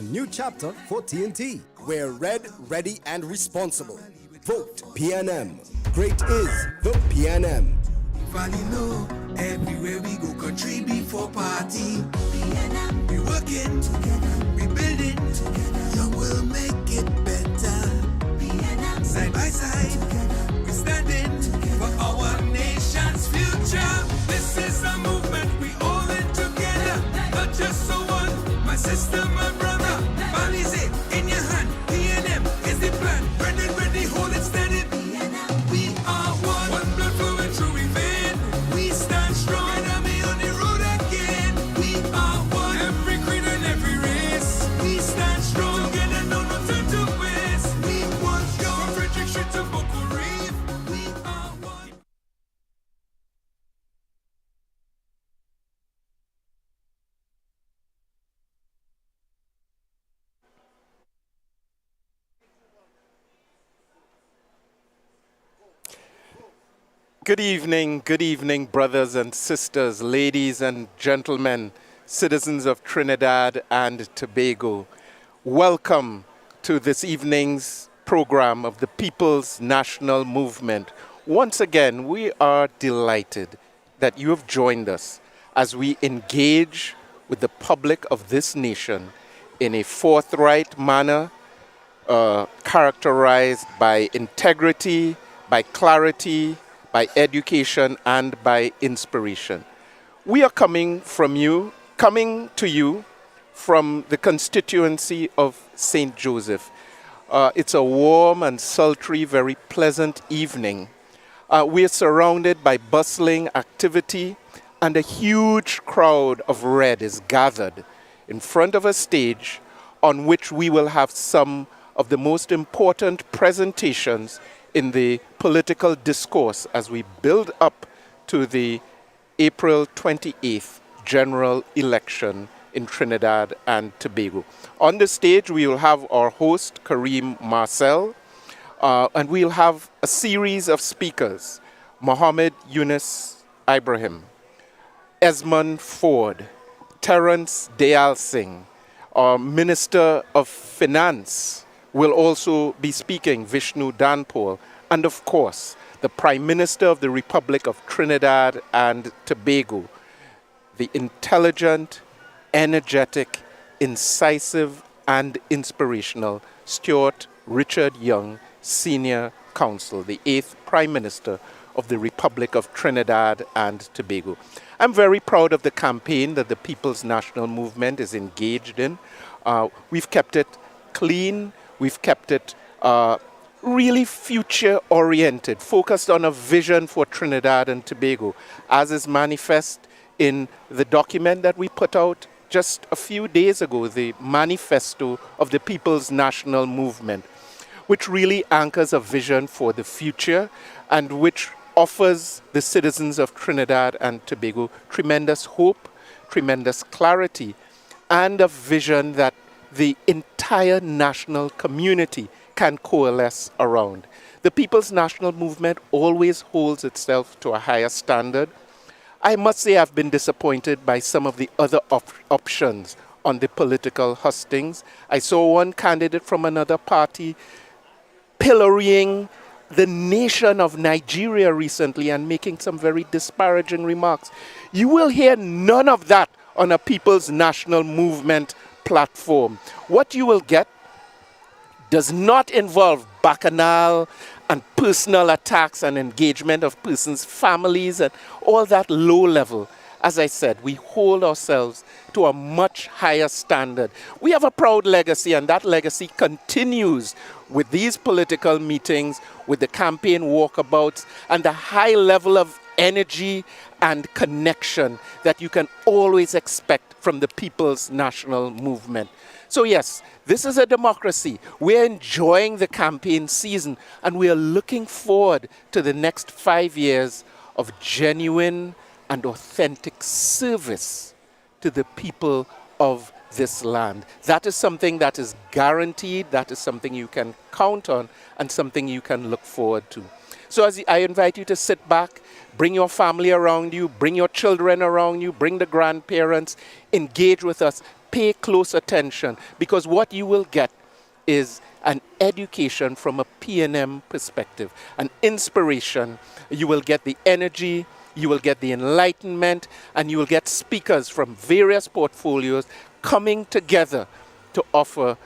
New chapter for TNT. We're red, ready, and responsible. Vote PNM. Great is the PNM. Valley low, everywhere we go, country before party. PNM, we working together, we building together. Young will make it better. PNM, side by side, together. We standing together for our nation's future. This is a movement we all in together, not just so one. My sister, my brother, Valley's it in your hand. PNM is the plan. Ready, hold it steady. PNM, we are one. One blood flowing through we vein. We stand strong. Enemy on the road again. We are one. Every creed and every race. We stand strong. Together, no time to waste. We want go from Frederick Street to Boko Reef. We are one. Good evening, brothers and sisters, ladies and gentlemen, citizens of Trinidad and Tobago. Welcome to this evening's program of the People's National Movement. Once again, we are delighted that you have joined us as we engage with the public of this nation in a forthright manner, characterized by integrity, by clarity, by education, and by inspiration. We are coming to you from the constituency of St. Joseph. It's a warm and sultry, very pleasant evening. We are surrounded by bustling activity, and a huge crowd of red is gathered in front of a stage on which we will have some of the most important presentations in the political discourse as we build up to the April 28th general election in Trinidad and Tobago. On the stage, we will have our host, Kareem Marcel, and we'll have a series of speakers, Mohammed Yunus Ibrahim, Esmond Ford, Terence Dayal Singh, our Minister of Finance, will also be speaking, Vishnu Danpal, and of course, the Prime Minister of the Republic of Trinidad and Tobago, the intelligent, energetic, incisive, and inspirational Stuart Richard Young, Senior Counsel, the 8th Prime Minister of the Republic of Trinidad and Tobago. I'm very proud of the campaign that the People's National Movement is engaged in. We've kept it clean. We've kept it really future-oriented, focused on a vision for Trinidad and Tobago, as is manifest in the document that we put out just a few days ago, the Manifesto of the People's National Movement, which really anchors a vision for the future and which offers the citizens of Trinidad and Tobago tremendous hope, tremendous clarity, and a vision that the entire national community can coalesce around. The People's National Movement always holds itself to a higher standard. I must say I've been disappointed by some of the other options on the political hustings. I saw one candidate from another party pillorying the nation of Nigeria recently and making some very disparaging remarks. You will hear none of that on a People's National Movement platform. What you will get does not involve bacchanal and personal attacks and engagement of persons' families and all that low level. As I said, we hold ourselves to a much higher standard. We have a proud legacy, and that legacy continues with these political meetings, with the campaign walkabouts, and the high level of energy and connection that you can always expect from the People's National Movement. So yes, this is a democracy. We're enjoying the campaign season, and we are looking forward to the next 5 years of genuine and authentic service to the people of this land. That is something that is guaranteed, that is something you can count on, and something you can look forward to. So as I invite you to sit back, bring your family around you, bring your children around you, bring the grandparents, engage with us. pay close attention, because what you will get is an education from a P&M perspective, an inspiration. You will get the energy, you will get the enlightenment, and you will get speakers from various portfolios coming together to offer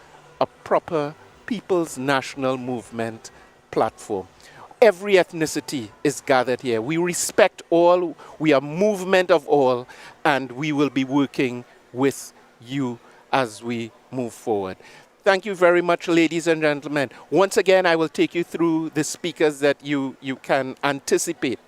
a proper People's National Movement platform. Every ethnicity is gathered here. We respect all, we are movement of all, and we will be working with you as we move forward. Thank you very much, ladies and gentlemen. Once again, I will take you through the speakers that you can anticipate.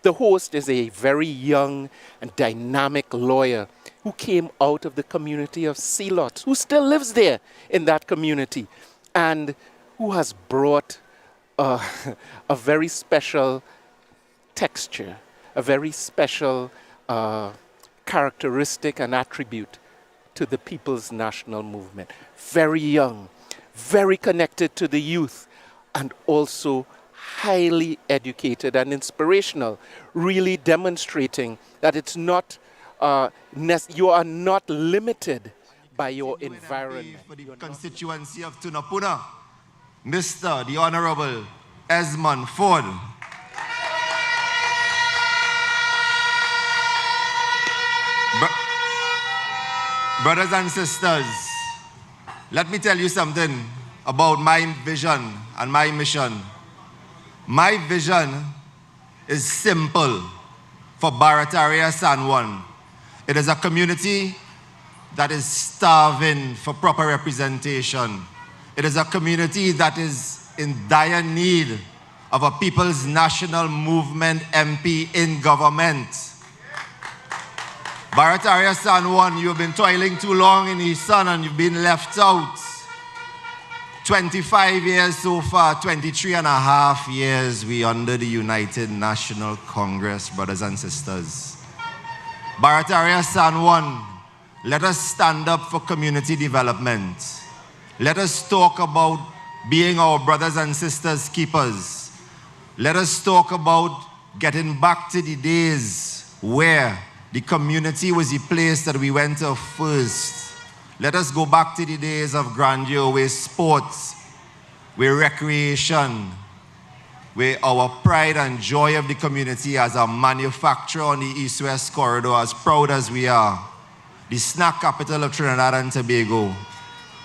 The host is a very young and dynamic lawyer who came out of the community of Sealots, who still lives there in that community, and who has brought a very special texture, a very special characteristic and attribute to the People's National Movement. Very young, very connected to the youth, and also highly educated and inspirational, really demonstrating that it's not, you are not limited by your environment. For the constituency of Tunapuna, Mr. the Honorable Esmond Ford. Brothers and sisters, let me tell you something about my vision and my mission. My vision is simple for Barataria San Juan. It is a community that is starving for proper representation. It is a community that is in dire need of a People's National Movement MP in government. Barataria San Juan, you've been toiling too long in the sun and you've been left out. 25 years so far, 23 and a half years, we under the United National Congress, brothers and sisters. Barataria San Juan, let us stand up for community development. Let us talk about being our brothers and sisters keepers. Let us talk about getting back to the days where the community was the place that we went to first. Let us go back to the days of grandeur, where sports, where recreation, where our pride and joy of the community as a manufacturer on the East-West corridor, as proud as we are, the snack capital of Trinidad and Tobago.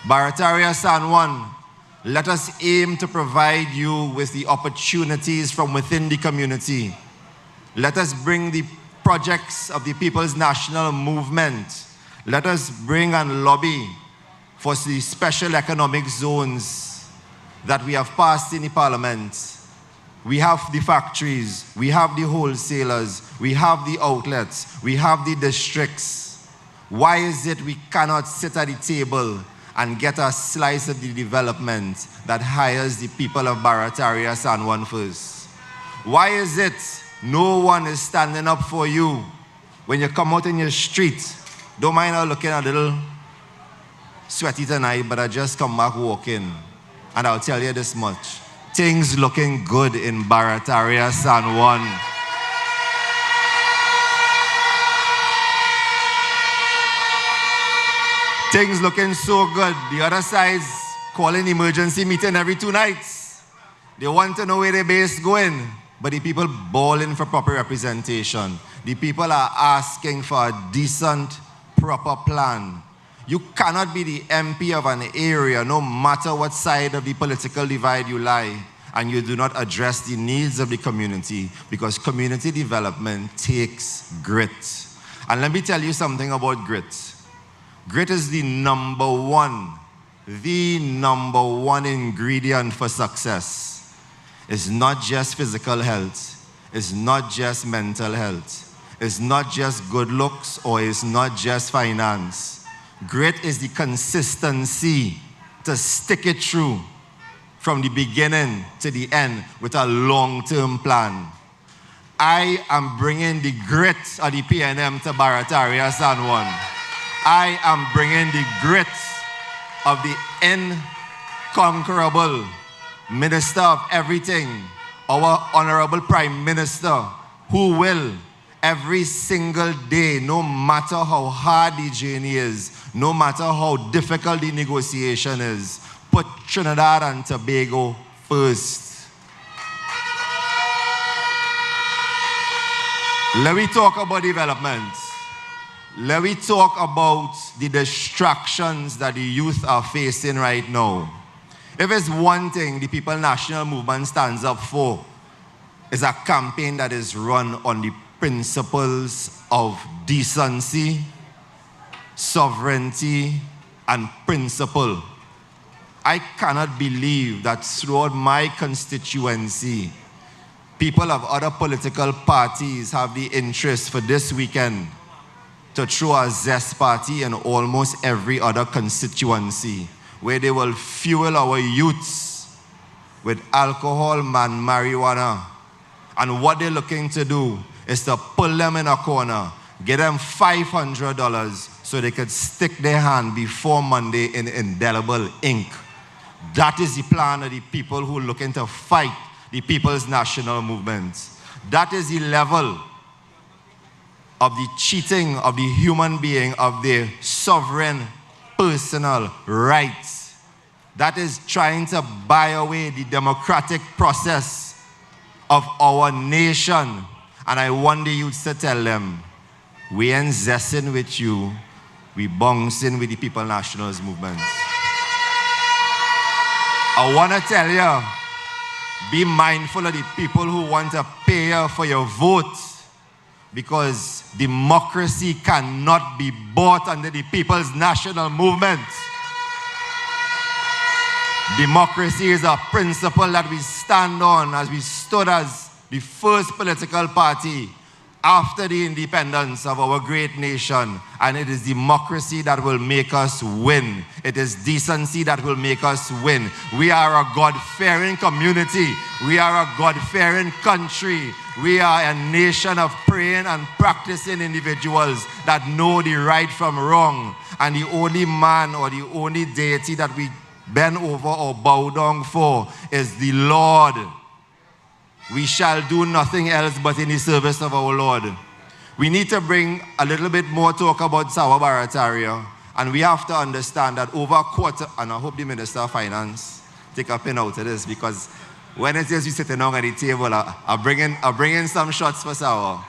Barataria San Juan, let us aim to provide you with the opportunities from within the community. Let us bring the projects of the People's National Movement. Let us bring and lobby for the special economic zones that we have passed in the Parliament. We have the factories, we have the wholesalers, we have the outlets, we have the districts. Why is it we cannot sit at the table and get a slice of the development that hires the people of Barataria San Juan first? Why is it no one is standing up for you when you come out in your street? Don't mind her looking a little sweaty tonight, but I just come back walking. And I'll tell you this much. Things looking good in Barataria San Juan. Things looking so good. The other side's calling emergency meeting every 2 nights. They want to know where their base going. But the people bawling for proper representation. The people are asking for a decent, proper plan. You cannot be the MP of an area, no matter what side of the political divide you lie, and you do not address the needs of the community, because community development takes grit. And let me tell you something about grit. Grit is the number one ingredient for success. It's not just physical health. It's not just mental health. It's not just good looks, or it's not just finance. Grit is the consistency to stick it through from the beginning to the end with a long-term plan. I am bringing the grit of the PNM to Barataria San Juan. I am bringing the grit of the incomparable Minister of Everything, our Honorable Prime Minister, who will every single day, no matter how hard the journey is, no matter how difficult the negotiation is, put Trinidad and Tobago first. Let me talk about development. Let me talk about the distractions that the youth are facing right now. If it's one thing the People National Movement stands up for, it's a campaign that is run on the principles of decency, sovereignty, and principle. I cannot believe that throughout my constituency, people of other political parties have the interest for this weekend to throw a zest party in almost every other constituency, where they will fuel our youths with alcohol and marijuana. And what they're looking to do is to pull them in a corner, get them $500 so they could stick their hand before Monday in indelible ink. That is the plan of the people who are looking to fight the People's National Movement. That is the level of the cheating of the human being of their sovereign personal rights. That is trying to buy away the democratic process of our nation. And I want the youths to tell them, we ain't zesting with you, we bouncing with the People Nationals Movement. I want to tell you, be mindful of the people who want to pay you for your vote, because democracy cannot be bought under the People's National Movement. Democracy is a principle that we stand on, as we stood as the first political party after the independence of our great nation. And it is democracy that will make us win. It is decency that will make us win. We are a God-fearing community. We are a God-fearing country. We are a nation of praying and practicing individuals that know the right from wrong. And the only man or the only deity that we bend over or bow down for is the Lord. We shall do nothing else but in the service of our Lord. We need to bring a little bit more talk about Sawa Barataria. And we have to understand that over a quarter, and I hope the Minister of Finance take a pin out of this, because when it is we sitting down at the table, I bring in some shots for Sawa.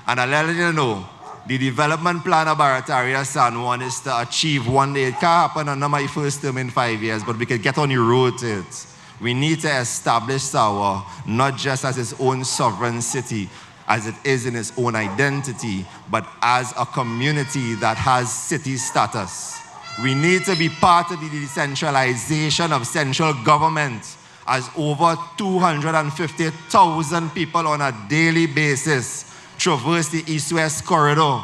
And I let you know, the development plan of Barataria San Juan is to achieve one day. It can't happen under my first term in 5 years, but we can get on the road to it. We need to establish Sawa not just as its own sovereign city, as it is in its own identity, but as a community that has city status. We need to be part of the decentralization of central government, as over 250,000 people on a daily basis traverse the East-West corridor.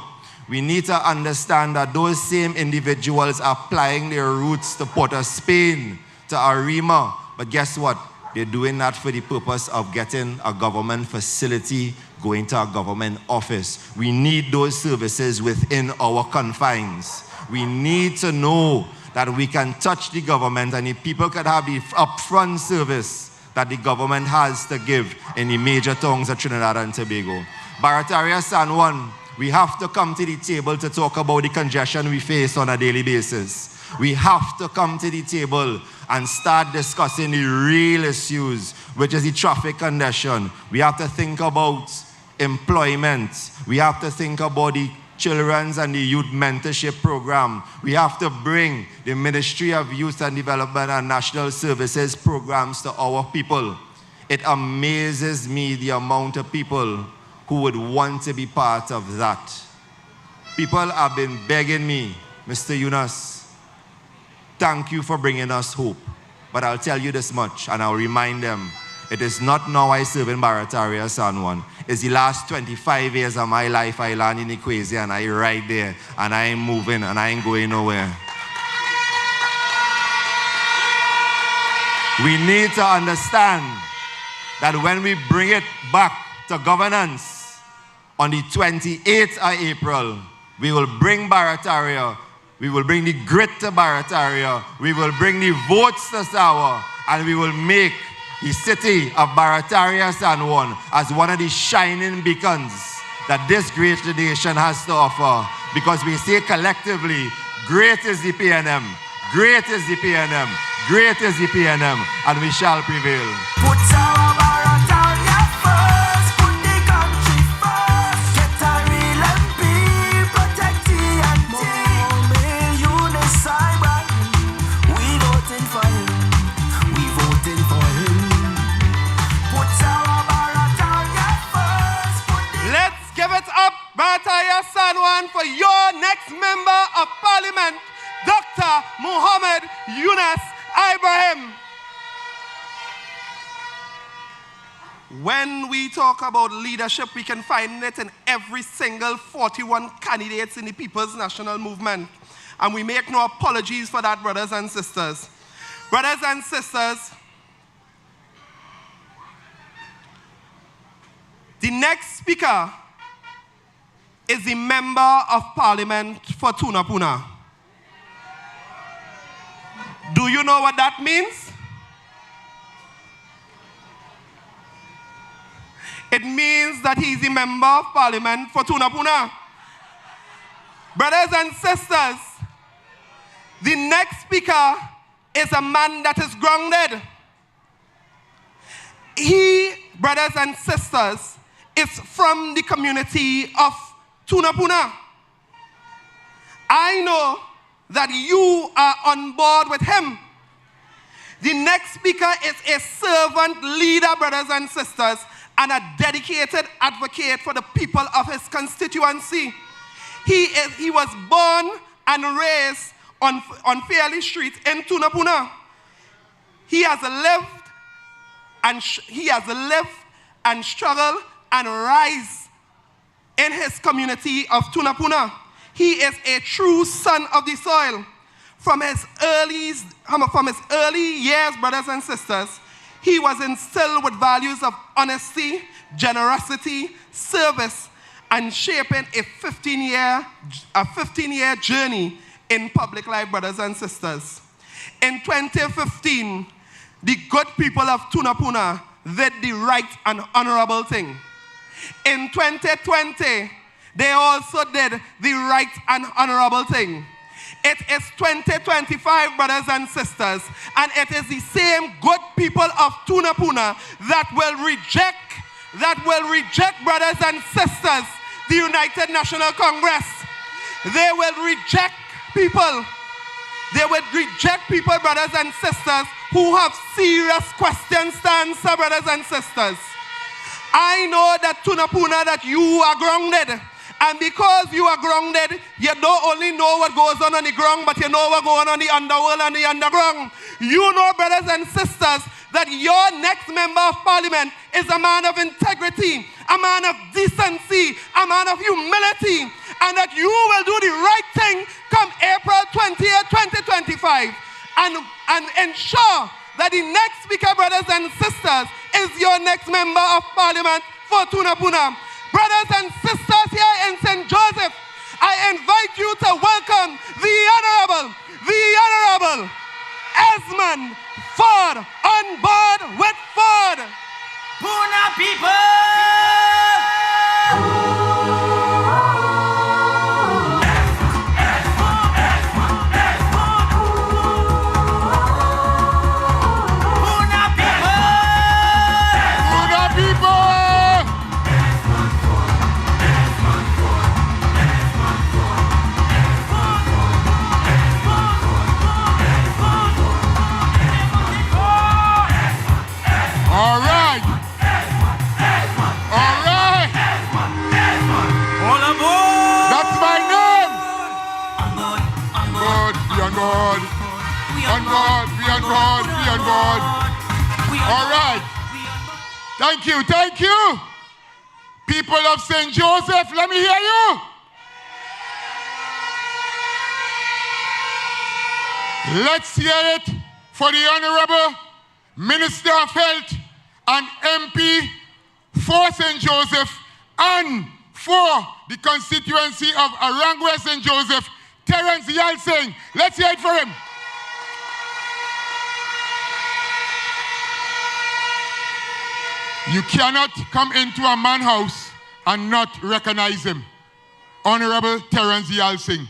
We need to understand that those same individuals are applying their roots to Port of Spain, to Arima. But guess what? They're doing that for the purpose of getting a government facility, going to a government office. We need those services within our confines. We need to know that we can touch the government and the people can have the upfront service that the government has to give in the major towns of Trinidad and Tobago. Barataria San Juan, we have to come to the table to talk about the congestion we face on a daily basis. We have to come to the table and start discussing the real issues, which is the traffic congestion. We have to think about employment. We have to think about the children's and the youth mentorship program. We have to bring the Ministry of Youth and Development and National Services programs to our people. It amazes me the amount of people who would want to be part of that. People have been begging me, Mr. Yunus, thank you for bringing us hope. But I'll tell you this much, and I'll remind them, it is not now I serve in Barataria San Juan. It's the last 25 years of my life I land in Equasia and I ride there, and I ain't moving, and I ain't going nowhere. We need to understand that when we bring it back to governance, on the 28th of April, we will bring Barataria. We will bring the grit to Barataria. We will bring the votes to Sawa. And we will make the city of Barataria San Juan as one of the shining beacons that this great nation has to offer, because we say collectively, great is the PNM, great is the PNM, great is the PNM, and we shall prevail. Put our Barataria first, put the country first. Get a real MP, protect TNT. Unicyber, we voting for him, we voting for him. Put our Barataria first, put the... Let's give it up, Barataria San Juan, for your next member of parliament, Dr. Muhammad Yunus Ibrahim. When we talk about leadership, we can find it in every single 41 candidates in the People's National Movement. And we make no apologies for that, brothers and sisters. Brothers and sisters, the next speaker is the Member of Parliament for Tunapuna. Do you know what that means? It means that he's the Member of Parliament for Tunapuna. Brothers and sisters, the next speaker is a man that is grounded. He, brothers and sisters, is from the community of Tunapuna. I know that you are on board with him. The next speaker is a servant leader, brothers and sisters, and a dedicated advocate for the people of his constituency. He was born and raised on Fairley Street in Tunapuna. He has lived and struggled and rise in his community of Tunapuna. He is a true son of the soil. From his early years, brothers and sisters, he was instilled with values of honesty, generosity, service, and shaping a 15-year journey in public life, brothers and sisters. In 2015, the good people of Tunapuna did the right and honorable thing. In 2020, they also did the right and honorable thing. It is 2025, brothers and sisters, and it is the same good people of Tunapuna that will reject, brothers and sisters, the United National Congress. They will reject people. They will reject people, brothers and sisters, who have serious questions to answer, brothers and sisters. I know that Tunapuna, that you are grounded. And because you are grounded, you don't only know what goes on the ground, but you know what goes on the underworld and the underground. You know, brothers and sisters, that your next member of parliament is a man of integrity, a man of decency, a man of humility, and that you will do the right thing come April 20th, 2025, and ensure that the next speaker, brothers and sisters, is your next member of parliament for Tunapuna. Brothers and sisters here in St. Joseph, I invite you to welcome the Honorable Esmond Ford on board with Ford. Puna people! On board. All right. Thank you. People of St. Joseph, let me hear you. Let's hear it for the Honorable Minister of Health and MP for St. Joseph and for the constituency of RUNG West St. Joseph, Terence Yalsing. Let's hear it for him. You cannot come into a man's house and not recognize him. Honorable Terence Yalsing,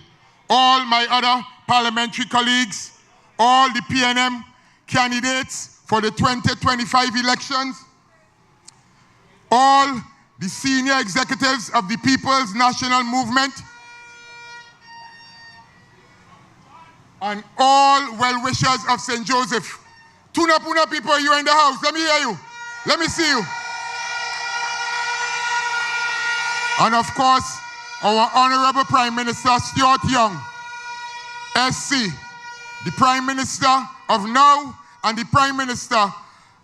all my other parliamentary colleagues, all the PNM candidates for the 2025 elections, all the senior executives of the People's National Movement, and all well-wishers of St. Joseph. Tunapuna people, you in the house. Let me hear you. Let me see you. And of course, our Honorable Prime Minister Stuart Young, SC, the Prime Minister of now and the Prime Minister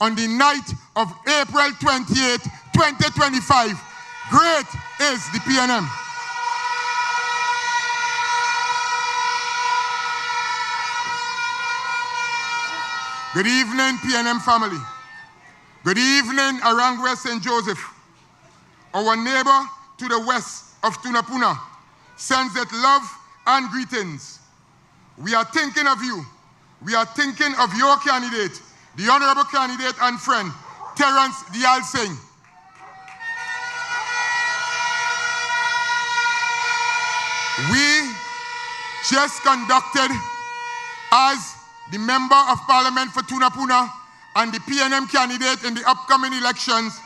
on the night of April 28, 2025. Great is the PNM. Good evening, PNM family. Good evening, around West St. Joseph. Our neighbor to the west of Tunapuna sends it love and greetings. We are thinking of you. We are thinking of your candidate, the honorable candidate and friend, Terence Yalsing. We just conducted, as the Member of Parliament for Tunapuna and the PNM candidate in the upcoming elections,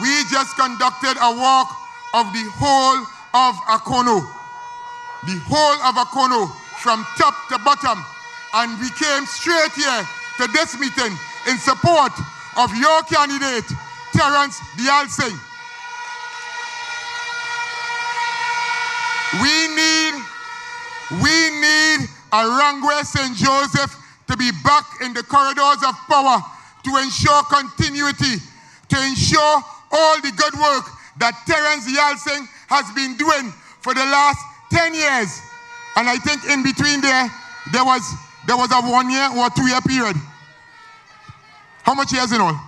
we just conducted a walk of the whole of Akono. The whole of Akono, from top to bottom. And we came straight here to this meeting in support of your candidate, Terence Yalsing. We need a RUNG St. Joseph to be back in the corridors of power to ensure continuity, to ensure all the good work that Terence Yalsing has been doing for the last 10 years. And I think in between there was a 1 year or 2 year period. How much years in all?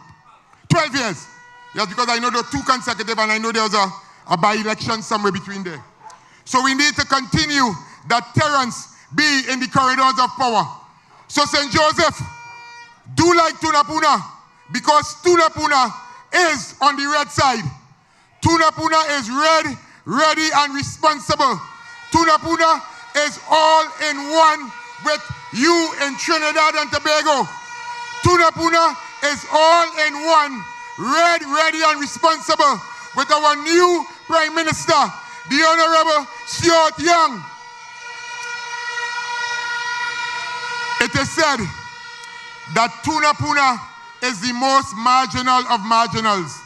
12 years. Yes, because I know there were 2 consecutive and I know there was a by-election somewhere between there. So we need to continue that Terence be in the corridors of power. So St. Joseph, do like Tunapuna, because Tunapuna is on the red side. Tunapuna is red, ready and responsible. Tunapuna is all in one with you in Trinidad and Tobago. Tunapuna is all in one, red, ready and responsible with our new Prime Minister, the Honorable Stuart Young. It is said that Tunapuna is the most marginal of marginals.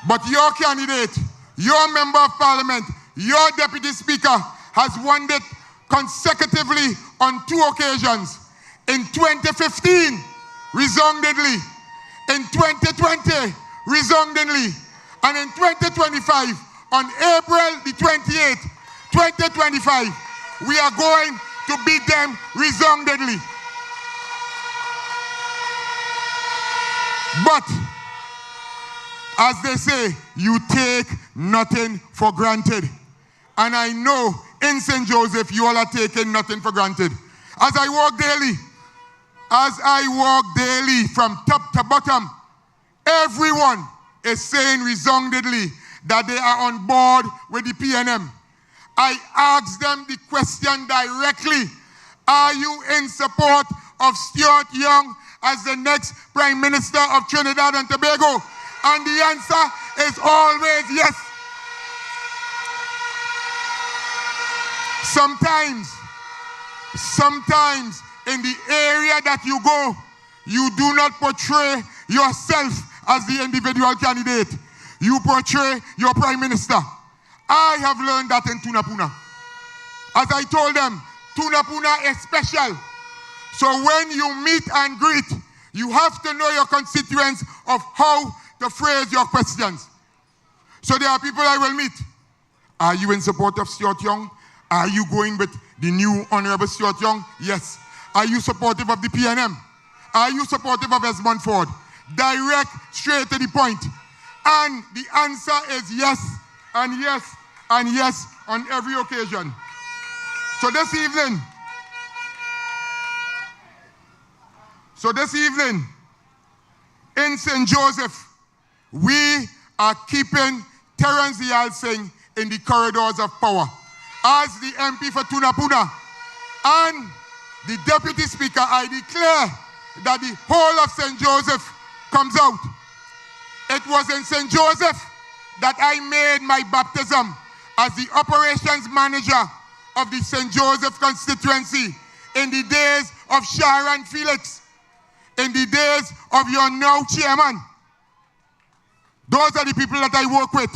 But your candidate, your Member of Parliament, your Deputy Speaker has won it consecutively on 2 occasions. In 2015, resoundingly. In 2020, resoundingly. And in 2025, on April the 28th, 2025, we are going to beat them resoundingly. But, as they say, you take nothing for granted. And I know in St. Joseph, you all are taking nothing for granted. As I walk daily from top to bottom, everyone is saying resoundingly that they are on board with the PNM. I asked them the question directly, are you in support of Stuart Young as the next Prime Minister of Trinidad and Tobago? And the answer is always yes. Sometimes in the area that you go, you do not portray yourself as the individual candidate. You portray your Prime Minister. I have learned that in Tunapuna. As I told them, Tunapuna is special. So when you meet and greet, you have to know your constituents of how to phrase your questions. So there are people I will meet. Are you in support of Stuart Young? Are you going with the new Honorable Stuart Young? Yes. Are you supportive of the PNM? Are you supportive of Esmond Ford? Direct, straight to the point. And the answer is yes, and yes, and yes on every occasion. So this evening, in St. Joseph, we are keeping Terence Singh in the corridors of power as the MP for Tunapuna and the Deputy Speaker. I declare that the whole of St. Joseph comes out. It was in St. Joseph that I made my baptism as the operations manager of the St. Joseph constituency in the days of Sharon Felix, in the days of your now chairman. Those are the people that I work with.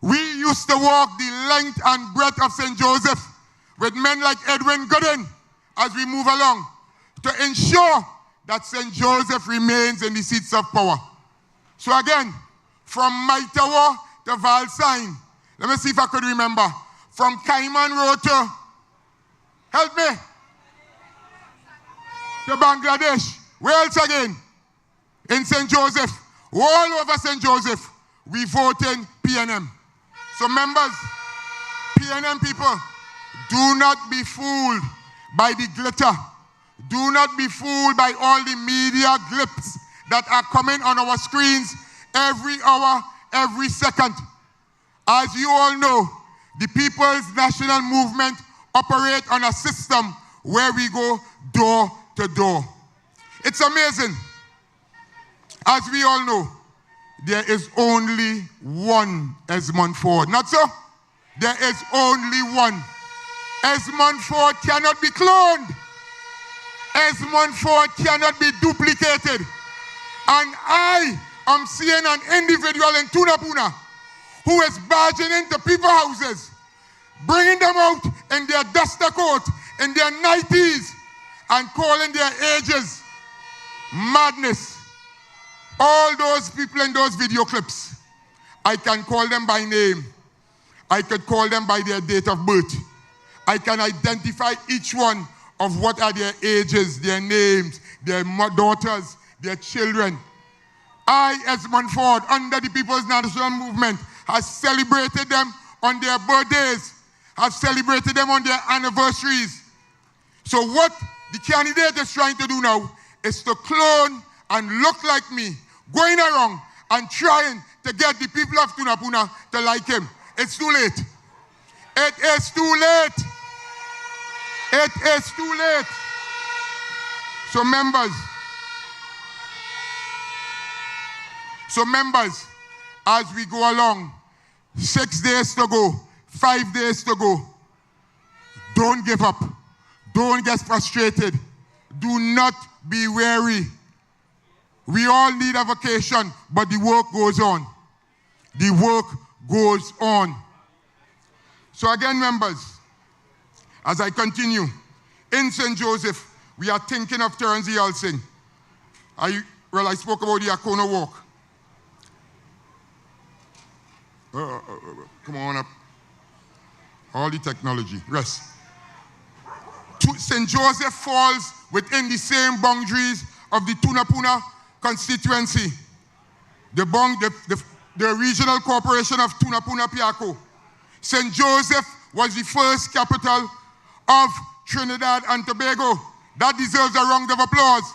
We used to walk the length and breadth of St. Joseph with men like Edwin Gooden as we move along to ensure that St. Joseph remains in the seats of power. So again, from Maitawa to Valsine, let me see if I could remember, from Cayman Road to, help me, to Bangladesh. Where else again? In St. Joseph. All over St. Joseph, we vote in PNM. So members, PNM people, do not be fooled by the glitter. Do not be fooled by all the media glips that are coming on our screens every hour, every second. As you all know, the People's National Movement operate on a system where we go door to door. It's amazing. As we all know, there is only one Esmond Ford. Not so? There is only one. Esmond Ford cannot be cloned. Esmond Ford cannot be duplicated. And I am seeing an individual in Tunapuna who is barging into people's houses, bringing them out in their duster coat, in their 90s, and calling their ages. Madness. All those people in those video clips, I can call them by name. I could call them by their date of birth. I can identify each one of what are their ages, their names, their daughters, their children. I, Esmond Ford, under the People's National Movement, has celebrated them on their birthdays, have celebrated them on their anniversaries. So what the candidate is trying to do now is to clone and look like me, going around and trying to get the people of Tunapuna to like him. It's too late. It is too late. It is too late. So members, as we go along, 6 days to go, 5 days to go, don't give up. Don't get frustrated. Do not be weary. We all need a vacation, but the work goes on. The work goes on. So again, members, as I continue, in St. Joseph, we are thinking of Terence Singh. I spoke about the Akona Walk. Come on up. All the technology. Rest. St. Joseph falls within the same boundaries of the Tunapuna constituency. The regional corporation of Tunapuna Piako. St. Joseph was the first capital of Trinidad and Tobago. That deserves a round of applause.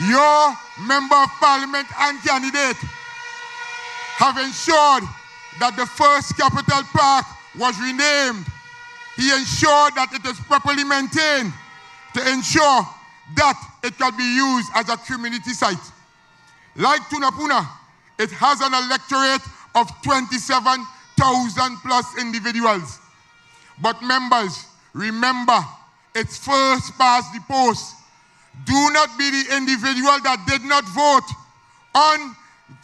Your member of parliament and candidate have ensured that the first capital park was renamed. He ensured that it is properly maintained to ensure that it can be used as a community site. Like Tunapuna, it has an electorate of 27,000 plus individuals. But members, remember, it's first past the post. Do not be the individual that did not vote on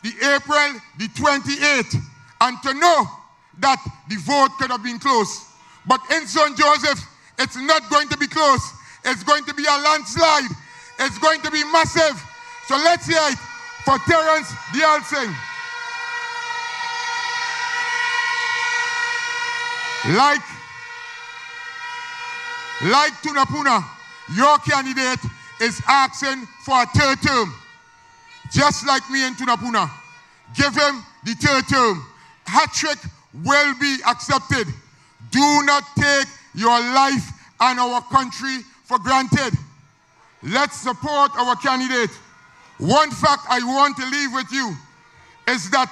the April the 28th and to know that the vote could have been close. But in St. Joseph, it's not going to be close. It's going to be a landslide. It's going to be massive. So let's hear it for Terence Singh. Like Tunapuna, your candidate is asking for a third term. Just like me in Tunapuna. Give him the third term. Hat-trick will be accepted. Do not take your life and our country for granted. Let's support our candidate. One fact I want to leave with you is that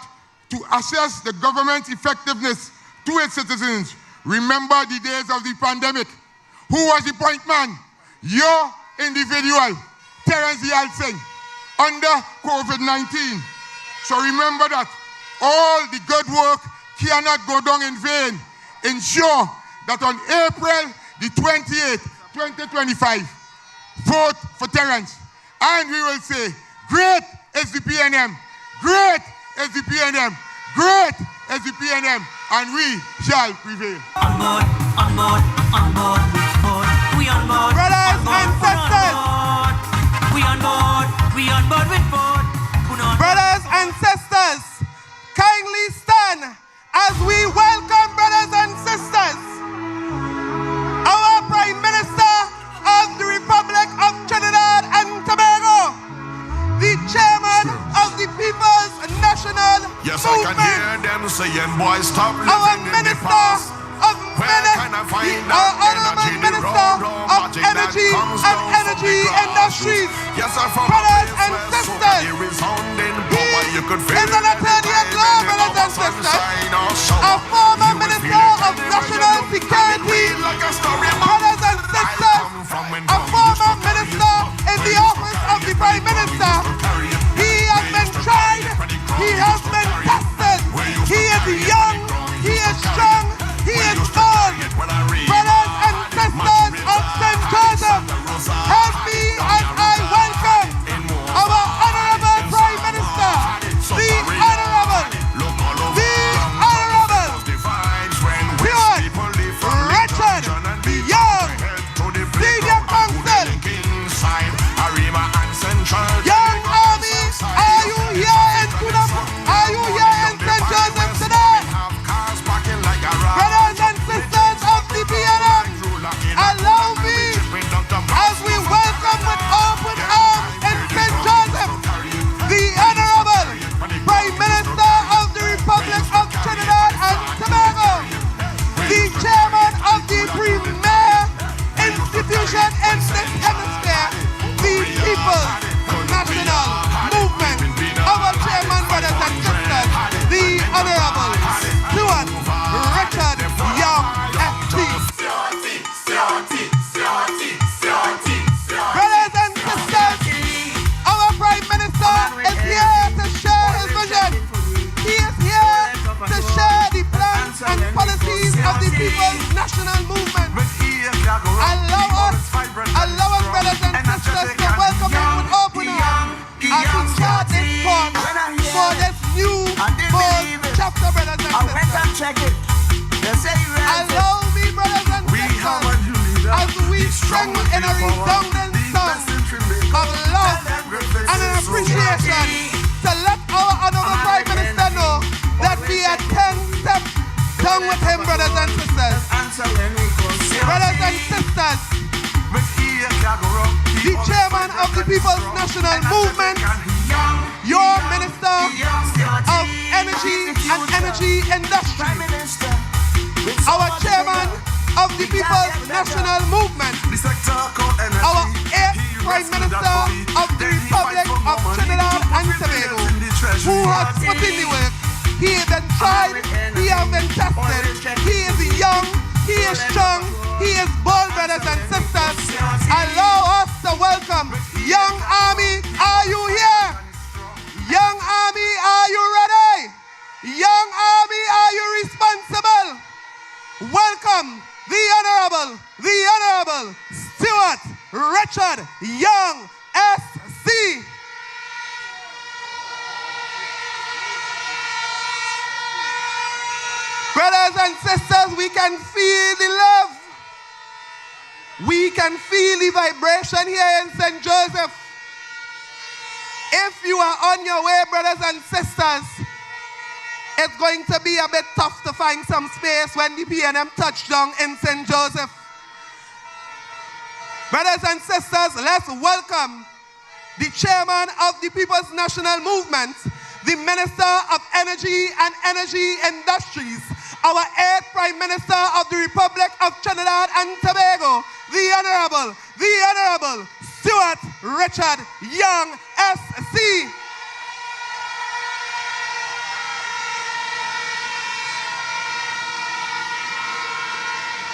to assess the government's effectiveness to its citizens. Remember the days of the pandemic. Who was the point man? Your individual, Terence Yeltsin, under COVID-19. So remember that all the good work cannot go down in vain. Ensure that on April the 28th, 2025, vote for Terence. And we will say, great is the PNM, great is the PNM, great is the PNM, and we shall prevail. On board, on board, on board, we on board. Brothers and sisters, we on board with board. Brothers and sisters, kindly stand as we welcome brothers and sisters, our Prime Minister of the Republic of Trinidad and Tobago, the Chairman of the People's National Yes, I can Movement, hear them saying, boy, stop our living in the Minister past. of Where can I find our that Honorable energy, the Minister raw of magic that Energy comes and down from Energy the Industries. grassroots? Yes, I'm from Brothers a place and where so sisters, many resounding he power, you could feel is an it attorney at every law, time brothers in and our sisters, sunshine or a shower. former You will Minister feel it of anywhere you National look, and it Security, feel like a story brothers and sisters, a former minister in the office of the Prime Minister. He has been tried, he has been tested, he is young, he is strong, he is bold. Brothers and sisters of St. Joseph, help me as I welcome our Honorable Prime Minister, the Honorable Stuart Richard Young, Senior Counsel. Young Army, are you here in Are you here in St. Joseph today? Brothers and sisters of the PNM, allow me as we welcome with open arms in St. Joseph the Honorable Prime Minister of the Republic of Trinidad and Tobago, the Chairman of the premier institution in this hemisphere, the People's National Movement, our Chairman, brothers and sisters, the Honorable Stuart Richard Young, FT. Brothers and sisters, our Prime Minister is here to share his vision. He is here to share the plans and policies of the People's National Movement. Allow us, brothers and sisters, to welcome him with open arms as we start this course for this new bold chapter, brothers and sisters. Allow me, brothers and sisters, as we sing in a resounding song of love and an appreciation, to let our Honorable Prime Minister know that we are 10 steps down with him, brothers and sisters. Brothers and sisters, the Chairman of the People's National Movement, your Minister of Energy and Energy Industry, our Chairman of the People's National Movement, our 8th Prime Minister of the Republic of Trinidad and Tobago, who has put in the work. He has been tried, he has been tested, he is young, he is strong, he is bold, brothers and sisters. Allow us to welcome Young Army, are you here? Young Army, are you ready? Young Army, are you responsible? Welcome the Honorable Stuart Richard Young, SC. Brothers and sisters, we can feel the love. We can feel the vibration here in St. Joseph. If you are on your way, brothers and sisters, it's going to be a bit tough to find some space when the PNM touchdown in St. Joseph. Brothers and sisters, let's welcome the Chairman of the People's National Movement, the Minister of Energy and Energy Industries, our 8th Prime Minister of the Republic of Trinidad and Tobago, the Honorable Stuart Richard Young, SC.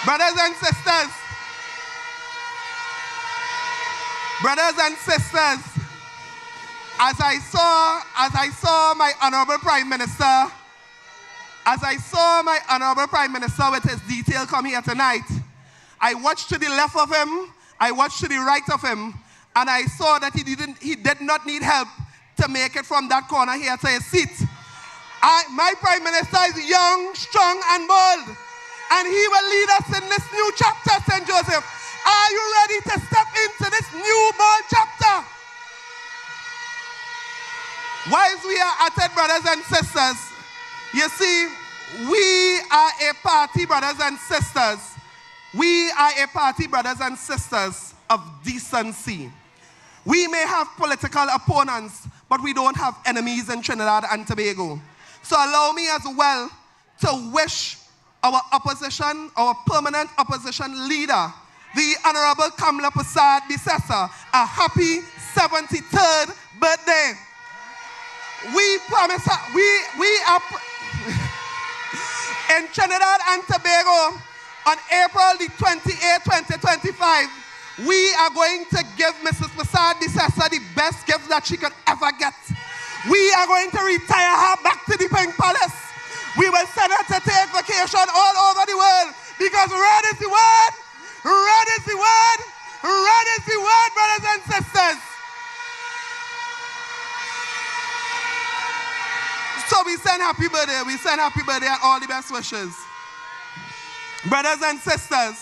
Brothers and sisters, as I saw my honorable Prime Minister with his detail come here tonight, I watched to the left of him, I watched to the right of him, and I saw that he did not need help to make it from that corner here to his seat. My Prime Minister is young, strong, and bold, and he will lead us in this new chapter, St. Joseph. Are you ready to step into this new bold chapter? Whilst we are at it, brothers and sisters, you see, we are a party, brothers and sisters. We are a party, brothers and sisters, of decency. We may have political opponents, but we don't have enemies in Trinidad and Tobago. So allow me as well to wish our opposition, our permanent opposition leader, the Honorable Kamala Prasad Bisesa, a happy 73rd birthday. We promise her, we are in Trinidad and Tobago on April the 28th, 2025, we are going to give Mrs. Prasad Bisesa the best gift that she could ever get. We are going to retire her back to the Pink Palace. We will send her to take vacation all over the world because red is the word, red is the word, red is the word, brothers and sisters. So we send happy birthday, and all the best wishes. Brothers and sisters,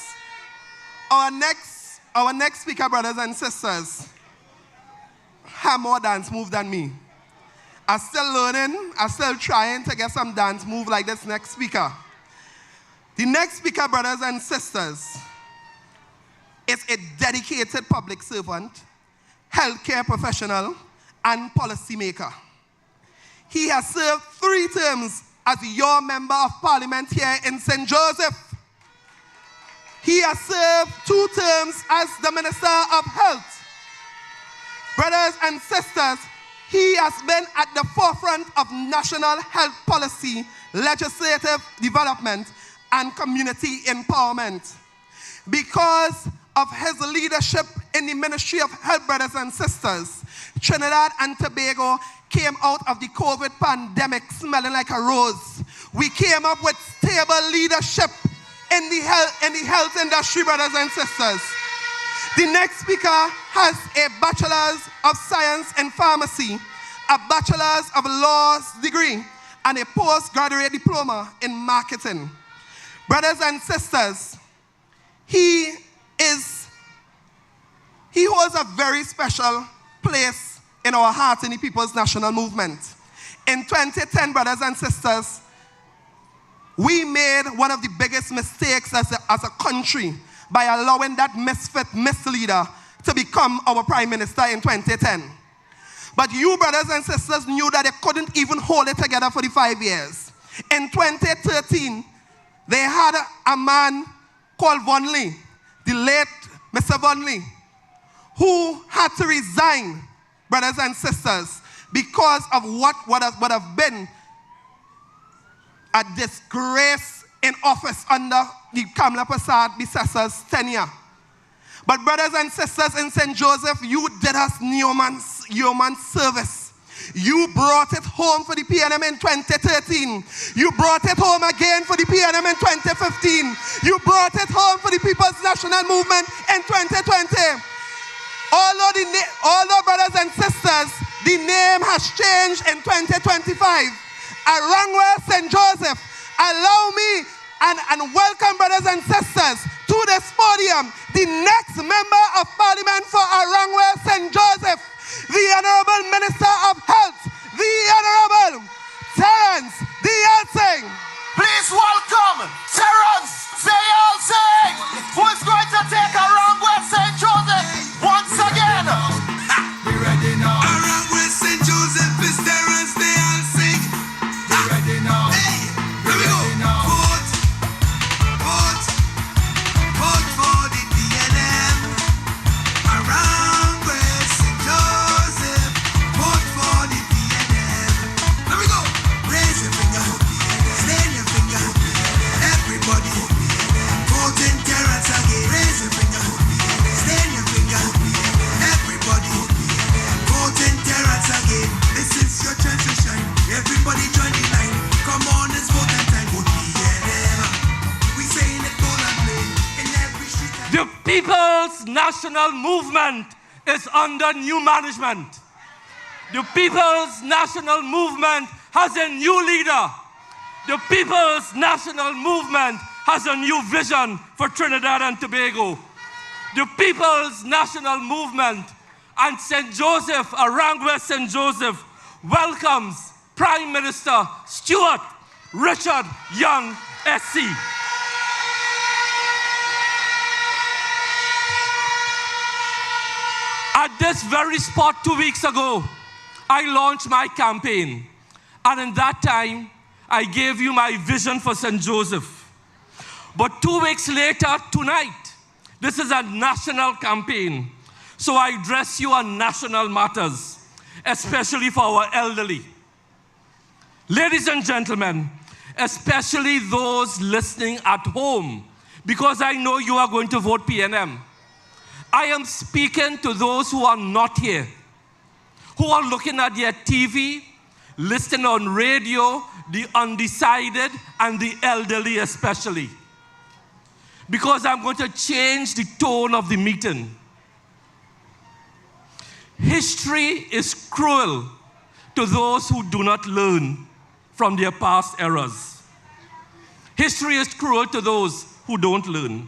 our next speaker, brothers and sisters, have more dance move than me. I'm still learning, I'm still trying to get some dance move like this next speaker. The next speaker, brothers and sisters, is a dedicated public servant, healthcare professional, and policymaker. He has served 3 terms as your member of parliament here in St. Joseph. He has served 2 terms as the Minister of Health. Brothers and sisters, he has been at the forefront of national health policy, legislative development, and community empowerment. Because of his leadership in the Ministry of Health, brothers and sisters, Trinidad and Tobago came out of the COVID pandemic smelling like a rose. We came up with stable leadership in the health industry, brothers and sisters. The next speaker has a Bachelor's of Science in Pharmacy, a Bachelor's of Laws degree, and a postgraduate diploma in marketing. Brothers and sisters, he holds a very special place in our heart in the People's National Movement. In 2010, brothers and sisters, we made one of the biggest mistakes as a country by allowing that misleader to become our Prime Minister in 2010. But you, brothers and sisters, knew that they couldn't even hold it together for the 5 years. In 2013, they had a man called Von Lee, the late Mr. Von Lee, who had to resign, brothers and sisters, because of what would have been a disgrace in office under the Kamala Prasad Bisesa's tenure. But brothers and sisters in St. Joseph, you did us yeoman service. You brought it home for the PNM in 2013. You brought it home again for the PNM in 2015. You brought it home for the People's National Movement in 2020. Although brothers and sisters, the name has changed in 2025. RUNG St. Joseph, allow me and welcome, brothers and sisters, to this podium, the next member of parliament for RUNG St. Joseph, the Honorable Minister of Health, the Honorable Terence Singh. Please welcome Terence Singh, who is going to take RUNG St. Joseph once again. Be ready now. RUNG St. Joseph is Terence Singh. Be ready now. Hey, here we go. Vote for the PNM. RUNG People's National Movement is under new management. The People's National Movement has a new leader. The People's National Movement has a new vision for Trinidad and Tobago. The People's National Movement and St. Joseph, RUNG West St. Joseph, welcomes Prime Minister Stuart Richard Young, SC. At this very spot 2 weeks ago, I launched my campaign. And in that time, I gave you my vision for St. Joseph. But 2 weeks later, tonight, this is a national campaign. So I address you on national matters, especially for our elderly. Ladies and gentlemen, especially those listening at home, because I know you are going to vote PNM. I am speaking to those who are not here, who are looking at their TV, listening on radio, the undecided and the elderly especially. Because I'm going to change the tone of the meeting. History is cruel to those who do not learn from their past errors. History is cruel to those who don't learn.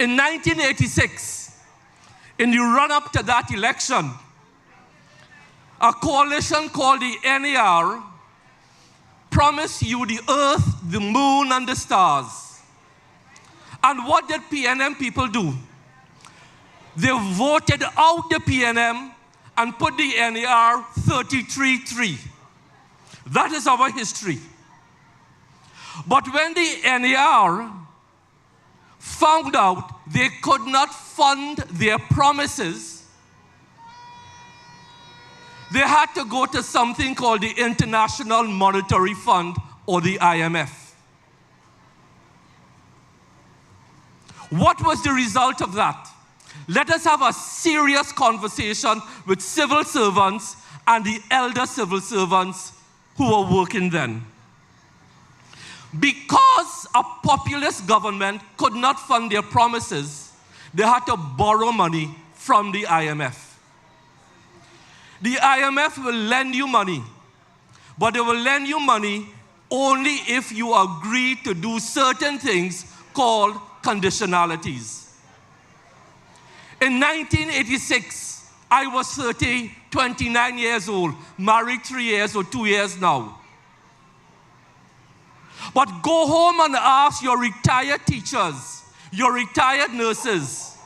In 1986, in the run-up to that election, a coalition called the NAR promised you the earth, the moon, and the stars. And what did PNM people do? They voted out the PNM and put the NAR 33-3. That is our history. But when the NAR found out they could not fund their promises, they had to go to something called the International Monetary Fund, or the IMF. What was the result of that? Let us have a serious conversation with civil servants and the elder civil servants who were working then. Because a populist government could not fund their promises, they had to borrow money from the IMF. The IMF will lend you money, but they will lend you money only if you agree to do certain things called conditionalities. In 1986, I was 29 years old, married 3 years or 2 years now. But go home and ask your retired teachers, your retired nurses,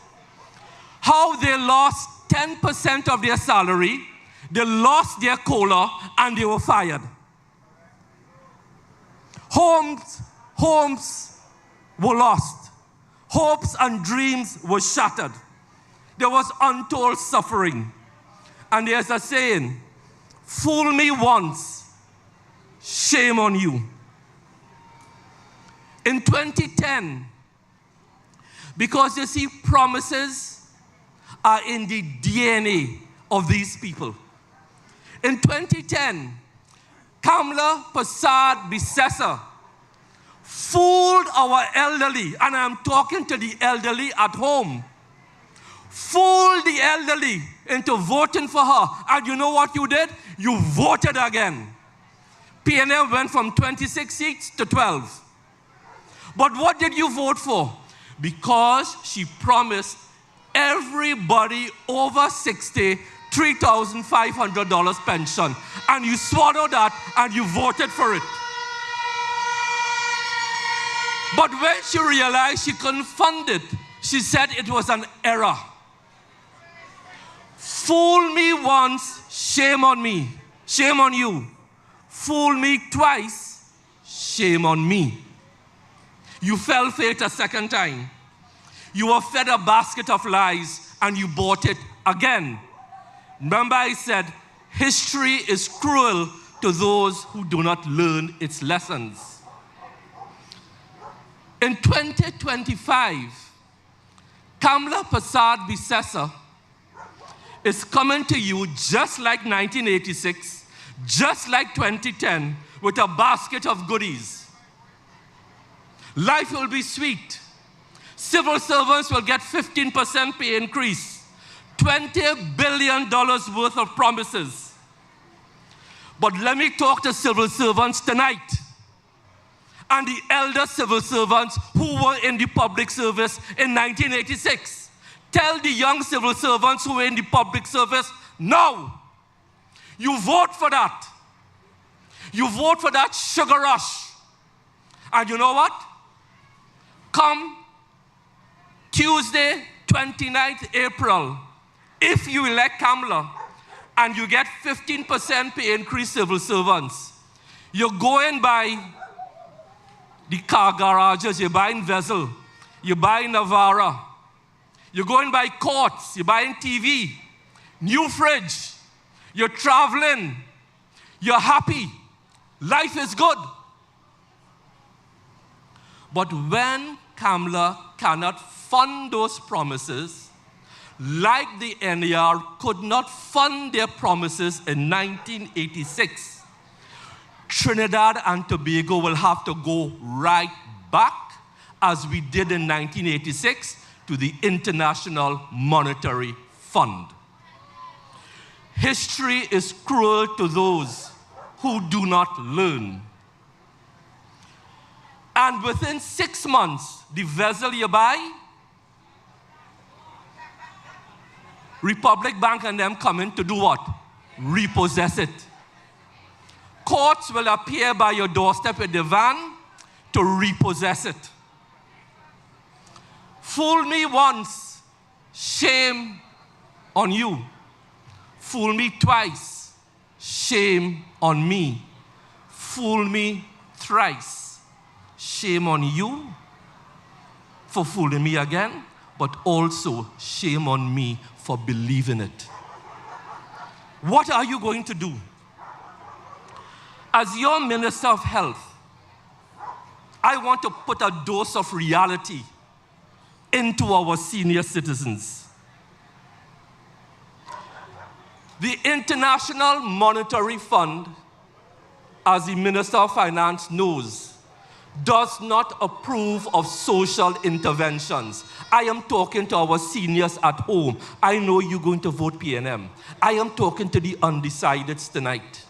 how they lost 10% of their salary, they lost their COLA, and they were fired. Homes were lost. Hopes and dreams were shattered. There was untold suffering. And there's a saying, fool me once, shame on you. In 2010, because you see, promises are in the DNA of these people. In 2010, Kamla Persad Bissessa fooled our elderly, and I'm talking to the elderly at home, fooled the elderly into voting for her. And you know what you did? You voted again. PNM went from 26 seats to 12. But what did you vote for? Because she promised everybody over 60 $3,500 pension. And you swallowed that and you voted for it. But when she realized she couldn't fund it, she said it was an error. Fool me once, shame on me. Shame on you. Fool me twice, shame on me. You fell for it a second time. You were fed a basket of lies and you bought it again. Remember I said, history is cruel to those who do not learn its lessons. In 2025, Kamla Persad Bissessa is coming to you just like 1986, just like 2010, with a basket of goodies. Life will be sweet. Civil servants will get 15% pay increase. $20 billion worth of promises. But let me talk to civil servants tonight and the elder civil servants who were in the public service in 1986. Tell the young civil servants who were in the public service, no, you vote for that. You vote for that sugar rush. And you know what? Come Tuesday, 29th April, if you elect Kamala and you get 15% pay increase civil servants, you're going by the car garages, you're buying Vessel, you're buying Navara, you're going by courts, you're buying TV, new fridge, you're traveling, you're happy, life is good. But when Kamala cannot fund those promises, like the NAR could not fund their promises in 1986, Trinidad and Tobago will have to go right back, as we did in 1986, to the International Monetary Fund. History is cruel to those who do not learn. And within 6 months, the vessel you buy, Republic Bank and them come in to do what? Repossess it. Courts will appear by your doorstep with the van to repossess it. Fool me once, shame on you. Fool me twice, shame on me. Fool me thrice, shame on you for fooling me again, but also shame on me for believing it. What are you going to do? As your Minister of Health, I want to put a dose of reality into our senior citizens. The International Monetary Fund, as the Minister of Finance knows, does not approve of social interventions. I am talking to our seniors at home. I know you're going to vote PNM. I am talking to the undecideds tonight.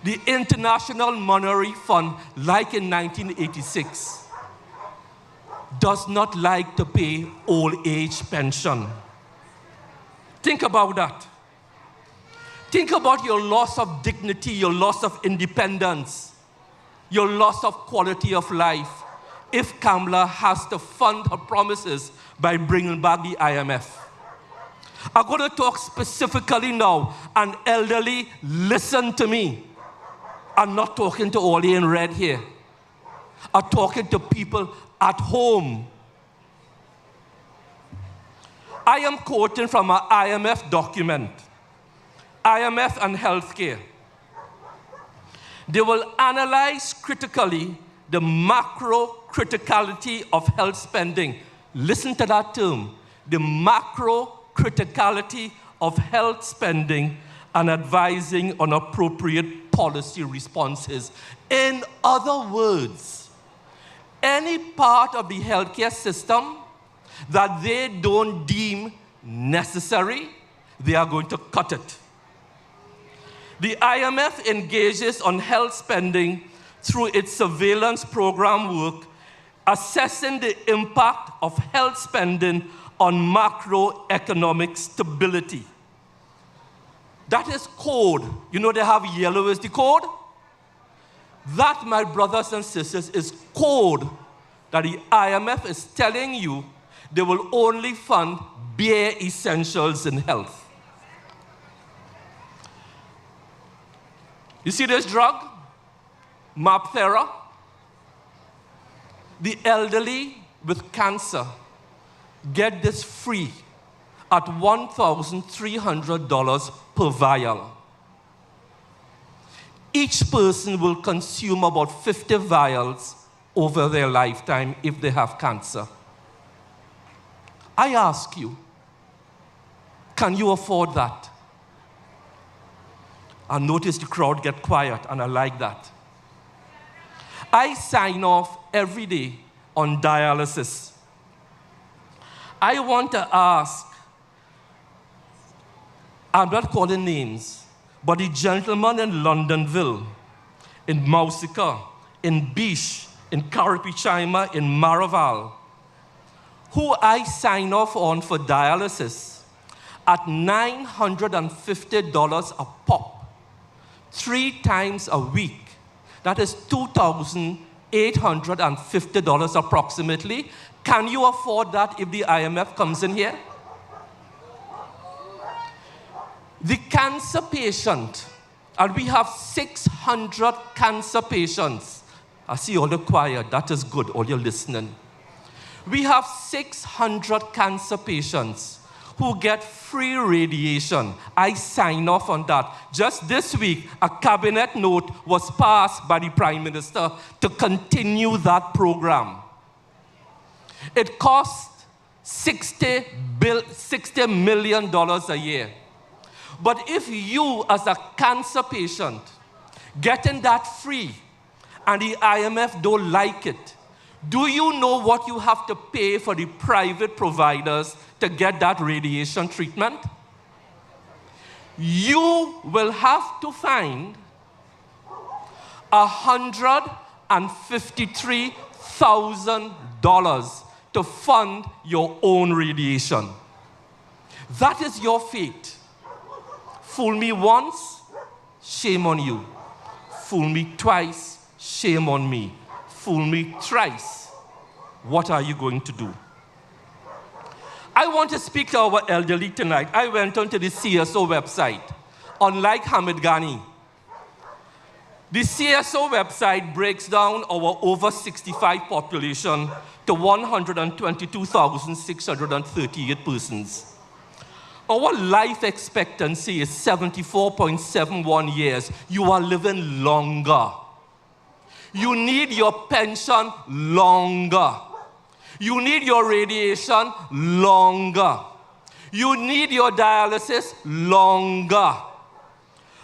The International Monetary Fund, like in 1986, does not like to pay old age pension. Think about that. Think about your loss of dignity, your loss of independence, your loss of quality of life, if Kamala has to fund her promises by bringing back the IMF. I'm going to talk specifically now, and elderly, listen to me. I'm not talking to all in red here. I'm talking to people at home. I am quoting from an IMF document, IMF and Healthcare. They will analyze critically the macro criticality of health spending. Listen to that term, the macro criticality of health spending, and advising on appropriate policy responses. In other words, any part of the healthcare system that they don't deem necessary, they are going to cut it. The IMF engages on health spending through its surveillance program work, assessing the impact of health spending on macroeconomic stability. That is code. You know they have yellow is the code? That, my brothers and sisters, is code that the IMF is telling you they will only fund bare essentials in health. You see this drug, Mapthera? The elderly with cancer get this free at $1,300 per vial. Each person will consume about 50 vials over their lifetime if they have cancer. I ask you, can you afford that? I notice the crowd get quiet, and I like that. I sign off every day on dialysis. I want to ask, I'm not calling names, but the gentleman in Londonville, in Mausika, in Bish, in Karapichaima, in Maraval, who I sign off on for dialysis at $950 a pop, 3 times a week. That is $2,850 approximately. Can you afford that if the IMF comes in here? The cancer patient, and we have 600 cancer patients. I see all the quiet, that is good, all you're listening. We have 600 cancer patients who get free radiation. I sign off on that. Just this week, a cabinet note was passed by the Prime Minister to continue that program. It costs $60 million a year. But if you, as a cancer patient, getting that free, and the IMF don't like it, do you know what you have to pay for the private providers to get that radiation treatment? You will have to find $153,000 to fund your own radiation. That is your fate. Fool me once, shame on you. Fool me twice, shame on me. Fool me thrice, what are you going to do? I want to speak to our elderly tonight. I went onto the CSO website. Unlike Hamid Ghani, the CSO website breaks down our over 65 population to 122,638 persons. Our life expectancy is 74.71 years. You are living longer. You need your pension longer. You need your radiation longer. You need your dialysis longer.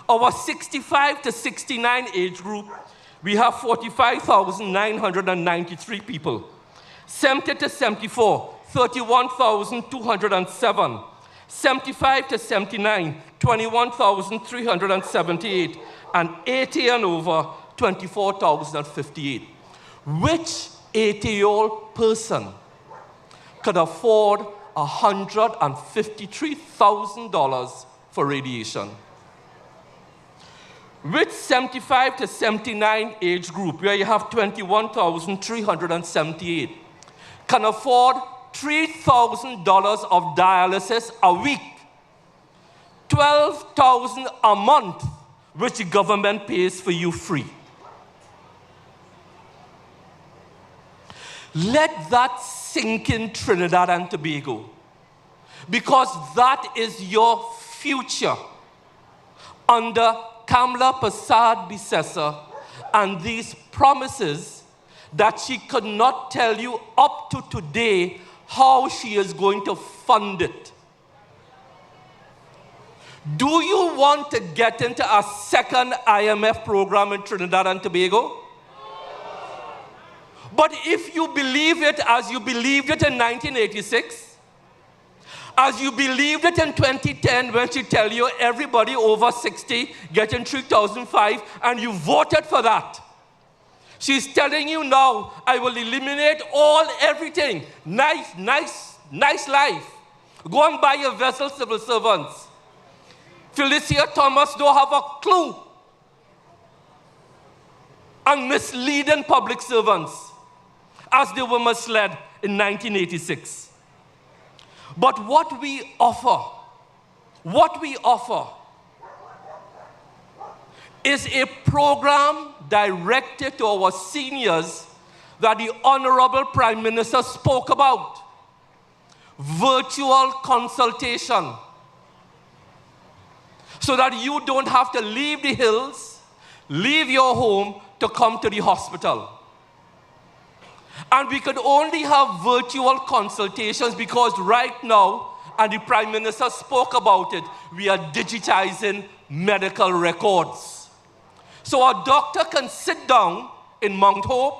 Our 65 to 69 age group, we have 45,993 people. 70 to 74, 31,207. 75 to 79, 21,378. And 80 and over, 24,058. Which 80-year-old person could afford $153,000 for radiation? Which 75 to 79 age group, where you have 21,378, can afford $3,000 of dialysis a week, $12,000 a month, which the government pays for you free? Let that sink in Trinidad and Tobago, because that is your future under Kamla Persad-Bissessar and these promises that she could not tell you up to today how she is going to fund it. Do you want to get into a second IMF program in Trinidad and Tobago? But if you believe it as you believed it in 1986, as you believed it in 2010 when she tell you everybody over 60 getting 3,005 and you voted for that, she's telling you now, I will eliminate everything. Nice life. Go and buy your vessel, civil servants. Felicia Thomas don't have a clue. And misleading public servants as they were misled in 1986. But what we offer is a program directed to our seniors that the Honorable Prime Minister spoke about. Virtual consultation. So that you don't have to leave the hills, leave your home to come to the hospital. And we could only have virtual consultations because right now, and the Prime Minister spoke about it, we are digitizing medical records. So a doctor can sit down in Mount Hope,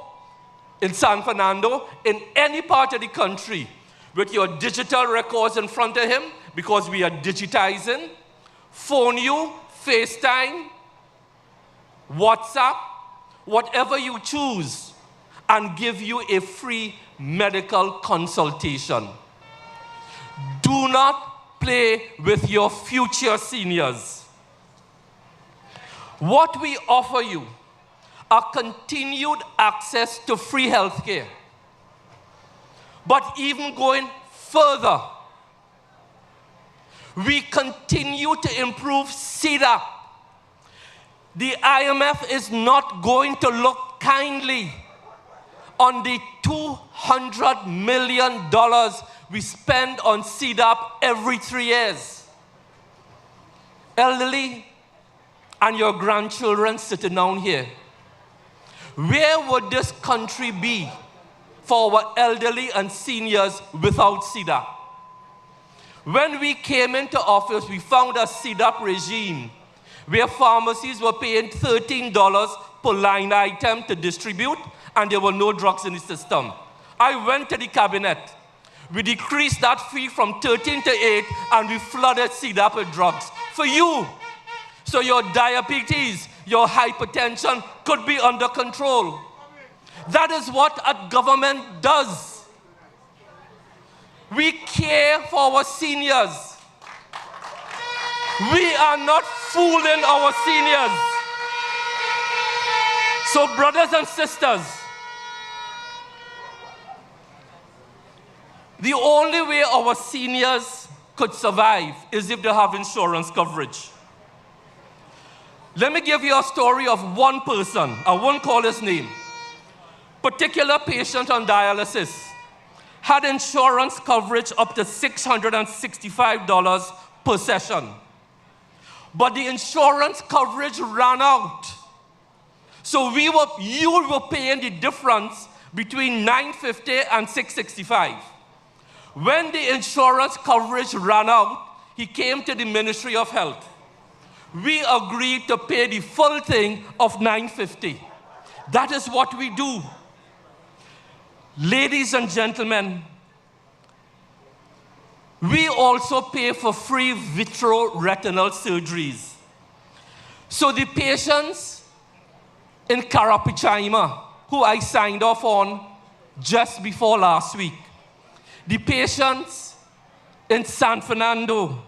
in San Fernando, in any part of the country, with your digital records in front of him, because we are digitizing, phone you, FaceTime, WhatsApp, whatever you choose, and give you a free medical consultation. Do not play with your future seniors. What we offer you are continued access to free health care. But even going further, we continue to improve CEDAP. The IMF is not going to look kindly on the $200 million we spend on CEDAP every 3 years. Elderly and your grandchildren sitting down here, where would this country be for our elderly and seniors without CEDAP? When we came into office, we found a CEDAP regime where pharmacies were paying $13 per line item to distribute, and there were no drugs in the system. I went to the cabinet. We decreased that fee from 13 to 8, and we flooded CEDAP with drugs for you. So your diabetes, your hypertension could be under control. That is what a government does. We care for our seniors. We are not fooling our seniors. So brothers and sisters, the only way our seniors could survive is if they have insurance coverage. Let me give you a story of one person. I won't call his name. Particular patient on dialysis had insurance coverage up to $665 per session. But the insurance coverage ran out. So you were paying the difference between $950 and $665. When the insurance coverage ran out, he came to the Ministry of Health. We agreed to pay the full thing of $950. That is what we do. Ladies and gentlemen, we also pay for free vitreoretinal surgeries. So the patients in Carapichaima, who I signed off on just before last week, the patients in San Fernando,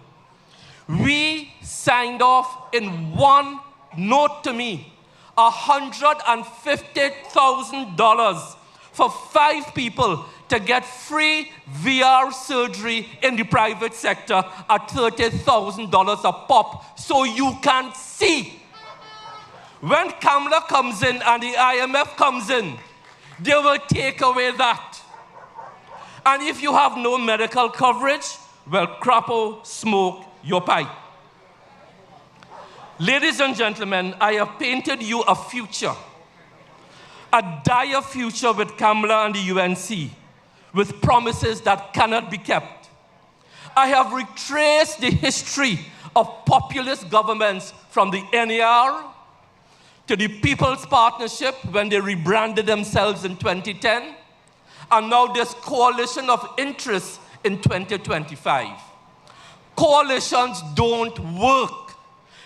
we signed off in one note to me, $150,000 for 5 people to get free VR surgery in the private sector at $30,000 a pop, so you can see. When Kamala comes in and the IMF comes in, they will take away that. And if you have no medical coverage, well, crapo, smoke your pipe. Ladies and gentlemen, I have painted you a future, a dire future with Kamala and the UNC, with promises that cannot be kept. I have retraced the history of populist governments from the NER to the People's Partnership when they rebranded themselves in 2010, and now this coalition of interests in 2025. Coalitions don't work.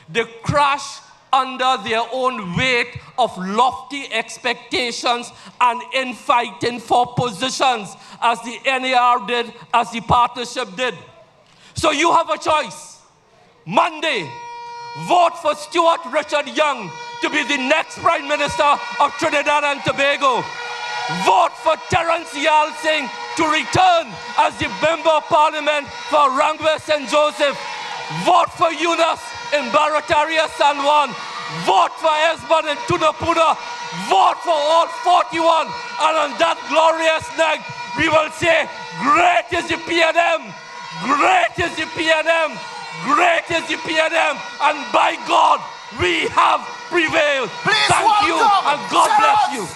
They crash under their own weight of lofty expectations and infighting for positions, as the NER did, as the partnership did. So you have a choice. Monday, vote for Stuart Richard Young to be the next Prime Minister of Trinidad and Tobago. Vote for Terence Yal Singh to return as the Member of Parliament for Rangwe St. Joseph. Vote for Yunus in Barataria San Juan. Vote for Esbon in Tunapuna. Vote for all 41. And on that glorious night, we will say, great is the PNM. Great is the PNM. Great is the PNM. And by God, we have prevailed. Please Thank you, and God bless you.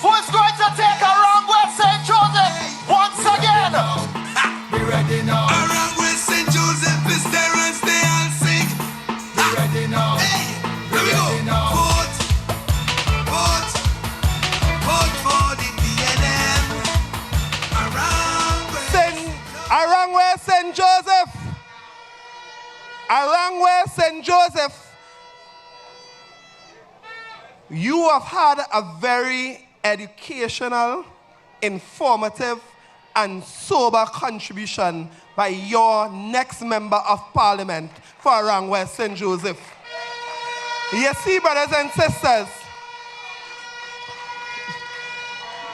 Who's going to take a wrong with St. Joseph once again? Be ready now. Around with St. Joseph is there and stay and sing. Be ready now. Hey, here we go. Vote, vote, vote. Arangwe St. Joseph, you have had a very educational, informative, and sober contribution by your next member of parliament for Arangwe St. Joseph. You see, brothers and sisters,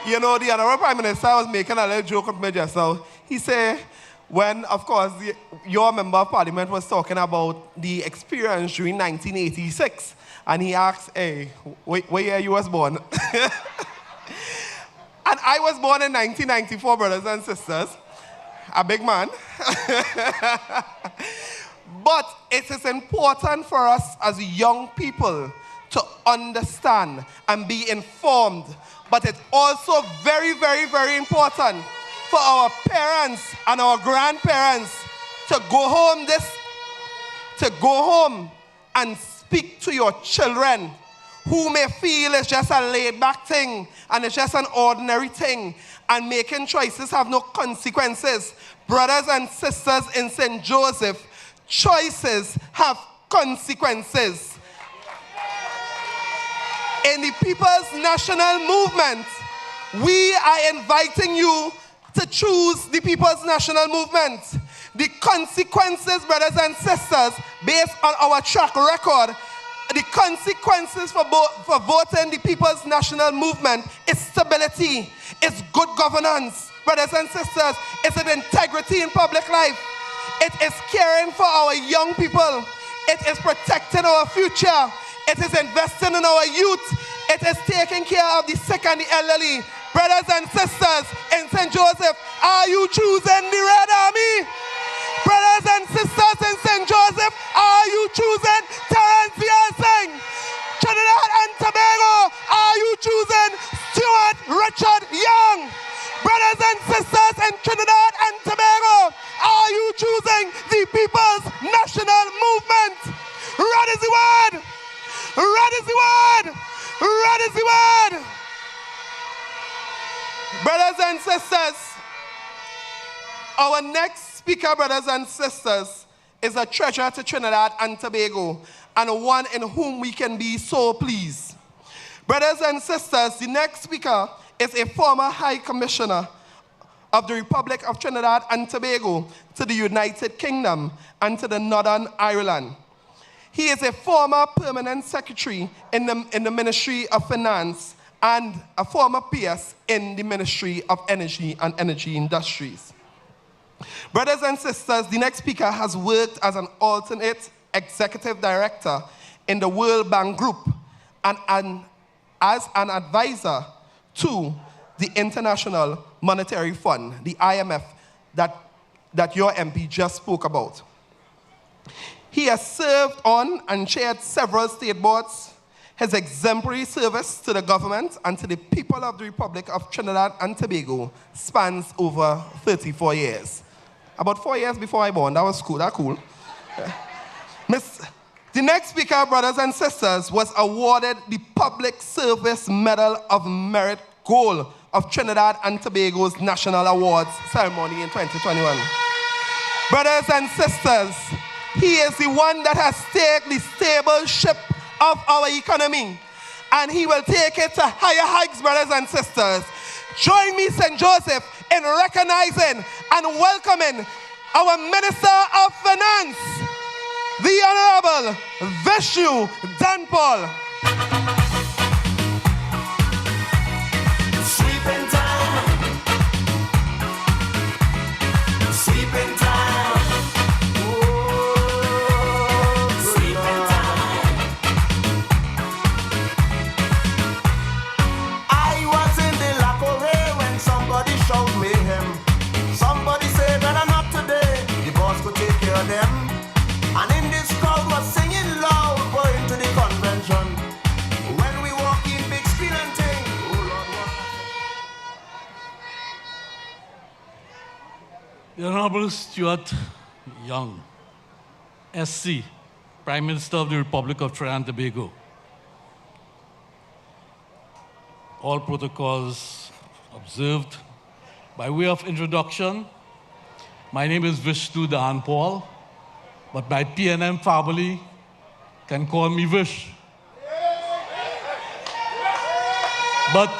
you know, the Honorable Prime Minister was making a little joke with me just now. He said, when, of course, your member of parliament was talking about the experience during 1986, and he asked, hey, what year you was born? And I was born in 1994, brothers and sisters. A big man. But it is important for us as young people to understand and be informed. But it's also very, very, very important for our parents and our grandparents to go home and speak to your children who may feel it's just a laid-back thing and it's just an ordinary thing and making choices have no consequences. Brothers and sisters in St. Joseph, choices have consequences. In the People's National Movement, we are inviting you to choose the People's National Movement. The consequences, brothers and sisters, based on our track record, the consequences for voting the People's National Movement is stability, it's good governance, brothers and sisters, it's an integrity in public life. It is caring for our young people. It is protecting our future. It is investing in our youth. It is taking care of the sick and the elderly. Brothers and sisters in St. Joseph, are you choosing the Red Army? Brothers and sisters in St. Joseph, are you choosing Terence Singh? Trinidad and Tobago, are you choosing Stuart Richard Young? Brothers and sisters in Trinidad and Tobago, are you choosing the People's National Movement? Red is the word! Red is the word! Red is the word! Brothers and sisters, our next speaker, brothers and sisters, is a treasure to Trinidad and Tobago, and one in whom we can be so pleased. Brothers and sisters, the next speaker is a former High Commissioner of the Republic of Trinidad and Tobago to the United Kingdom and to the Northern Ireland. He is a former permanent secretary in the Ministry of Finance and a former PS in the Ministry of Energy and Energy Industries. Brothers and sisters, the next speaker has worked as an alternate executive director in the World Bank Group and as an advisor to the International Monetary Fund, the IMF, that your MP just spoke about. He has served on and chaired several state boards. His exemplary service to the government and to the people of the Republic of Trinidad and Tobago spans over 34 years. About 4 years before I born, that was cool, that's cool. The next speaker, brothers and sisters, was awarded the Public Service Medal of Merit Gold of Trinidad and Tobago's National Awards ceremony in 2021. Brothers and sisters, he is the one that has taken the stable ship of our economy, and he will take it to higher heights, brothers and sisters. Join me, St. Joseph, in recognizing and welcoming our Minister of Finance, the Honorable Vishnu Danpal. Sweeping time. Sweeping time. Sweeping time. I was in the Lacoray when somebody showed me him. Somebody said that I'm not today. The boss could take care of them. And in this crowd was singing loud, going to the convention. When we walk in big screen and thing, oh Lord, what The Honorable Stuart Young, SC, Prime Minister of the Republic of Trinidad and Tobago. All protocols observed. By way of introduction, my name is Vishnu Danpal. but my PNM family can call me Vish. But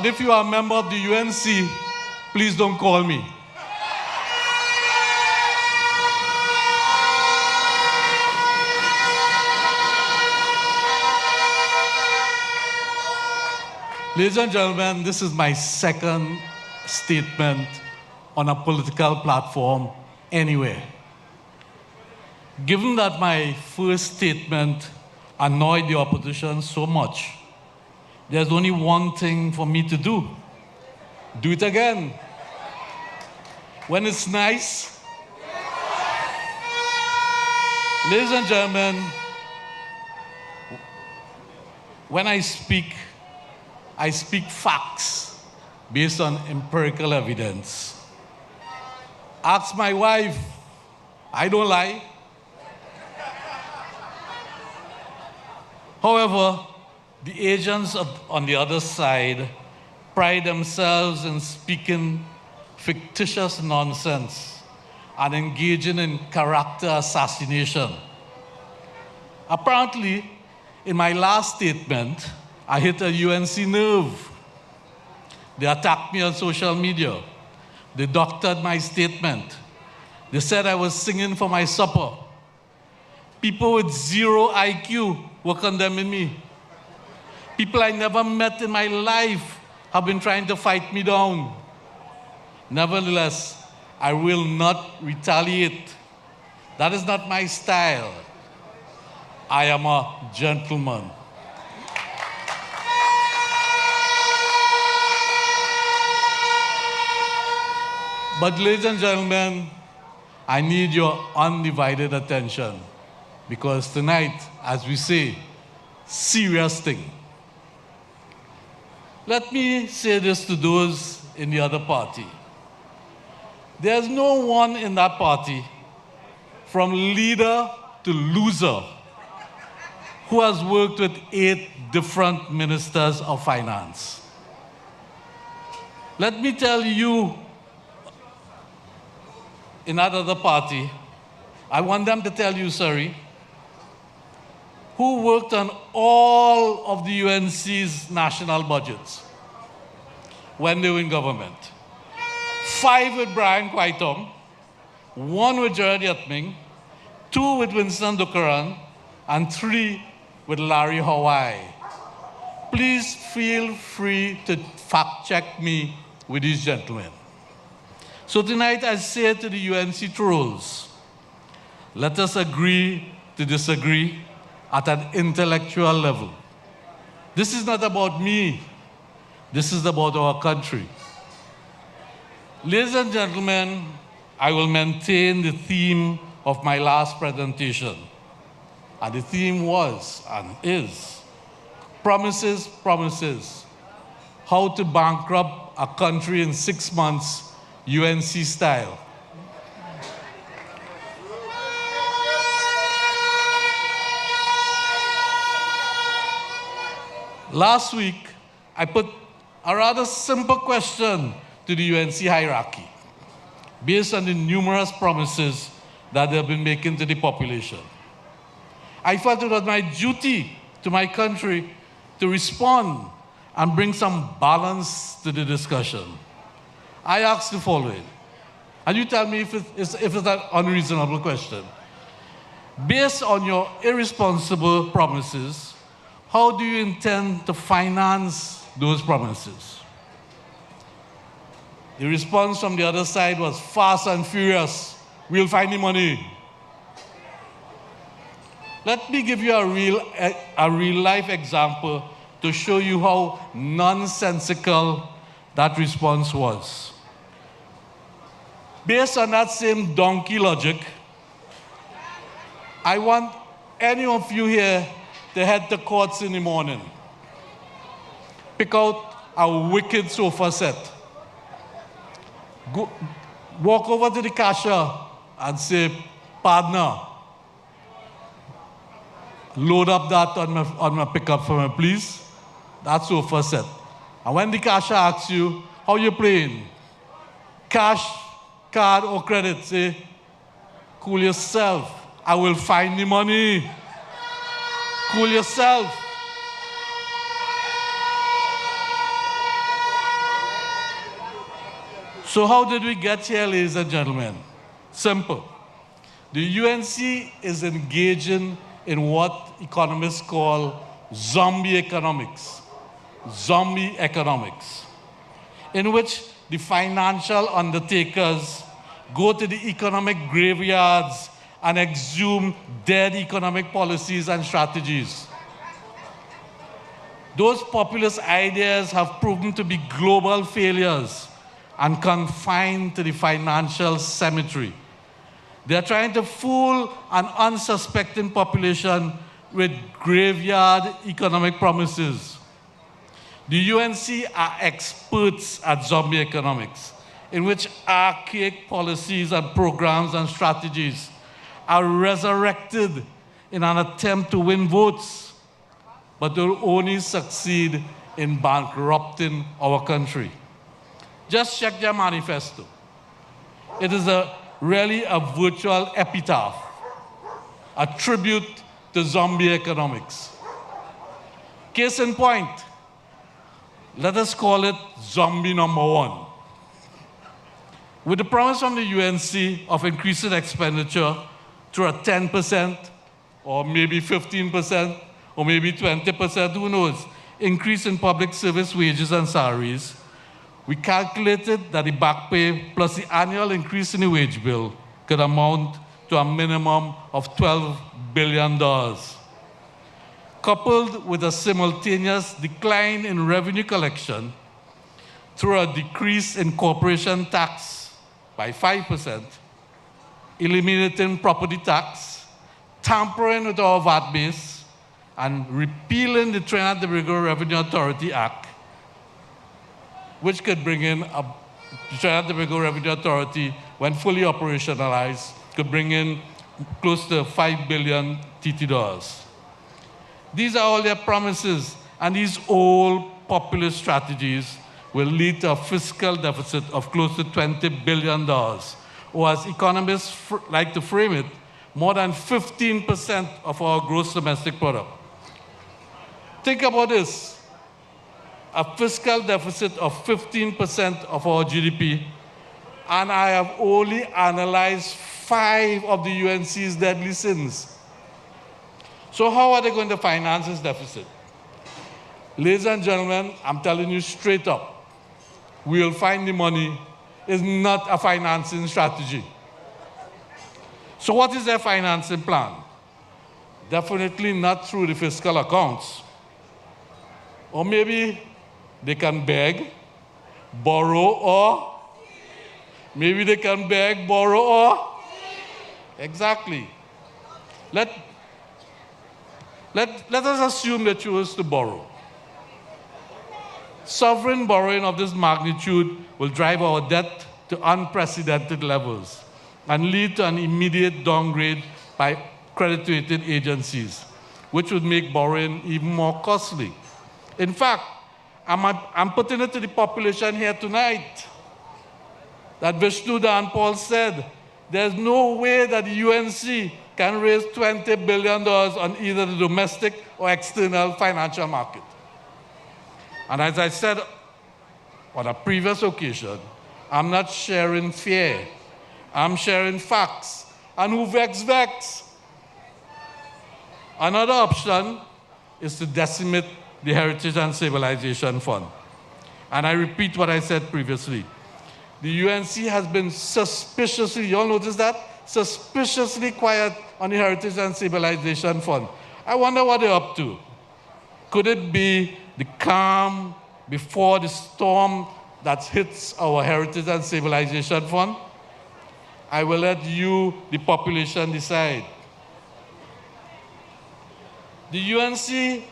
if you are a member of the UNC, please don't call me. Ladies and gentlemen, this is my second statement on a political platform anywhere. Given that my first statement annoyed the opposition so much, there's only one thing for me to do. Do it again. When it's nice. Ladies and gentlemen, when I speak facts based on empirical evidence. Ask my wife, I don't lie. However, the agents on the other side pride themselves in speaking fictitious nonsense and engaging in character assassination. Apparently, in my last statement, I hit a UNC nerve. They attacked me on social media. They doctored my statement. They said I was singing for my supper. People with zero IQ were condemning me. People I never met in my life have been trying to fight me down. Nevertheless, I will not retaliate. That is not my style. I am a gentleman. But ladies and gentlemen, I need your undivided attention because tonight, as we say, serious thing. Let me say this to those in the other party. There's no one in that party, from leader to loser, who has worked with 8 different ministers of finance. Let me tell you, in that other party, I want them to tell you, sorry, who worked on all of the UNC's national budgets when they were in government. 5 with Brian Quaitom, 1 with Gerard Nyahbingh, 2 with Winston Dukaran, and 3 with Larry Hawaii. Please feel free to fact check me with these gentlemen. So tonight I say to the UNC trolls, let us agree to disagree at an intellectual level. This is not about me. This is about our country. Ladies and gentlemen, I will maintain the theme of my last presentation. And the theme was and is promises, promises. How to bankrupt a country in 6 months, UNC style. Last week, I put a rather simple question to the UNC hierarchy based on the numerous promises that they have been making to the population. I felt it was my duty to my country to respond and bring some balance to the discussion. I asked the following, and you tell me if it's an unreasonable question. Based on your irresponsible promises, how do you intend to finance those promises? The response from the other side was fast and furious. We'll find the money. Let me give you a real-life example to show you how nonsensical that response was. Based on that same donkey logic, I want any of you here to head to courts in the morning. Pick out a wicked sofa set. Go, walk over to the cashier and say, partner, load up that on my pickup for me, please. That sofa set. And when the cashier asks you, how you playing? Cash card or credit. Say, cool yourself. I will find the money. Cool yourself. So how did we get here, ladies and gentlemen? Simple. The UNC is engaging in what economists call zombie economics. Zombie economics, in which the financial undertakers go to the economic graveyards and exhume dead economic policies and strategies. Those populist ideas have proven to be global failures and confined to the financial cemetery. They are trying to fool an unsuspecting population with graveyard economic promises. The UNC are experts at zombie economics, in which archaic policies and programs and strategies are resurrected in an attempt to win votes, but will only succeed in bankrupting our country. Just check their manifesto. It is really a virtual epitaph, a tribute to zombie economics. Case in point, let us call it zombie number 1. With the promise from the UNC of increasing expenditure through a 10%, or maybe 15%, or maybe 20%, who knows, increase in public service wages and salaries, we calculated that the back pay plus the annual increase in the wage bill could amount to a minimum of $12 billion. Coupled with a simultaneous decline in revenue collection through a decrease in corporation tax by 5%, eliminating property tax, tampering with our VAT base, and repealing the Trinidad and Tobago Revenue Authority Act, which could bring in the Trinidad and Tobago Revenue Authority, when fully operationalized, could bring in close to $5 billion TT. These are all their promises, and these old populist strategies will lead to a fiscal deficit of close to $20 billion, or as economists like to frame it, more than 15% of our gross domestic product. Think about this. A fiscal deficit of 15% of our GDP, and I have only analyzed 5 of the UNC's deadly sins. So how are they going to finance this deficit? Ladies and gentlemen, I'm telling you straight up, we will find the money. It's not a financing strategy. So what is their financing plan? Definitely not through the fiscal accounts. Or maybe they can beg, borrow, or maybe they can beg, borrow, or exactly. Let us assume they choose to borrow. Sovereign borrowing of this magnitude will drive our debt to unprecedented levels and lead to an immediate downgrade by credit rating agencies, which would make borrowing even more costly. In fact, I'm putting it to the population here tonight that Vishnu Dan Paul said, there's no way that the UNC can raise $20 billion on either the domestic or external financial market. And as I said on a previous occasion, I'm not sharing fear. I'm sharing facts. And who vex, vex. Another option is to decimate the Heritage and Civilization Fund. And I repeat what I said previously. The UNC has been suspiciously, you all notice that? Suspiciously quiet on the Heritage and Civilization Fund. I wonder what they're up to. Could it be the calm before the storm that hits our Heritage and Civilization Fund? I will let you, the population, decide. The UNC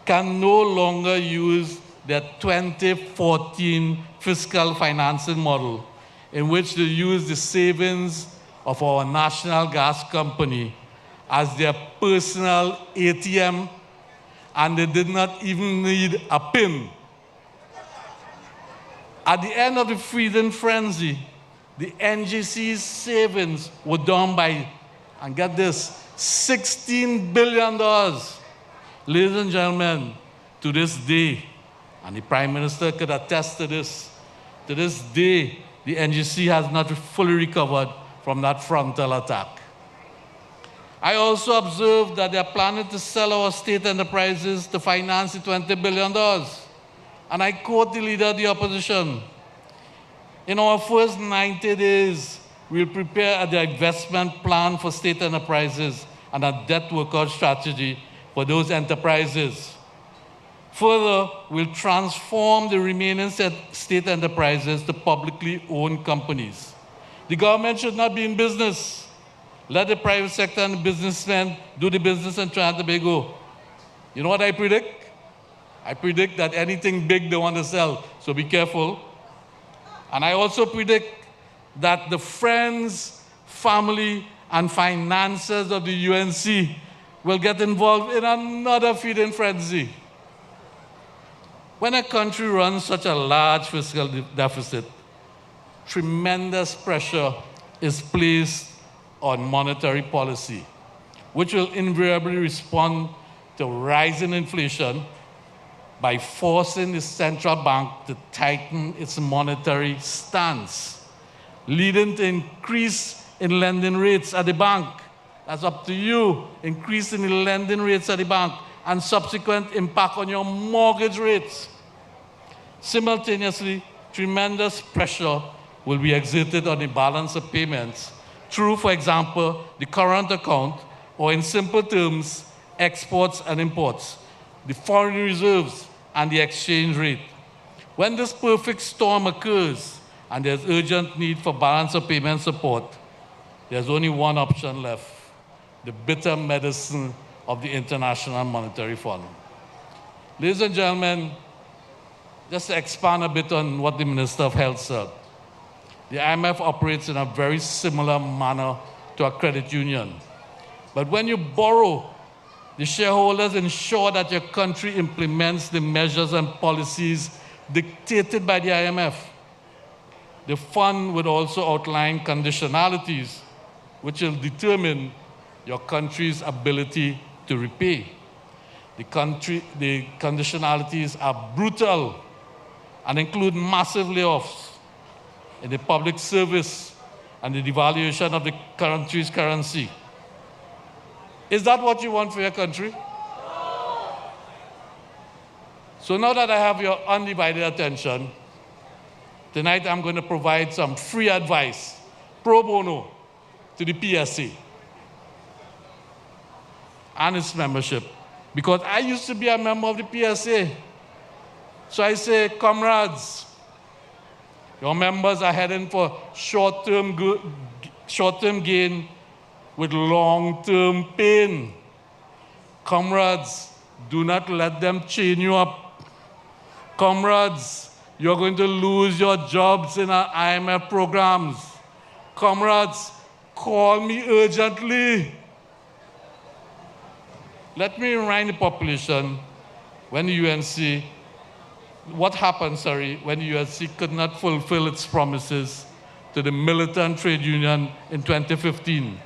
can no longer use their 2014 fiscal financing model, in which they use the savings of our national gas company as their personal ATM, and they did not even need a PIN. At the end of the feeding frenzy, the NGC's savings were down by, and get this, $16 billion. Ladies and gentlemen, to this day, and the Prime Minister could attest to this day, the NGC has not fully recovered from that frontal attack. I also observed that they are planning to sell our state enterprises to finance the $20 billion. And I quote the leader of the opposition, "In our first 90 days, we'll prepare a divestment plan for state enterprises and a debt workout strategy for those enterprises. Further, we'll transform the remaining state enterprises to publicly owned companies. The government should not be in business. Let the private sector and the businessmen do the business in Trinidad and Tobago." You know what I predict? I predict that anything big they want to sell, so be careful. And I also predict that the friends, family, and financiers of the UNC will get involved in another feeding frenzy. When a country runs such a large fiscal deficit, tremendous pressure is placed on monetary policy, which will invariably respond to rising inflation by forcing the central bank to tighten its monetary stance, leading to increase in lending rates at the bank. That's up to you, increase in the lending rates at the bank, and subsequent impact on your mortgage rates. Simultaneously, tremendous pressure will be exerted on the balance of payments through, for example, the current account, or in simple terms, exports and imports, the foreign reserves, and the exchange rate. When this perfect storm occurs and there's urgent need for balance of payment support, there's only one option left: the bitter medicine of the International Monetary Fund. Ladies and gentlemen, just to expand a bit on what the Minister of Health said, the IMF operates in a very similar manner to a credit union. But when you borrow, the shareholders ensure that your country implements the measures and policies dictated by the IMF. The fund would also outline conditionalities which will determine your country's ability to repay. The conditionalities are brutal and include massive layoffs in the public service and the devaluation of the country's currency. Is that what you want for your country? So now that I have your undivided attention, tonight I'm going to provide some free advice, pro bono, to the PSA and its membership. Because I used to be a member of the PSA. So I say, comrades, your members are heading for short-term gain with long-term pain. Comrades, do not let them chain you up. Comrades, you're going to lose your jobs in our IMF programs. Comrades, call me urgently. Let me remind the population when the UNC, what happened, when the UNC could not fulfill its promises to the militant trade union in 2015.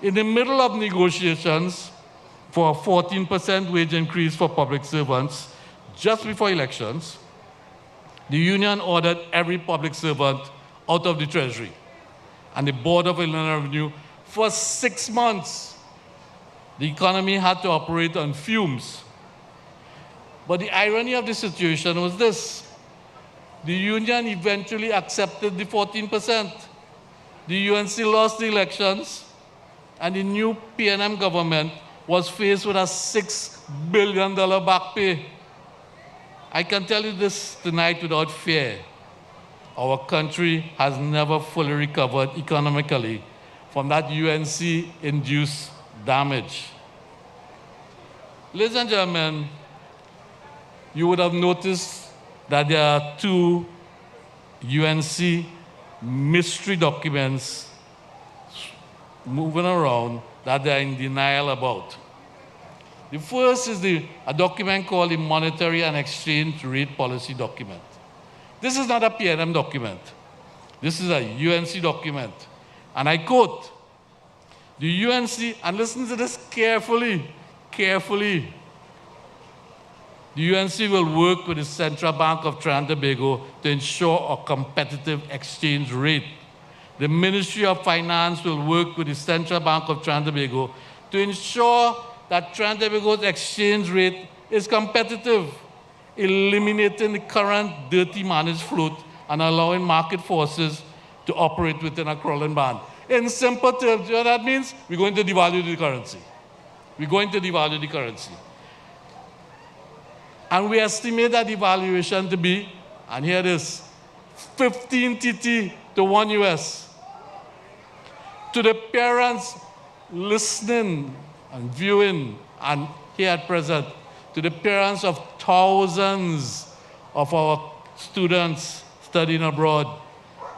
In the middle of negotiations for a 14% wage increase for public servants, just before elections, the union ordered every public servant out of the Treasury and the Board of Inland Revenue for 6 months. The economy had to operate on fumes. But the irony of the situation was this: the union eventually accepted the 14%. The UNC lost the elections, and the new PNM government was faced with a $6 billion back pay. I can tell you this tonight without fear: our country has never fully recovered economically from that UNC-induced damage. Ladies and gentlemen, you would have noticed that there are 2 UNC mystery documents moving around that they are in denial about. The first is a document called the Monetary and Exchange Rate Policy Document. This is not a PNM document. This is a UNC document. And I quote, the UNC, and listen to this carefully, carefully. The UNC will work with the Central Bank of Trinidad and Tobago to ensure a competitive exchange rate. The Ministry of Finance will work with the Central Bank of Trinidad and Tobago to ensure that Trinidad and Tobago's exchange rate is competitive, eliminating the current dirty managed float and allowing market forces to operate within a crawling band. In simple terms, you know what that means? We're going to devalue the currency. We're going to devalue the currency. And we estimate that devaluation to be, and here it is, 15 TT to 1 US. To the parents listening and viewing and here at present, to the parents of thousands of our students studying abroad,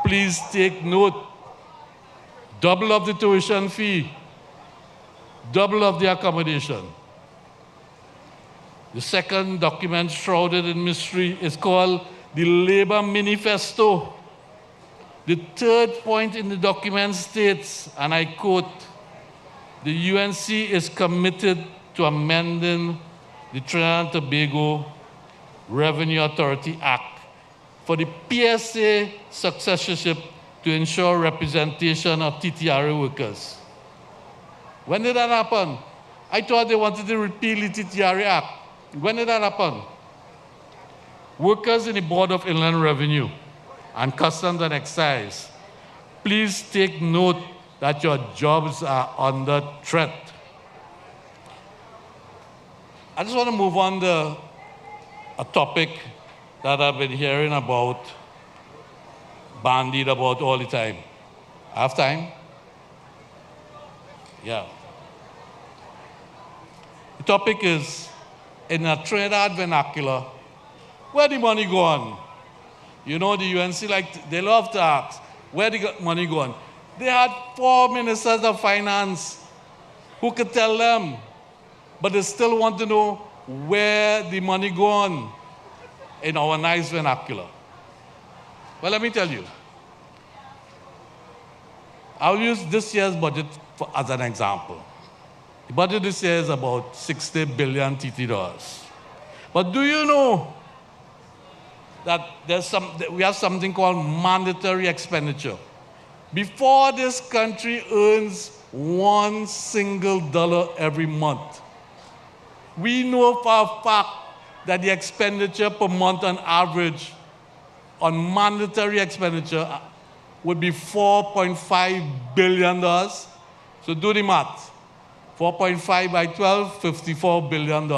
please take note. Double of the tuition fee, double of the accommodation. The second document shrouded in mystery is called the Labor Manifesto. The third point in the document states, and I quote, the UNC is committed to amending the Trinidad and Tobago Revenue Authority Act for the PSA successorship to ensure representation of TTRA workers. When did that happen? I thought they wanted to repeal the TTRA Act. When did that happen? Workers in the Board of Inland Revenue and Customs and Excise, please take note that your jobs are under threat. I just want to move on to a topic that I've been hearing about, bandied about all the time. I have time? Yeah. The topic is, in a Trinidad vernacular, where the money gone? You know, the UNC, they love to ask, where the money gone? They had 4 ministers of finance who could tell them, but they still want to know where the money gone in our nice vernacular. Well, let me tell you. I'll use this year's budget as an example. The budget this year is about 60 billion TT dollars. But do you know that we have something called mandatory expenditure? Before this country earns $1 single every month, we know for a fact that the expenditure per month on average on mandatory expenditure would be $4.5 billion. So do the math. 4.5 by 12, $54 billion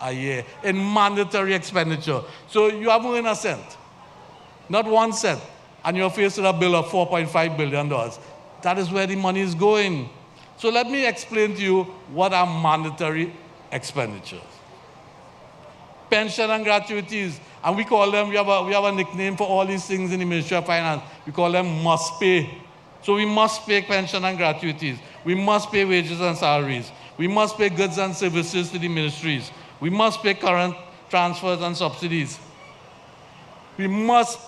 a year in mandatory expenditure. So you haven't earned a cent, not 1 cent, and you're faced with a bill of $4.5 billion. That is where the money is going. So let me explain to you what are mandatory expenditures. Pension and gratuities, and we call them, we have a nickname for all these things in the Ministry of Finance. We call them must pay. So we must pay pension and gratuities. We must pay wages and salaries. We must pay goods and services to the ministries. We must pay current transfers and subsidies. We must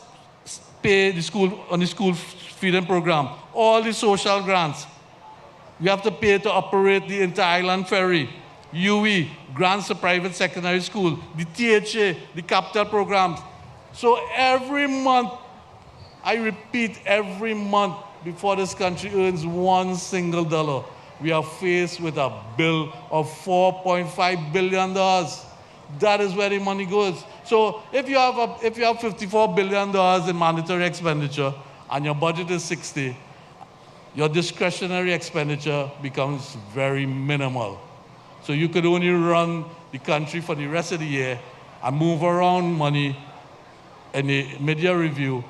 pay the school feeding program, all the social grants. We have to pay to operate the inter-island ferry, UE, grants to private secondary school, the THA, the capital programs. So every month, I repeat, every month before this country earns $1 single, we are faced with a bill of $4.5 billion. That is where the money goes. So if you have $54 billion in mandatory expenditure and your budget is 60, your discretionary expenditure becomes very minimal. So you could only run the country for the rest of the year and move around money in the mid-year review,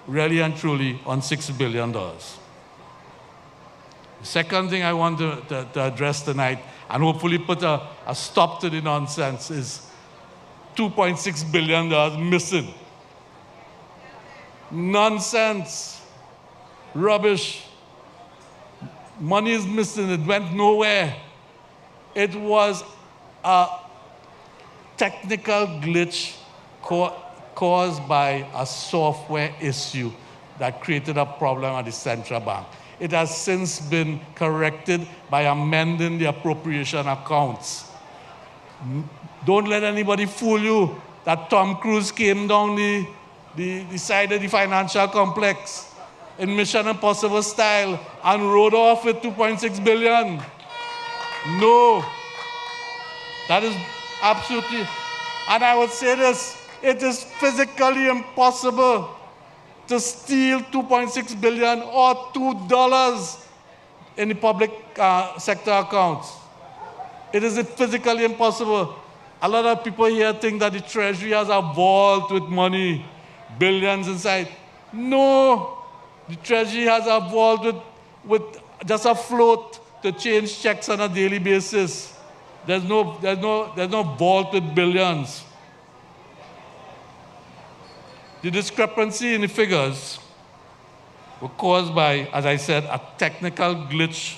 really and truly, on $6 billion. The second thing I want to address tonight, and hopefully put a stop to the nonsense, is $2.6 billion missing. Nonsense. Rubbish. Money is missing. It went nowhere. It was a technical glitch caused by a software issue. that created a problem at the central bank. It has since been corrected by amending the appropriation accounts. Don't let anybody fool you that Tom Cruise came down the side of the financial complex in Mission Impossible style and rode off with 2.6 billion. No. That is absolutely, and I would say this, it is physically impossible to steal 2.6 billion or $2 in the public sector accounts. It is physically impossible. A lot of people here think that the Treasury has a vault with money, billions inside. No, the Treasury has a vault with just a float to change checks on a daily basis. There's no vault with billions. The discrepancy in the figures were caused by, as I said, a technical glitch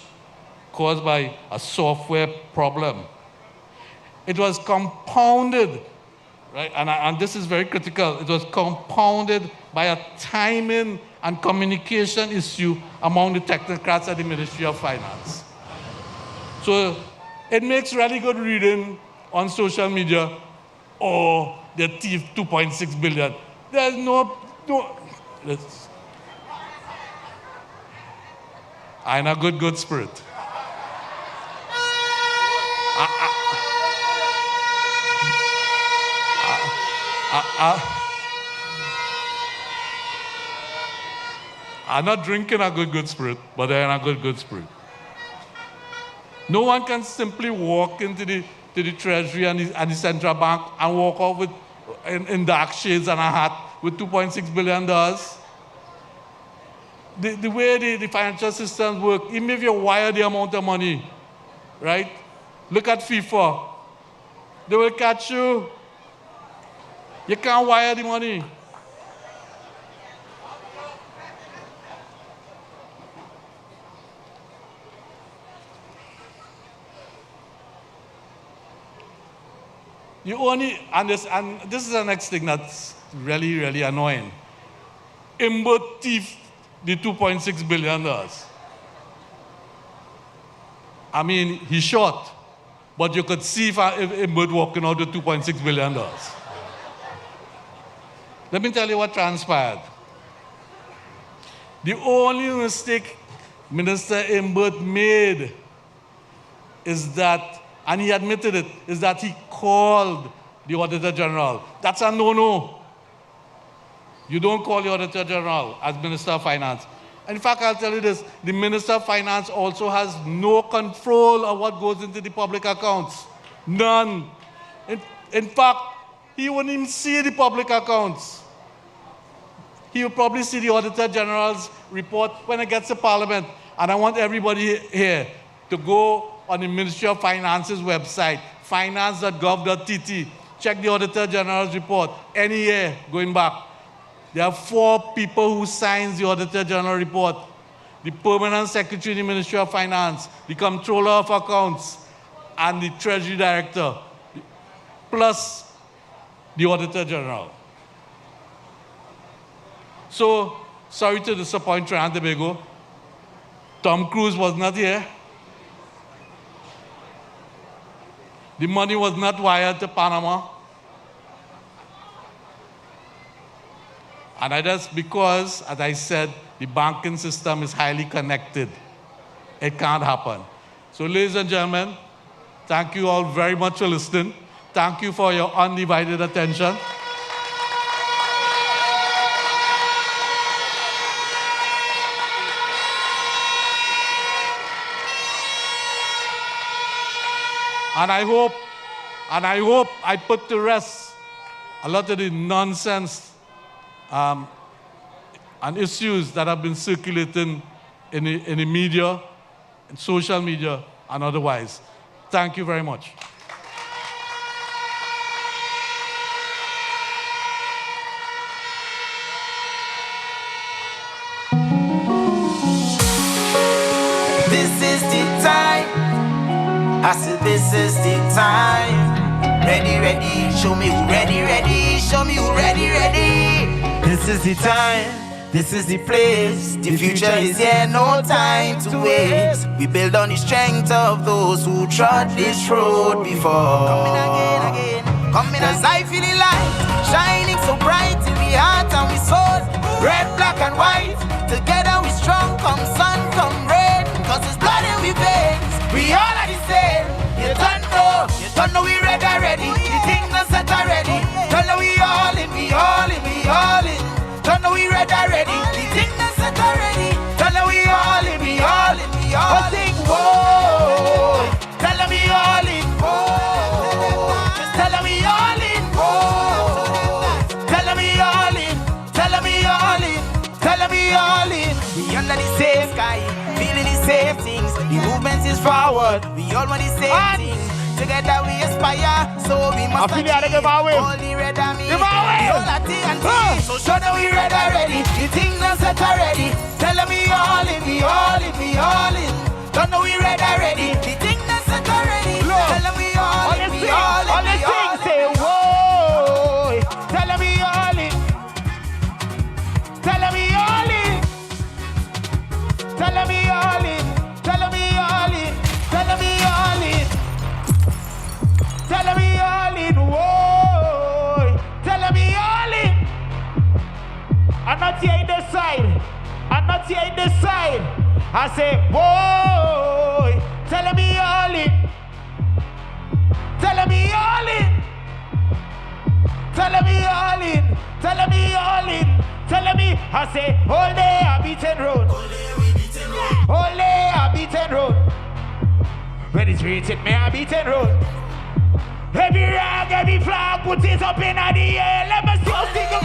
caused by a software problem. It was compounded, right? And this is very critical. It was compounded by a timing and communication issue among the technocrats at the Ministry of Finance. So it makes really good reading on social media, oh, they thieved 2.6 billion. There's no, I'm in a good spirit. I'm not drinking a good spirit, but I'm in a good spirit. No one can simply walk into the Treasury and the central bank and walk off with in dark shades and a hat with $2.6 billion. The way the financial systems work, even if you wire the amount of money, right? Look at FIFA. They will catch you. You can't wire the money. You only, and this is the next thing that's really, really annoying. Imbo thief the $2.6 billion. I mean, he shot, but you could see if Imbo walking out with $2.6 billion. Let me tell you what transpired. The only mistake Minister Imbert made is that, and he admitted it, is that he called the Auditor General. That's a no-no. You don't call the Auditor General as Minister of Finance. In fact, I'll tell you this, the Minister of Finance also has no control of what goes into the public accounts. None. In fact, he wouldn't even see the public accounts. He will probably see the Auditor General's report when it gets to Parliament. And I want everybody here to go on the Ministry of Finance's website, finance.gov.tt. Check the Auditor General's report any year going back. There are 4 people who signs the Auditor General report. The Permanent Secretary in the Ministry of Finance, the Comptroller of Accounts, and the Treasury Director, plus the Auditor General. So, sorry to disappoint Trinidad and Tobago. Tom Cruise was not here. The money was not wired to Panama. And that's because, as I said, the banking system is highly connected. It can't happen. So, ladies and gentlemen, thank you all very much for listening. Thank you for your undivided attention. And I hope I put to rest a lot of the nonsense and issues that have been circulating in the media, in social media, and otherwise. Thank you very much. This is the time. I said this is the time. Ready, ready, show me who ready, ready. Show me who ready, ready. This is the time. This is the place. The future is here, no time to waste. We build on the strength of those who trod this road before. Coming again. Cause I feel the light shining so bright in the heart and we soul. Red, black and white, together we strong. Come sun, come rain, cause it's blood in we veins. We all are the same. You don't know we ready already. The things are set already. Don't know we all in. Don't know we ready already. The things are set already. Don't know we all in. But think, whoa. Tell them we all in. Just tell them we all in. Tell them we all in. Tell them we all in. Tell them we all in. We under the same sky, feeling the same things. The movement is forward. We all want the same things. Together we aspire, so we must achieve all the red army, the whole of TNT. So show them we red already. The things are set already. Tell them we all in. Don't know we red already. The things are set already. Tell them we all in. Say whoa. Tell them we all in. Tell them we all in. Tell them we all in. Tell them we all in. Tell them we all in. Tell me all in, whoa. Tell me all in. I'm not here in this side. I say, whoa. Tell me all in. Tell me all in. Tell me all in. Tell me all in. Tell me. I say, all day a beaten road. All day a beaten road. When it's reaching me a beaten road. Every rag, every flag, put it up in the air. Let me see us stick up.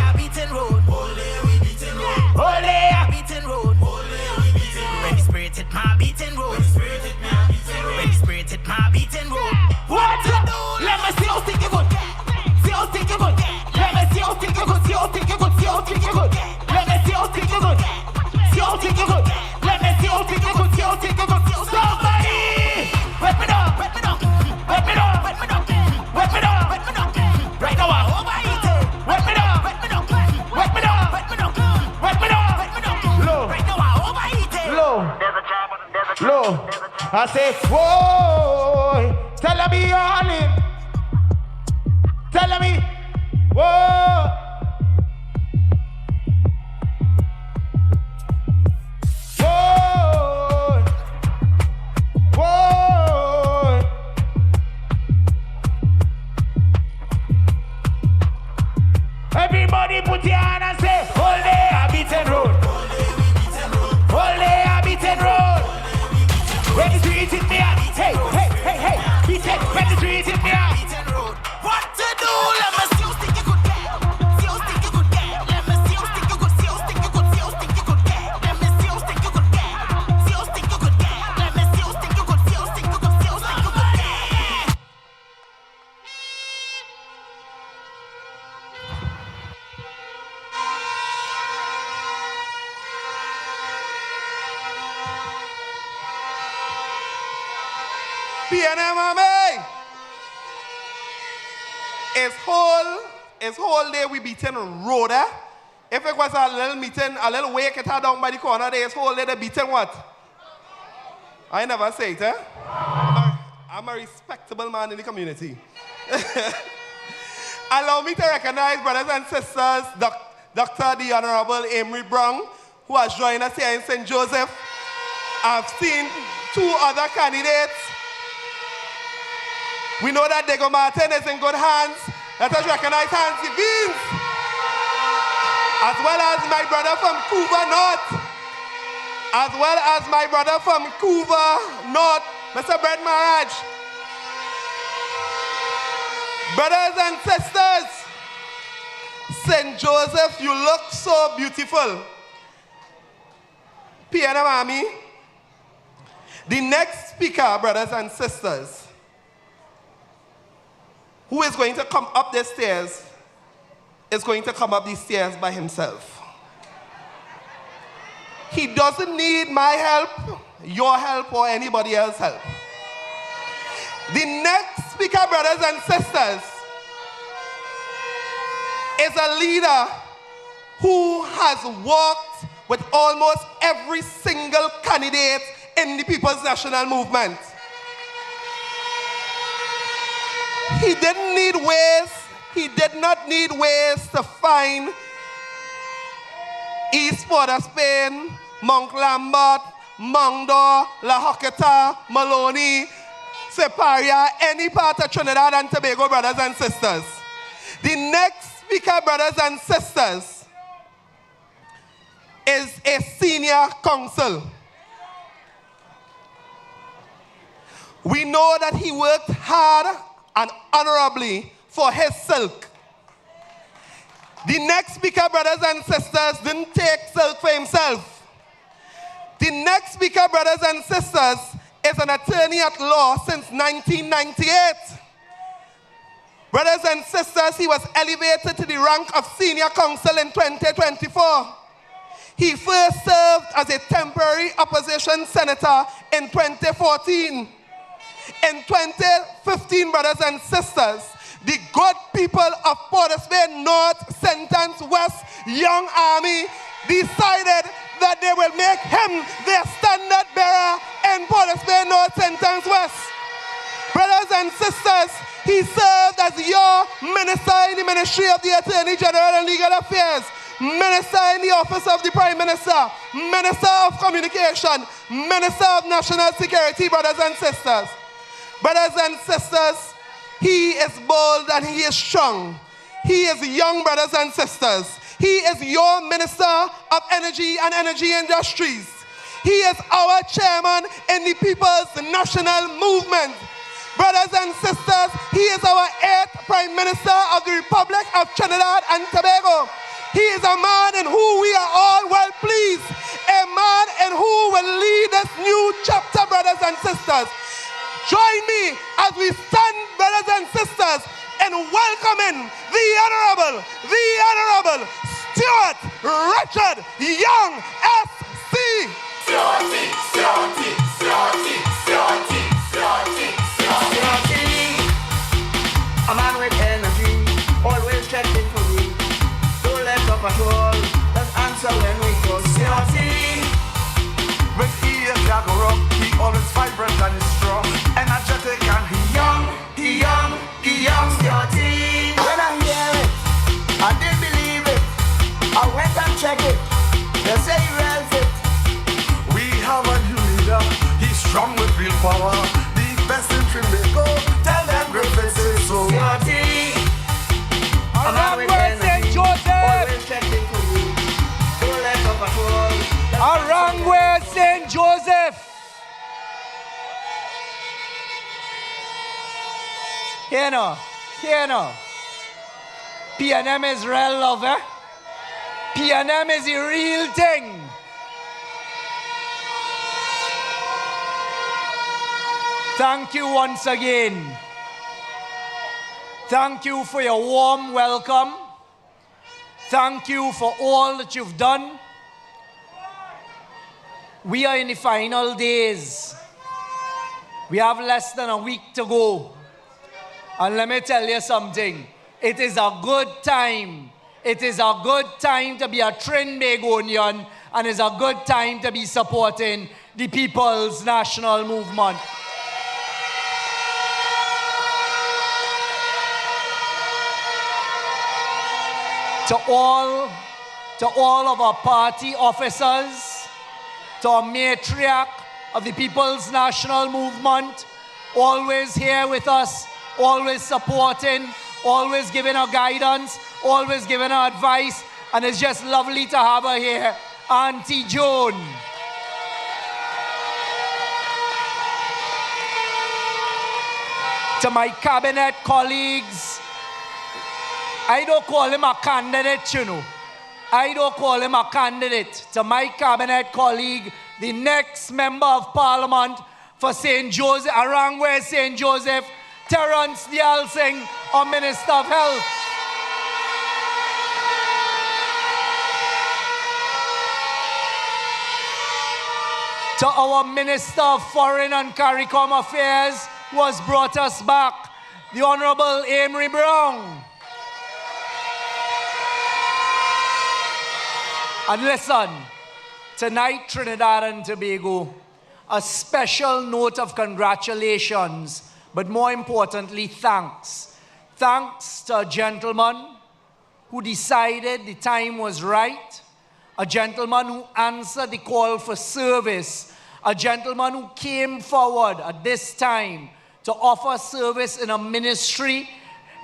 Ole, we beaten road. Ole, a beaten road. When the spirit hit my beaten road. When the spirit hit my beaten road. What to do? Let me see us stick it good. See us stick it good. Let me see us stick it good. See us stick it good. See us stick it good. Let me see us stick it good. See us stick it good. Let me see us stick it good. See us stick it good. Somebody, wet me up. Wet me up. Wet me up. Wet me up. Wet me up, right now I overeat it. Wet me up, wet me up, wet me up, wet me up, wet me up, wet me up. Low, right now I overeat it. Low. I say, whoa. Tell me all in. Tell me, whoa. Everybody put your hand and say, all day a beaten road. All day a beaten road. When the street hit me up, hey, beaten. When the street hit me up, what to do? Let me see you stick your good game. See you stick your good game. Let me see you stick your good. See you stick your good. See you stick your good game. Let me see you stick your good game. See you stick your good game. Let me see you stick your good. See you stick your good. See you stick your good game. PNM Army. It's whole day we beating road, eh? If it was a little meeting, a little wake it down by the corner there, it's whole day they beating what? I never say it, eh? I'm a respectable man in the community. Allow me to recognize brothers and sisters, Dr. the Honorable Amory Brown, who has joined us here in St. Joseph. I've seen two other candidates. We know that Diego Martin is in good hands. Let us recognize Hansi Beans, as well as my brother from Cuba North, Mr. Brett Maraj. Brothers and sisters, St. Joseph, you look so beautiful. PNM Army, the next speaker, brothers and sisters, who is going to come up the stairs, is going to come up these stairs by himself. He doesn't need my help, your help, or anybody else's help. The next speaker, brothers and sisters, is a leader who has walked with almost every single candidate in the People's National Movement. He didn't need ways, he did not need ways to find East Port of Spain, Mount Lambert, Mongdor, La Hoqueta, Maloney, Separia, any part of Trinidad and Tobago, brothers and sisters. The next speaker, brothers and sisters, is a senior counsel. We know that he worked hard and honorably for his silk. The next speaker, brothers and sisters, didn't take silk for himself. The next speaker, brothers and sisters, is an attorney at law since 1998. Brothers and sisters, he was elevated to the rank of senior counsel in 2024. He first served as a temporary opposition senator in 2014. In 2015, brothers and sisters, the good people of Port of Spain North, Sentence West, Young Army decided that they will make him their standard bearer in Port of Spain North, Sentence West. Brothers and sisters, he served as your minister in the Ministry of the Attorney General and Legal Affairs, minister in the Office of the Prime Minister, minister of Communication, minister of National Security, brothers and sisters. Brothers and sisters, he is bold and he is strong. He is young, brothers and sisters. He is your Minister of Energy and Energy Industries. He is our chairman in the People's National Movement. Brothers and sisters, he is our 8th Prime Minister of the Republic of Trinidad and Tobago. He is a man in who we are all well pleased. A man in who will lead this new chapter, brothers and sisters. Join me as we stand, brothers and sisters, in welcoming the Honorable Stuart Richard Young, SC. A man with energy, always checking for me. Don't let up at all, let's answer when we call. With he is Jaguar, he always vibrant and is strong, energetic and he young. When I hear it, I didn't believe it. I went and checked it. They say he real fit. We have a new leader, he's strong with real power. The best in Trinidad, tell them Griffiths is so. A man with energy, always checking for you. Don't let up at all. RUNG where St. Joseph. Here now. PNM is real love, eh? PNM is the real thing. Thank you once again. Thank you for your warm welcome. Thank you for all that you've done. We are in the final days. We have less than a week to go. And let me tell you something. It is a good time. It is a good time to be a Trinbagonian, and it's a good time to be supporting the People's National Movement. To all of our party officers, to our matriarch of the People's National Movement, always here with us, always supporting, always giving her guidance, always giving her advice, and it's just lovely to have her here, Auntie Joan. To my cabinet colleagues, I don't call him a candidate, you know. I don't call him a candidate. To my cabinet colleague, the next member of parliament for St. Joseph, around where St. Joseph, Terence Dial Singh, our Minister of Health. To our Minister of Foreign and CARICOM Affairs, who has brought us back, the Honorable Amory Brown. And listen, Tonight, Trinidad and Tobago, a special note of congratulations, but more importantly, thanks. Thanks to a gentleman who decided the time was right, a gentleman who answered the call for service, a gentleman who came forward at this time to offer service in a ministry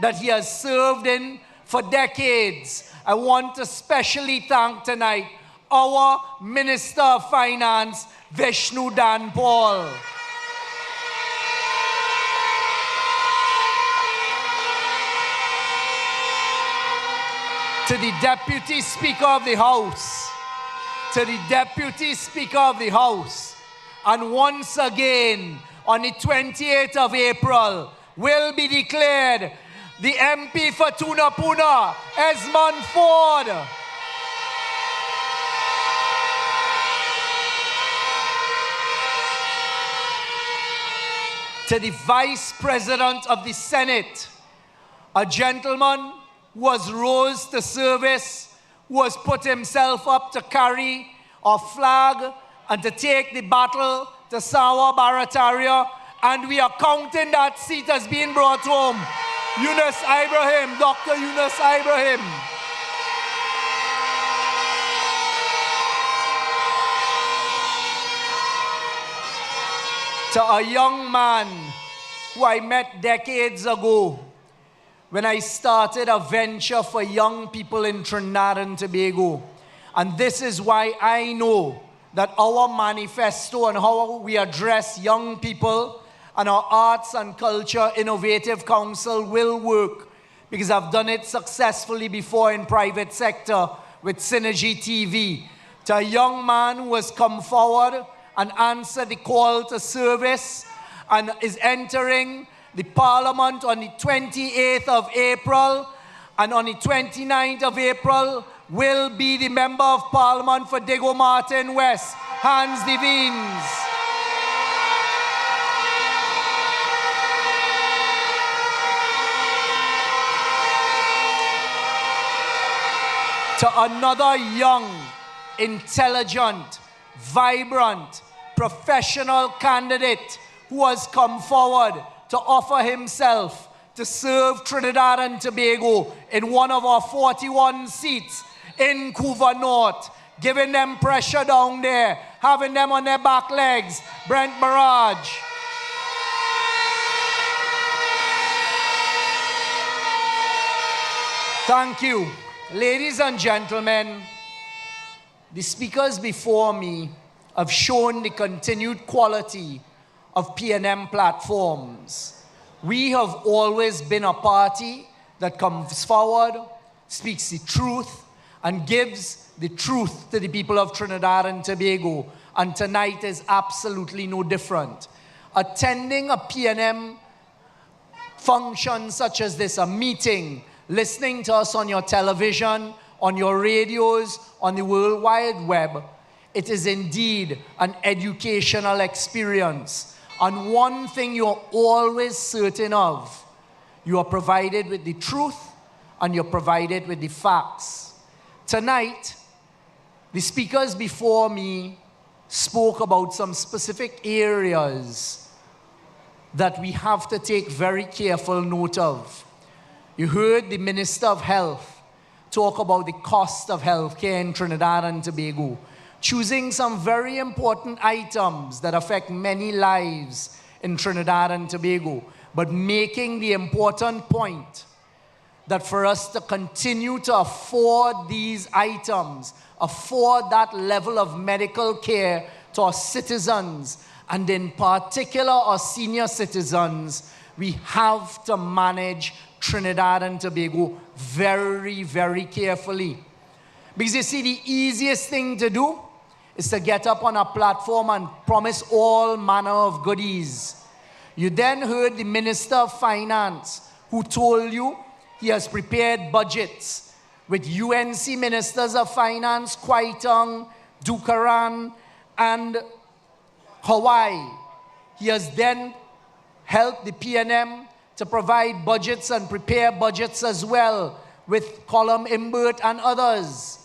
that he has served in for decades. I want to specially thank tonight our Minister of Finance, Vishnu Dan Paul. To the Deputy Speaker of the House, to the Deputy Speaker of the House, and once again, on the 28th of April, will be declared the MP for Tunapuna, Esmond Ford. To the Vice President of the Senate, a gentleman who has rose to service, who has put himself up to carry our flag and to take the battle to Sawa Barataria, and we are counting that seat as being brought home. Yunus Ibrahim, Dr. Yunus Ibrahim. To a young man who I met decades ago when I started a venture for young people in Trinidad and Tobago. And this is why I know that our manifesto and how we address young people and our Arts and Culture Innovative Council will work, because I've done it successfully before in private sector with Synergy TV. To a young man who has come forward and answered the call to service and is entering the Parliament on the 28th of April, and on the 29th of April will be the Member of Parliament for Diego Martin West, Hans Devines. To another young, intelligent, vibrant, professional candidate who has come forward to offer himself to serve Trinidad and Tobago in one of our 41 seats in Couva North, giving them pressure down there, having them on their back legs, Brent Barrage. Thank you. Ladies and gentlemen, the speakers before me have shown the continued quality of PNM platforms. We have always been a party that comes forward, speaks the truth, and gives the truth to the people of Trinidad and Tobago. And tonight is absolutely no different. Attending a PNM function such as this, a meeting, listening to us on your television, on your radios, on the World Wide Web, it is indeed an educational experience. And one thing you're always certain of, you are provided with the truth and you're provided with the facts. Tonight, the speakers before me spoke about some specific areas that we have to take very careful note of. You heard the Minister of Health talk about the cost of healthcare in Trinidad and Tobago, choosing some very important items that affect many lives in Trinidad and Tobago, but making the important point that for us to continue to afford these items, afford that level of medical care to our citizens, and in particular our senior citizens, we have to manage Trinidad and Tobago very, very carefully. Because you see, the easiest thing to do is to get up on a platform and promise all manner of goodies. You then heard the Minister of Finance who told you he has prepared budgets with UNC Ministers of Finance, Kwaitong, Dukaran, and Hawaii. He has then helped the PNM to provide budgets and prepare budgets as well with Colum Imbert and others.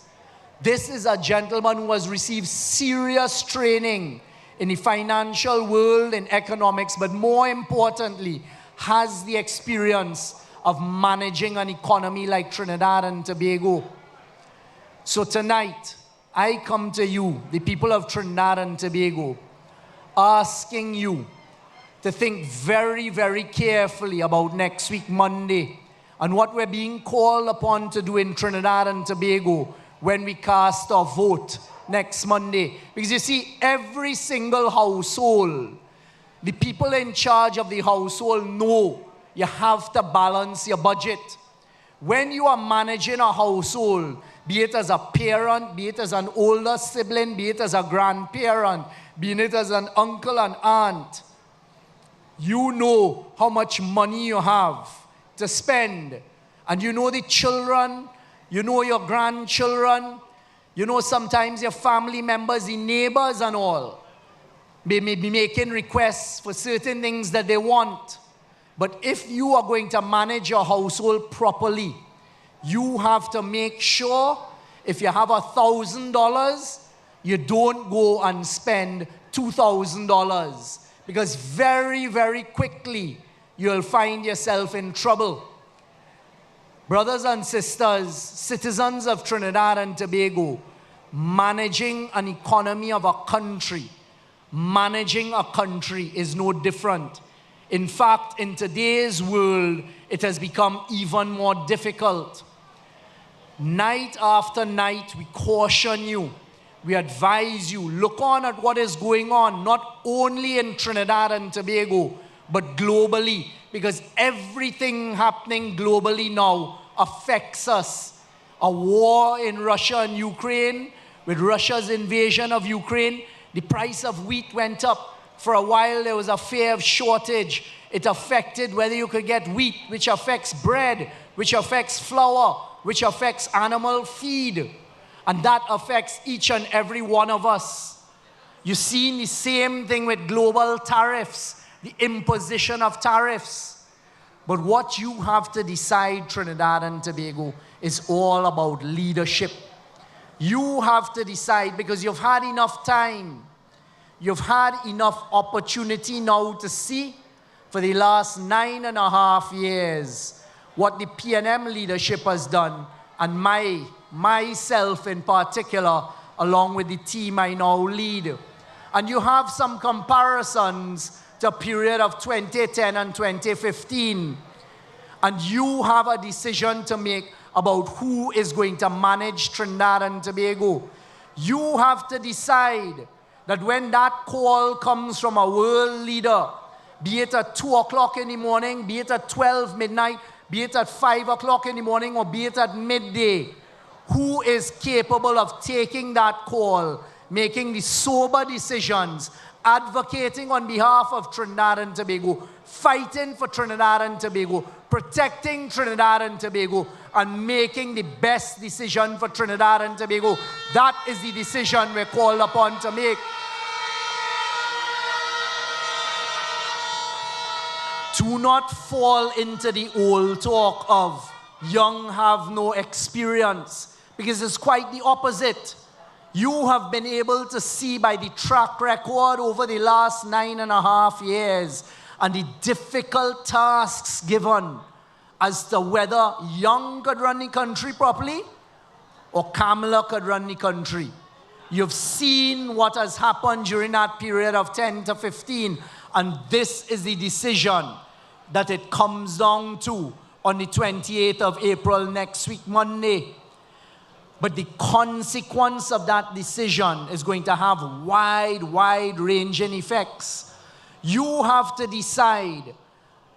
This is a gentleman who has received serious training in the financial world, in economics, but more importantly, has the experience of managing an economy like Trinidad and Tobago. So tonight, I come to you, the people of Trinidad and Tobago, asking you to think very, very carefully about next week, Monday, and what we're being called upon to do in Trinidad and Tobago when we cast our vote next Monday. Because you see, every single household, the people in charge of the household know you have to balance your budget. When you are managing a household, be it as a parent, be it as an older sibling, be it as a grandparent, be it as an uncle and aunt, you know how much money you have to spend. And you know the children, you know your grandchildren, you know sometimes your family members, the neighbors and all. They may be making requests for certain things that they want. But if you are going to manage your household properly, you have to make sure if you have $1,000, you don't go and spend $2,000. Because very, very quickly, you'll find yourself in trouble. Brothers and sisters, citizens of Trinidad and Tobago, managing an economy of a country, managing a country is no different. In fact, in today's world, it has become even more difficult. Night after night, we caution you, we advise you, look on at what is going on, not only in Trinidad and Tobago, but globally, because everything happening globally now affects us. A war in Russia and Ukraine, with Russia's invasion of Ukraine, the price of wheat went up. For a while, there was a fear of shortage. It affected whether you could get wheat, which affects bread, which affects flour, which affects animal feed. And that affects each and every one of us. You've seen the same thing with global tariffs, the imposition of tariffs. But what you have to decide, Trinidad and Tobago, is all about leadership. You have to decide, because you've had enough time. You've had enough opportunity now to see for the last 9.5 years what the PNM leadership has done, and myself in particular, along with the team I now lead. And you have some comparisons to a period of 2010 and 2015. And you have a decision to make about who is going to manage Trinidad and Tobago. You have to decide that when that call comes from a world leader, be it at 2 o'clock in the morning, be it at 12 midnight, be it at 5 o'clock in the morning, or be it at midday, who is capable of taking that call, making the sober decisions, advocating on behalf of Trinidad and Tobago, fighting for Trinidad and Tobago, protecting Trinidad and Tobago, and making the best decision for Trinidad and Tobago. That is the decision we're called upon to make. Do not fall into the old talk of young have no experience, because it's quite the opposite. You have been able to see by the track record over the last 9.5 years and the difficult tasks given as to whether Young could run the country properly or Kamala could run the country. You've seen what has happened during that period of 10 to 15, and this is the decision that it comes down to on the 28th of April next week, Monday. But the consequence of that decision is going to have wide-ranging effects. You have to decide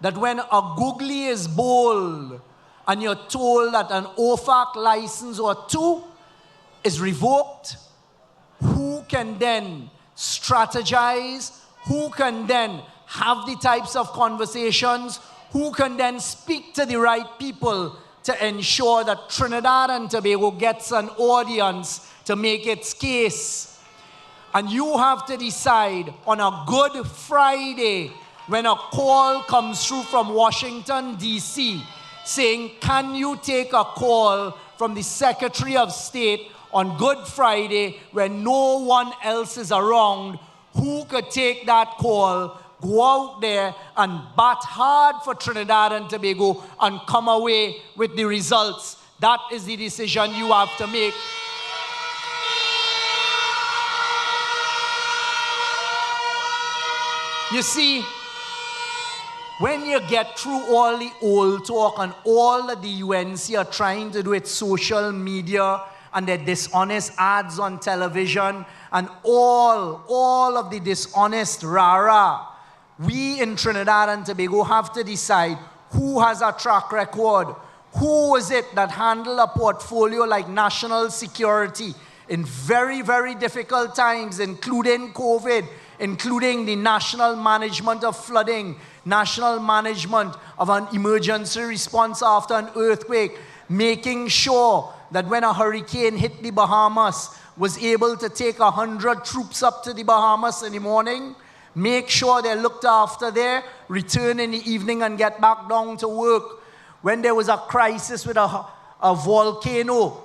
that when a googly is bold and you're told that an OFAC license or 2 is revoked, who can then strategize? Who can then have the types of conversations? Who can then speak to the right people to ensure that Trinidad and Tobago gets an audience to make its case? And you have to decide on a Good Friday, when a call comes through from Washington, D.C., saying, can you take a call from the Secretary of State on Good Friday, when no one else is around, who could take that call, go out there and bat hard for Trinidad and Tobago and come away with the results. That is the decision you have to make. You see, when you get through all the old talk and all that the UNC are trying to do with social media and their dishonest ads on television and all of the dishonest rah-rah, we in Trinidad and Tobago have to decide who has a track record. Who is it that handled a portfolio like national security in very, very difficult times, including COVID, including the national management of flooding, national management of an emergency response after an earthquake, making sure that when a hurricane hit the Bahamas, was able to take 100 troops up to the Bahamas in the morning, make sure they're looked after there, return in the evening and get back down to work. When there was a crisis with a volcano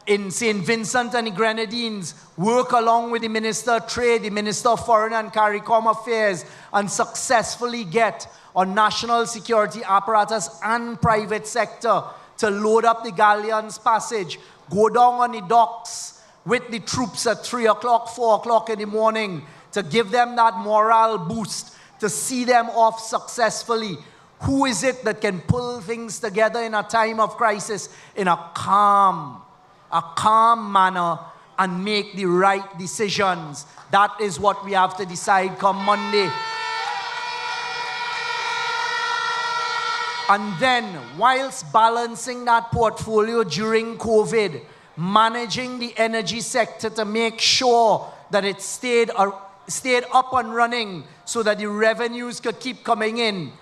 in St. Vincent and the Grenadines, work along with the Minister of Trade, the Minister of Foreign and CARICOM Affairs, and successfully get our national security apparatus and private sector to load up the Galleon's Passage, go down on the docks with the troops at 3 o'clock, 4 o'clock in the morning, to give them that morale boost, to see them off successfully. Who is it that can pull things together in a time of crisis in a calm manner and make the right decisions? That is what we have to decide come Monday. And then, whilst balancing that portfolio during COVID, managing the energy sector to make sure that it stayed up and running so that the revenues could keep coming in,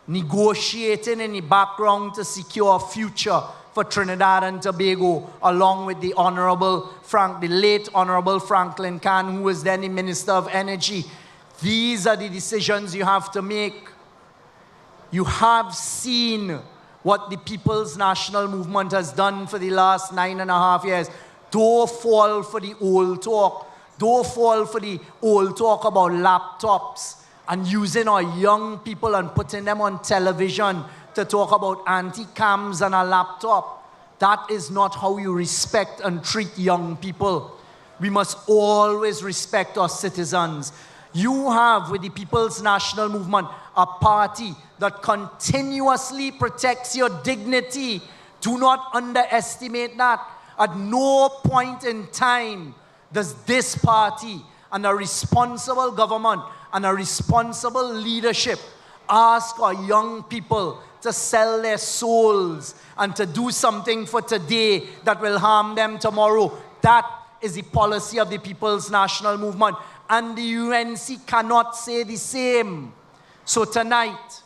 negotiating in the background to secure a future for Trinidad and Tobago, along with the late Honorable Franklin Kahn, who was then the Minister of Energy. These are the decisions you have to make. You have seen what the People's National Movement has done for the last 9.5 years. Don't fall for the old talk. Don't fall for the old talk about laptops and using our young people and putting them on television to talk about anti-cams and a laptop. That is not how you respect and treat young people. We must always respect our citizens. You have, with the People's National Movement, a party that continuously protects your dignity. Do not underestimate that. At no point in time does this party and a responsible government and a responsible leadership ask our young people to sell their souls and to do something for today that will harm them tomorrow. That is the policy of the People's National Movement. And the UNC cannot say the same. So tonight,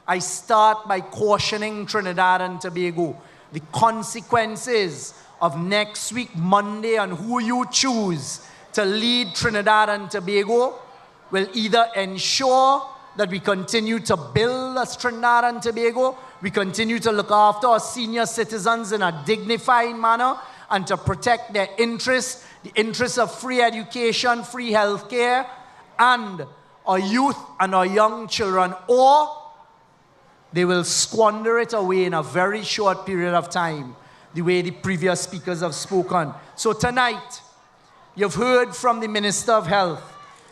I start by cautioning Trinidad and Tobago. The consequences of next week, Monday, and who you choose to lead Trinidad and Tobago will either ensure that we continue to build as Trinidad and Tobago, we continue to look after our senior citizens in a dignified manner and to protect their interests, the interests of free education, free health care, and our youth and our young children, or they will squander it away in a very short period of time, the way the previous speakers have spoken. So tonight, you've heard from the Minister of Health,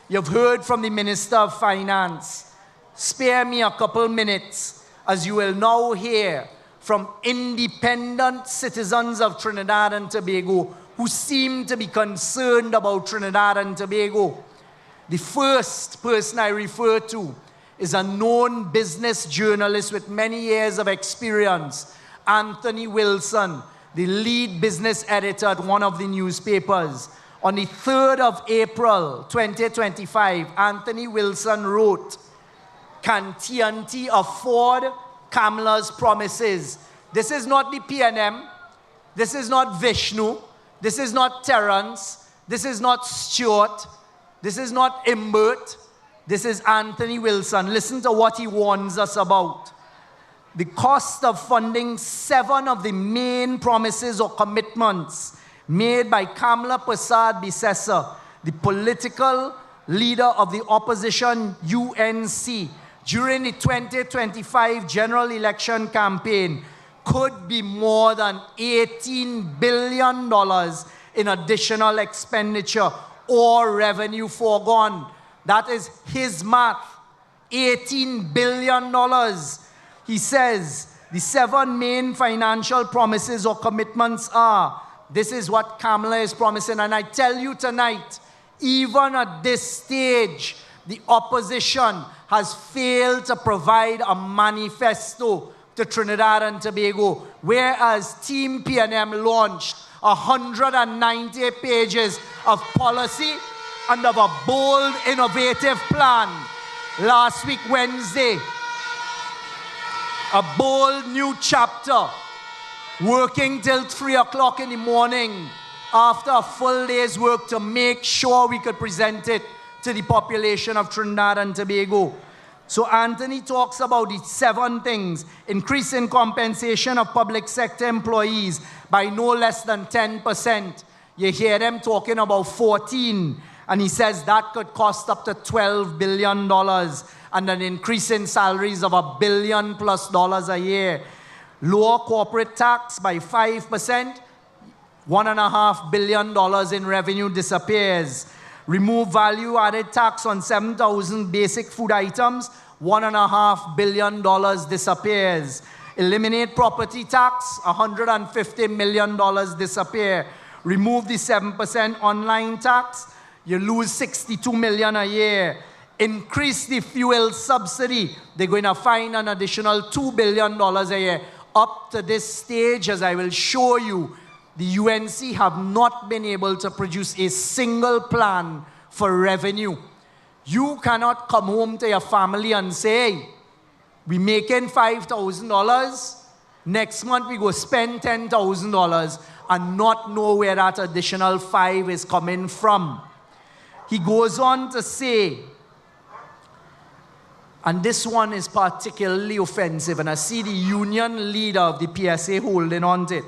you've heard from the Minister of Finance. Spare me a couple minutes, as you will now hear from independent citizens of Trinidad and Tobago who seem to be concerned about Trinidad and Tobago. The first person I refer to is a known business journalist with many years of experience, Anthony Wilson, the lead business editor at one of the newspapers. On the 3rd of April, 2025, Anthony Wilson wrote, "Can TNT afford Kamala's promises?" This is not the PNM. This is not Vishnu. This is not Terence. This is not Stuart. This is not Imbert. This is Anthony Wilson. Listen to what he warns us about. The cost of funding 7 of the main promises or commitments made by Kamla Prasad Bisesa, the political leader of the opposition UNC, during the 2025 general election campaign could be more than $18 billion in additional expenditure or revenue foregone. That is his math. $18 billion. He says the 7 main financial promises or commitments are, this is what Kamala is promising. And I tell you tonight, even at this stage, the opposition has failed to provide a manifesto to Trinidad and Tobago, whereas Team PNM launched 190 pages of policy and of a bold, innovative plan last week, Wednesday. A bold new chapter, working till 3 o'clock in the morning after a full day's work to make sure we could present it to the population of Trinidad and Tobago. So Anthony talks about the 7 things: increase in compensation of public sector employees by no less than 10%. You hear them talking about 14, and he says that could cost up to $12 billion, and an increase in salaries of $1 billion+ a year. Lower corporate tax by 5%, $1.5 billion in revenue disappears. Remove value-added tax on 7,000 basic food items, $1.5 billion disappears. Eliminate property tax, $150 million disappear. Remove the 7% online tax, you lose $62 million a year. Increase the fuel subsidy, they're going to find an additional $2 billion a year. Up to this stage, as I will show you, the UNC have not been able to produce a single plan for revenue. You cannot come home to your family and say, hey, we're making $5,000, next month we go spend $10,000 and not know where that additional 5 is coming from. He goes on to say, and this one is particularly offensive, and I see the union leader of the PSA holding on to it.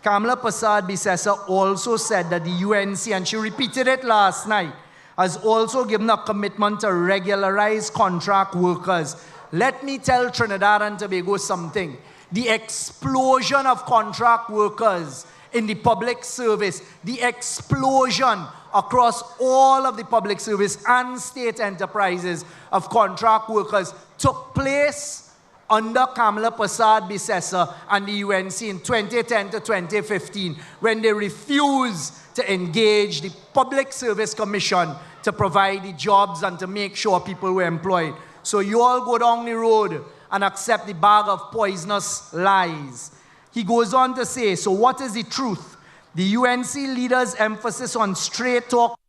Kamla Prasad Bisesa also said that the UNC, and she repeated it last night, has also given a commitment to regularize contract workers. Let me tell Trinidad and Tobago something. The explosion of contract workers in the public service, the explosion across all of the public service and state enterprises of contract workers took place under Kamla Prasad Bisesa and the UNC in 2010 to 2015, when they refused to engage the Public Service Commission to provide the jobs and to make sure people were employed. So you all go down the road and accept the bag of poisonous lies. He goes on to say, so what is the truth? The UNC leaders' emphasis on straight talk.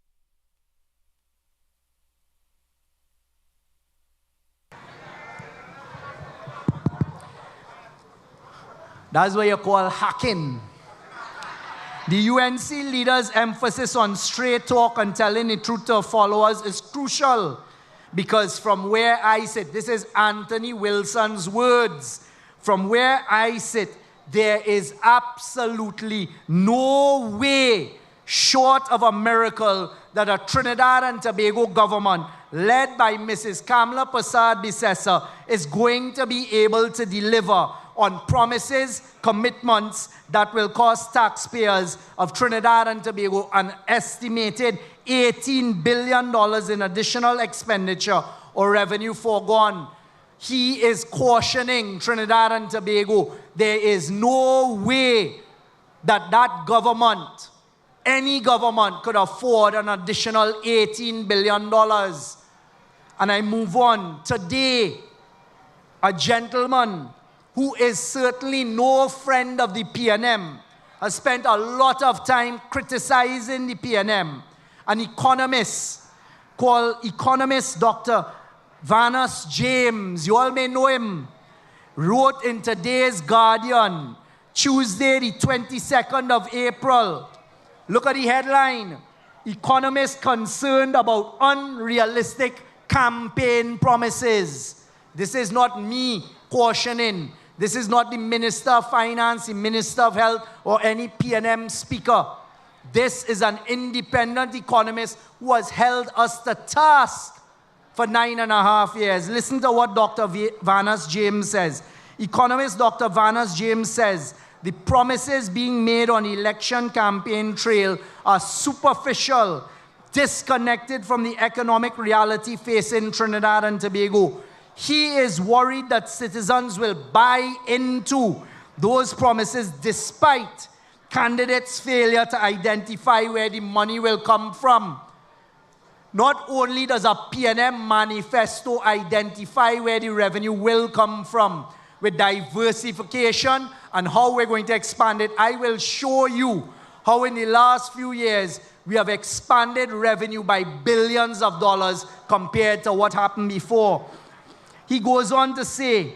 That's what you call hacking. The UNC leaders' emphasis on straight talk and telling the truth to followers is crucial, because from where I sit, this is Anthony Wilson's words, from where I sit, there is absolutely no way, short of a miracle, that a Trinidad and Tobago government led by Mrs. Kamla Prasad Bisesa is going to be able to deliver on promises, commitments that will cost taxpayers of Trinidad and Tobago an estimated $18 billion in additional expenditure or revenue foregone. He is cautioning Trinidad and Tobago, there is no way that that government, any government, could afford an additional $18 billion. And I move on. Today, a gentleman who is certainly no friend of the PNM, has spent a lot of time criticizing the PNM. An economist called Dr. Vanus James, you all may know him, wrote in today's Guardian, Tuesday the 22nd of April. Look at the headline. Economists concerned about unrealistic campaign promises. This is not me cautioning. This is not the Minister of Finance, the Minister of Health, or any PNM speaker. This is an independent economist who has held us to task for 9.5 years. Listen to what Dr. Vanus James says. Economist Dr. Vanus James says, the promises being made on election campaign trail are superficial, disconnected from the economic reality facing Trinidad and Tobago. He is worried that citizens will buy into those promises despite candidates' failure to identify where the money will come from. Not only does a PNM manifesto identify where the revenue will come from, with diversification and how we're going to expand it, I will show you how in the last few years we have expanded revenue by billions of dollars compared to what happened before. He goes on to say,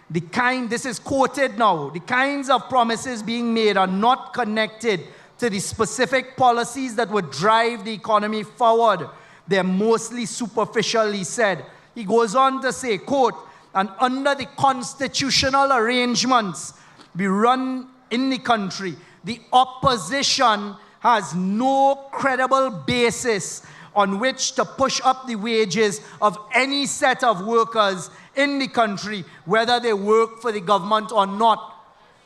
this is quoted now, the kinds of promises being made are not connected to the specific policies that would drive the economy forward. They're mostly superficial, he said. He goes on to say, quote, and under the constitutional arrangements we run in the country, the opposition has no credible basis on which to push up the wages of any set of workers in the country, whether they work for the government or not.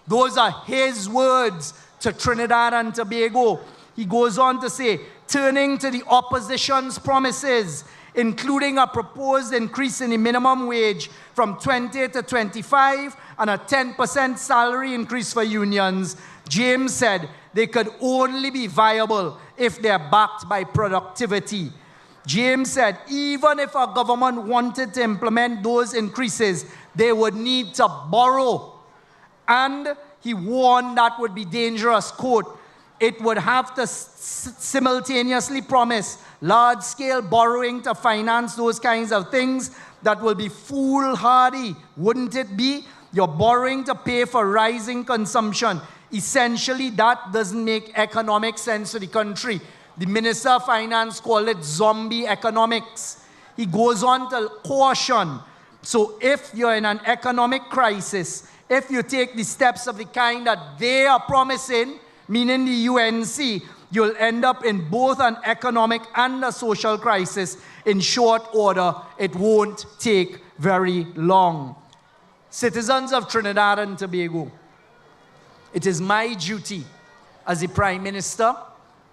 Those are his words to Trinidad and Tobago. He goes on to say, turning to the opposition's promises, including a proposed increase in the minimum wage from 20 to 25 and a 10% salary increase for unions, James said they could only be viable if they're backed by productivity. James said even if our government wanted to implement those increases, they would need to borrow. And he warned that would be dangerous, quote, it would have to simultaneously promise large-scale borrowing to finance those kinds of things. That will be foolhardy, wouldn't it be? You're borrowing to pay for rising consumption. Essentially, that doesn't make economic sense to the country. The Minister of Finance called it zombie economics. He goes on to caution. So if you're in an economic crisis, if you take the steps of the kind that they are promising, meaning the UNC, you'll end up in both an economic and a social crisis in short order. It won't take very long. Citizens of Trinidad and Tobago, it is my duty as the Prime Minister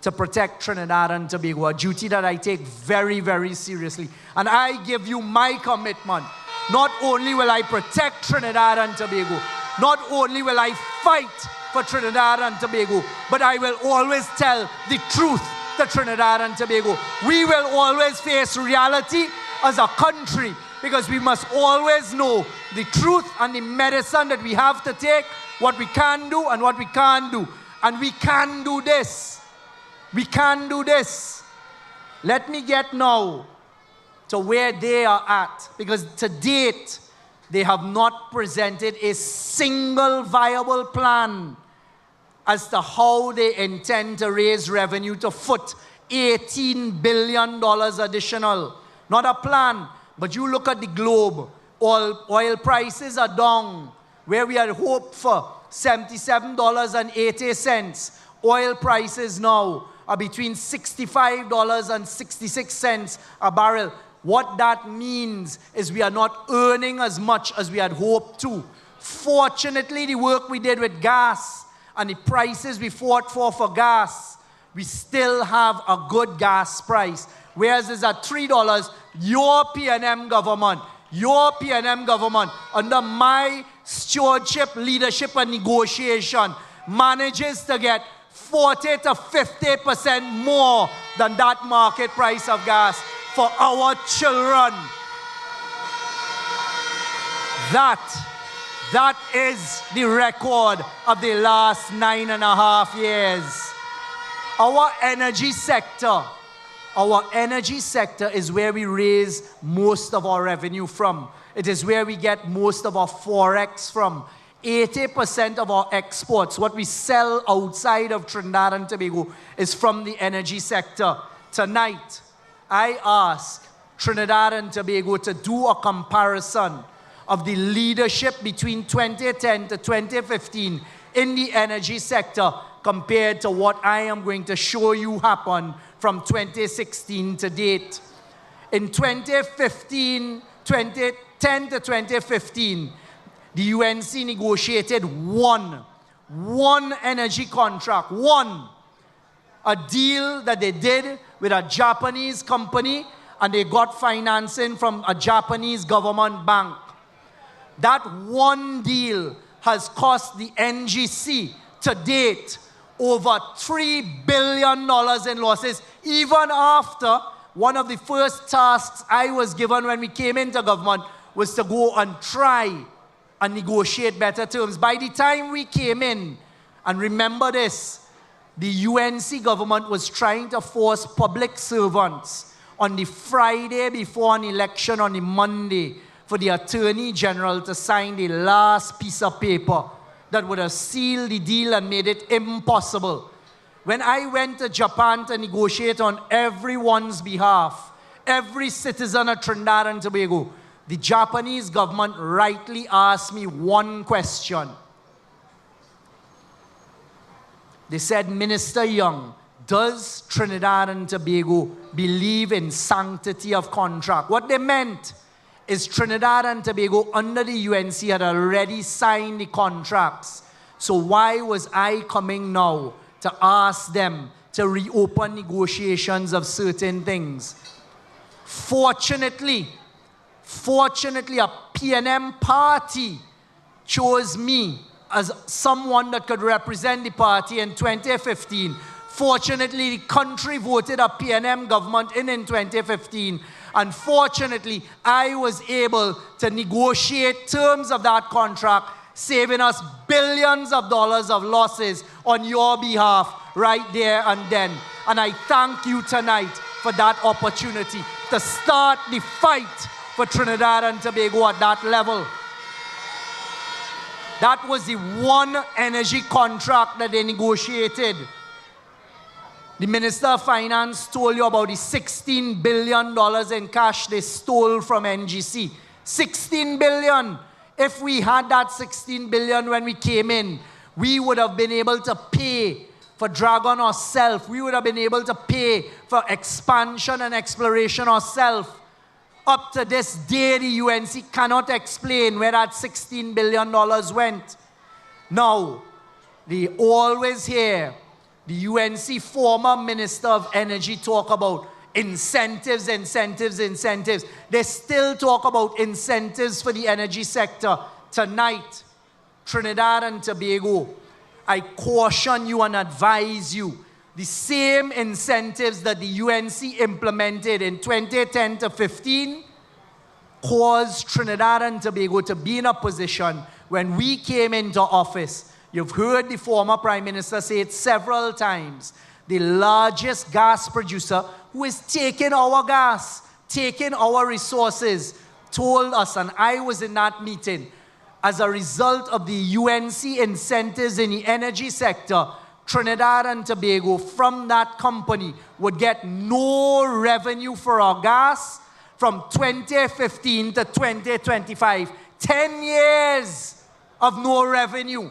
to protect Trinidad and Tobago, a duty that I take very, very seriously. And I give you my commitment. Not only will I protect Trinidad and Tobago, not only will I fight for Trinidad and Tobago, but I will always tell the truth to Trinidad and Tobago. We will always face reality as a country because we must always know the truth and the medicine that we have to take, what we can do and what we can't do. And we can do this. We can do this. Let me get now to where they are at, because to date, they have not presented a single viable plan as to how they intend to raise revenue to foot $18 billion additional. Not a plan, but you look at the globe. Oil prices are down, where we had hoped for $77.80. Oil prices now are between $65 and 66 cents a barrel. What that means is we are not earning as much as we had hoped to. Fortunately, the work we did with gas and the prices we fought for gas, we still have a good gas price. Whereas it's at $3, your PNM government, under my stewardship, leadership, and negotiation, manages to get 40 to 50% more than that market price of gas for our children. That is the record of the last 9.5 years. Our energy sector is where we raise most of our revenue from. It is where we get most of our forex from. 80% of our exports, what we sell outside of Trinidad and Tobago, is from the energy sector. Tonight, I ask Trinidad and Tobago to do a comparison of the leadership between 2010 to 2015 in the energy sector compared to what I am going to show you happen from 2016 to date. In 2010 to 2015, the UNC negotiated one energy contract, a deal that they did with a Japanese company, and they got financing from a Japanese government bank. That one deal has cost the NGC to date over $3 billion in losses, even after one of the first tasks I was given when we came into government was to go and try and negotiate better terms. By the time we came in, and remember this, the UNC government was trying to force public servants on the Friday before an election on the Monday for the Attorney General to sign the last piece of paper that would have sealed the deal and made it impossible. When I went to Japan to negotiate on everyone's behalf, every citizen of Trinidad and Tobago, the Japanese government rightly asked me one question. They said, Minister Young, does Trinidad and Tobago believe in sanctity of contract? What they meant is Trinidad and Tobago under the UNC had already signed the contracts. So why was I coming now to ask them to reopen negotiations of certain things? Fortunately, a PNM party chose me as someone that could represent the party in 2015. Fortunately, the country voted a PNM government in 2015. And fortunately, I was able to negotiate terms of that contract, saving us billions of dollars of losses on your behalf right there and then. And I thank you tonight for that opportunity to start the fight for Trinidad and Tobago at that level. That was the one energy contract that they negotiated. The Minister of Finance told you about the $16 billion in cash they stole from NGC. $16 billion. If we had that $16 billion when we came in, we would have been able to pay for Dragon ourselves. We would have been able to pay for expansion and exploration ourselves. Up to this day, the UNC cannot explain where that $16 billion went. Now, they always hear the UNC former Minister of Energy talk about incentives. They still talk about incentives for the energy sector. Tonight, Trinidad and Tobago, I caution you and advise you, the same incentives that the UNC implemented in 2010 to 15 caused Trinidad and Tobago to be in a position when we came into office. You've heard the former Prime Minister say it several times. The largest gas producer who is taking our gas, taking our resources, told us, and I was in that meeting, as a result of the UNC incentives in the energy sector, Trinidad and Tobago from that company would get no revenue for our gas from 2015 to 2025. 10 years of no revenue.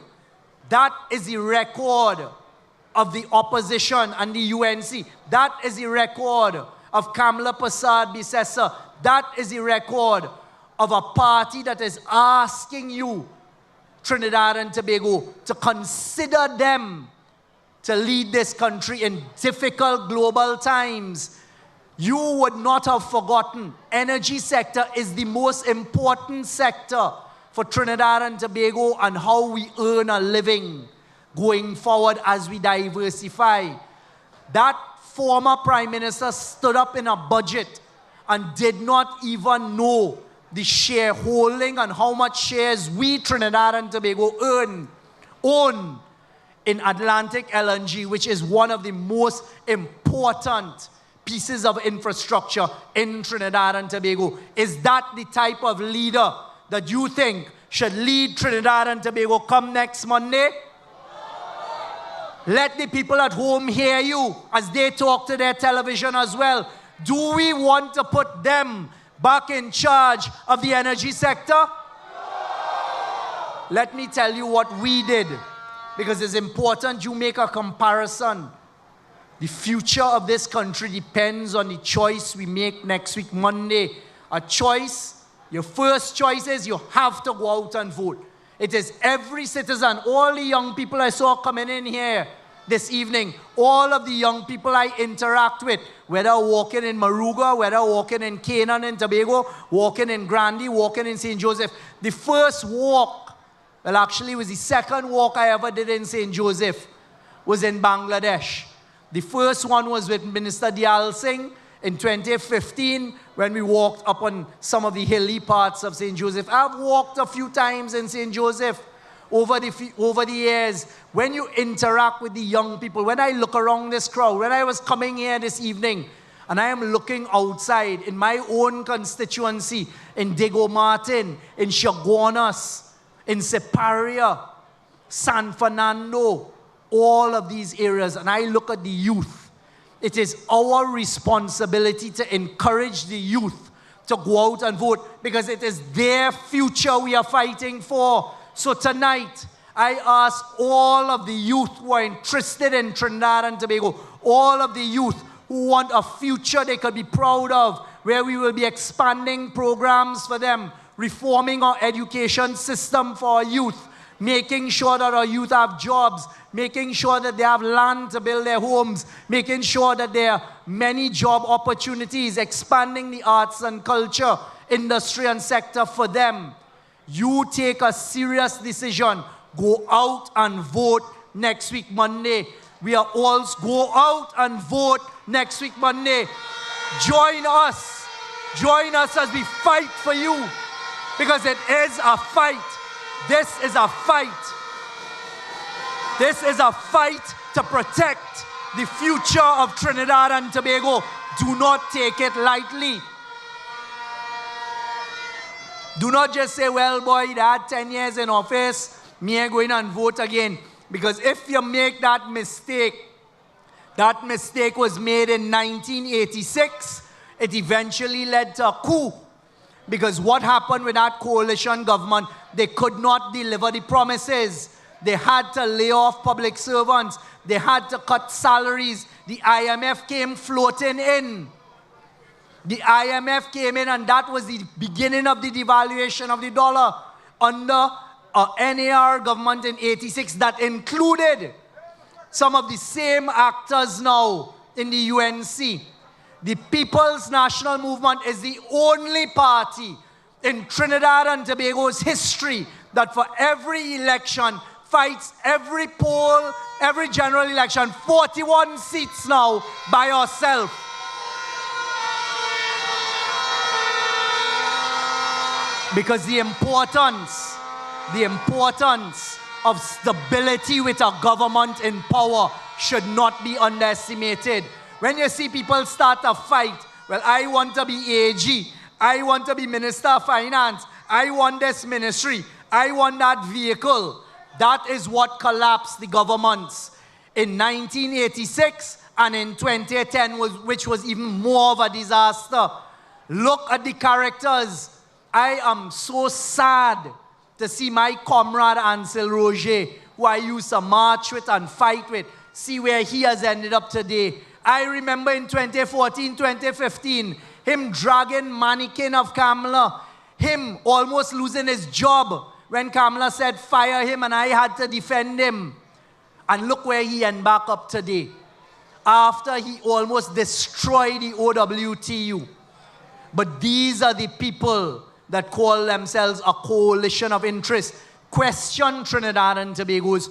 That is the record of the opposition and the UNC. That is the record of Kamla Prasad Bisesa. That is the record of a party that is asking you, Trinidad and Tobago, to consider them to lead this country in difficult global times. You would not have forgotten, energy sector is the most important sector for Trinidad and Tobago and how we earn a living going forward as we diversify. That former Prime Minister stood up in a budget and did not even know the shareholding and how much shares we, Trinidad and Tobago, own in Atlantic LNG, which is one of the most important pieces of infrastructure in Trinidad and Tobago. Is that the type of leader that you think should lead Trinidad and Tobago come next Monday? Let the people at home hear you as they talk to their television as well. Do we want to put them back in charge of the energy sector? Let me tell you what we did because it's important you make a comparison. The future of this country depends on the choice we make next week, Monday. A choice, your first choice is you have to go out and vote. It is every citizen, all the young people I saw coming in here this evening, all of the young people I interact with, whether walking in Maruga, whether walking in Canaan and Tobago, walking in Grandy, walking in St. Joseph. The first walk, well actually it was the second walk I ever did in St. Joseph, was in Bangladesh. The first one was with Minister Diyal Singh in 2015 when we walked up on some of the hilly parts of St. Joseph. I've walked a few times in St. Joseph over the years. When you interact with the young people, when I look around this crowd, when I was coming here this evening, and I am looking outside in my own constituency, in Diego Martin, in Chaguanas, in Separia, San Fernando, all of these areas, and I look at the youth. It is our responsibility to encourage the youth to go out and vote because it is their future we are fighting for. So tonight, I ask all of the youth who are interested in Trinidad and Tobago, all of the youth who want a future they could be proud of, where we will be expanding programs for them, reforming our education system for our youth, making sure that our youth have jobs, making sure that they have land to build their homes, making sure that there are many job opportunities, expanding the arts and culture industry and sector for them. You take a serious decision. Go out and vote next week, Monday. We are all go out and vote next week, Monday. Join us. Join us as we fight for you because it is a fight. This is a fight. This is a fight to protect the future of Trinidad and Tobago. Do not take it lightly. Do not just say, well, boy, they had 10 years in office, me ain't going and vote again. Because if you make that mistake was made in 1986. It eventually led to a coup. Because what happened with that coalition government, they could not deliver the promises. They had to lay off public servants. They had to cut salaries. The IMF came floating in. The IMF came in and that was the beginning of the devaluation of the dollar under a NAR government in 86 that included some of the same actors now in the UNC. The People's National Movement is the only party in Trinidad and Tobago's history that for every election fights every poll, every general election, 41 seats now by ourselves. Because the importance of stability with a government in power should not be underestimated. When you see people start a fight, well, I want to be AG, I want to be Minister of Finance, I want this ministry, I want that vehicle. That is what collapsed the governments in 1986 and in 2010, which was even more of a disaster. Look at the characters. I am so sad to see my comrade Ansel Roger, who I used to march with and fight with, see where he has ended up today. I remember in 2014, 2015, him dragging mannequin of Kamala, him almost losing his job when Kamala said fire him and I had to defend him. And look where he ended back up today, after he almost destroyed the OWTU. But these are the people that call themselves a coalition of interest. Question Trinidad and Tobago's,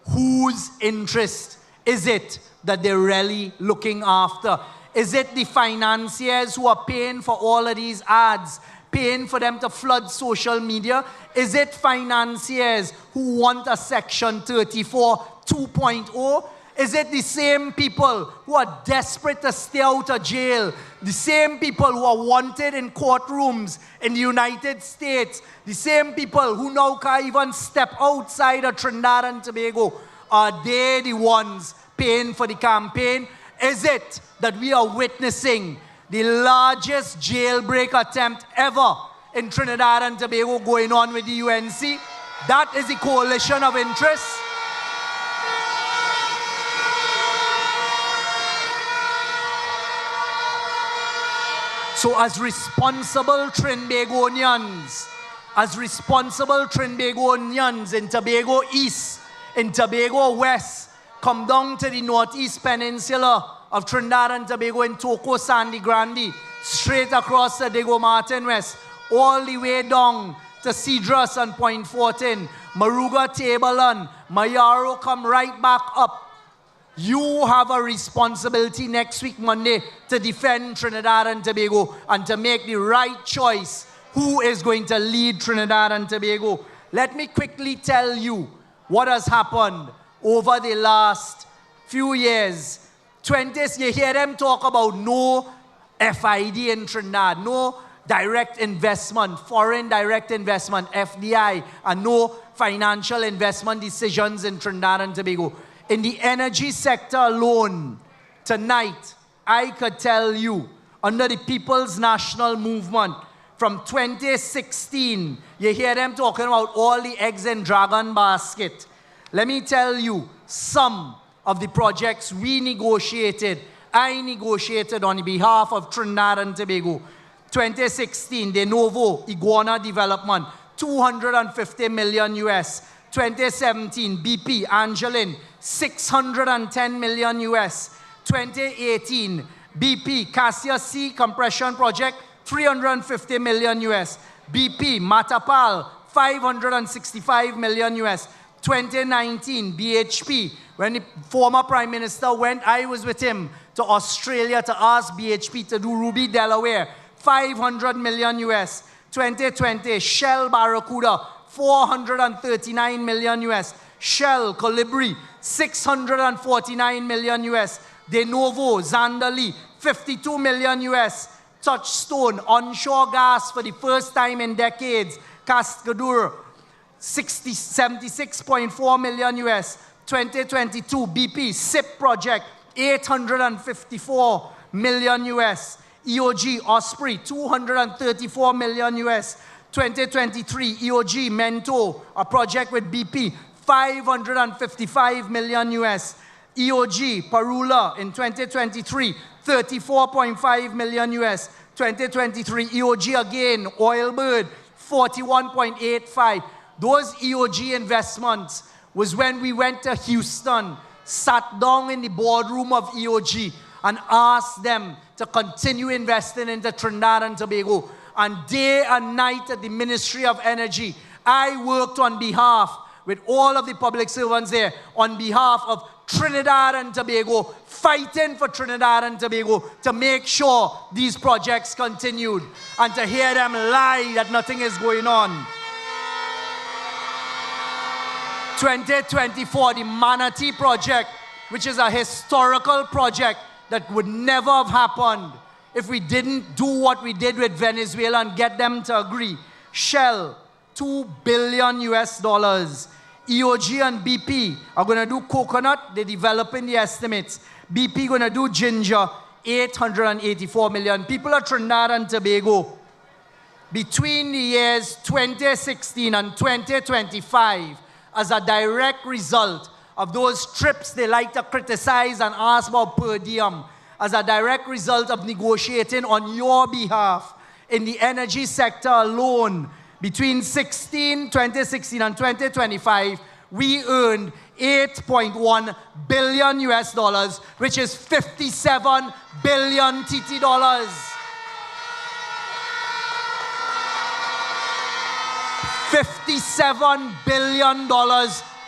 whose interest is it that they're really looking after? Is it the financiers who are paying for all of these ads, paying for them to flood social media? Is it financiers who want a Section 34 2.0? Is it the same people who are desperate to stay out of jail? The same people who are wanted in courtrooms in the United States? The same people who now can't even step outside of Trinidad and Tobago? Are they the ones paying for the campaign? Is it that we are witnessing the largest jailbreak attempt ever in Trinidad and Tobago going on with the UNC? That is the coalition of interest. So as responsible Trinbagonians in Tobago East, in Tobago West, come down to the Northeast Peninsula of Trinidad and Tobago in Toco, Sandy Grande, straight across the Diego Martin West, all the way down to Cedrus and Point Fortin, Maruga, Tableland, Mayaro, come right back up. You have a responsibility next week, Monday, to defend Trinidad and Tobago and to make the right choice. Who is going to lead Trinidad and Tobago? Let me quickly tell you what has happened over the last few years. 20s, you hear them talk about no FID in Trinidad, no direct investment, foreign direct investment, FDI, and no financial investment decisions in Trinidad and Tobago. In the energy sector alone, tonight, I could tell you, under the People's National Movement, from 2016, you hear them talking about all the eggs in dragon basket. Let me tell you, some of the projects we negotiated, I negotiated on behalf of Trinidad and Tobago. 2016, De Novo, Iguana Development, 250 million US. 2017, BP, Angelin, 610 million US. 2018, BP, Cassia Sea Compression Project, 350 million US. BP, Matapal, 565 million US. 2019, BHP, when the former Prime Minister went, I was with him to Australia to ask BHP to do Ruby, Delaware, 500 million US. 2020, Shell Barracuda, 439 million US. Shell Colibri, 649 million US. De Novo, Zandali, 52 million US. Touchstone, onshore gas for the first time in decades. Cascadur, 76.4 million US. 2022, BP, SIP project, 854 million US. EOG, Osprey, 234 million US. 2023, EOG, Mento, a project with BP, 555 million US. EOG, Parula, in 2023, 34.5 million US. 2023, EOG again, Oilbird, 41.85. Those EOG investments was when we went to Houston, sat down in the boardroom of EOG and asked them to continue investing into Trinidad and Tobago. And day and night at the Ministry of Energy, I worked on behalf, with all of the public servants there, on behalf of Trinidad and Tobago, fighting for Trinidad and Tobago to make sure these projects continued, and to hear them lie that nothing is going on. 2024, the Manatee project, which is a historical project that would never have happened if we didn't do what we did with Venezuela and get them to agree. Shell, $2 billion US. EOG and BP are going to do coconut. They're developing the estimates. BP going to do ginger, 884 million. People of Trinidad and Tobago, between the years 2016 and 2025, as a direct result of those trips they like to criticize and ask about per diem, as a direct result of negotiating on your behalf in the energy sector alone, between 2016 and 2025, we earned $8.1 billion US, which is 57 billion TT dollars. $57 billion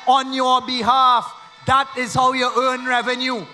on your behalf. That is how you earn revenue.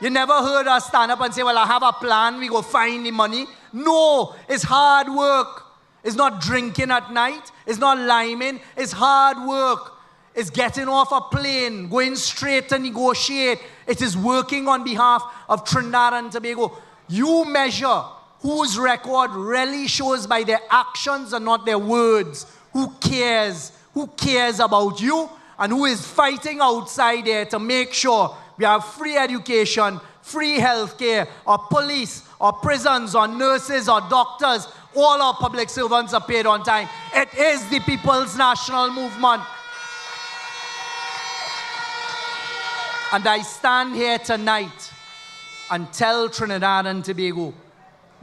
You never heard us stand up and say, well, I have a plan, we go find the money. No, it's hard work. It's not drinking at night. It's not liming. It's hard work. It's getting off a plane, going straight to negotiate. It is working on behalf of Trinidad and Tobago. You measure whose record really shows by their actions and not their words. Who cares? Who cares about you? And who is fighting outside there to make sure we have free education, free healthcare, or police, or prisons, or nurses, or doctors. All our public servants are paid on time. It is the People's National Movement. And I stand here tonight and tell Trinidad and Tobago,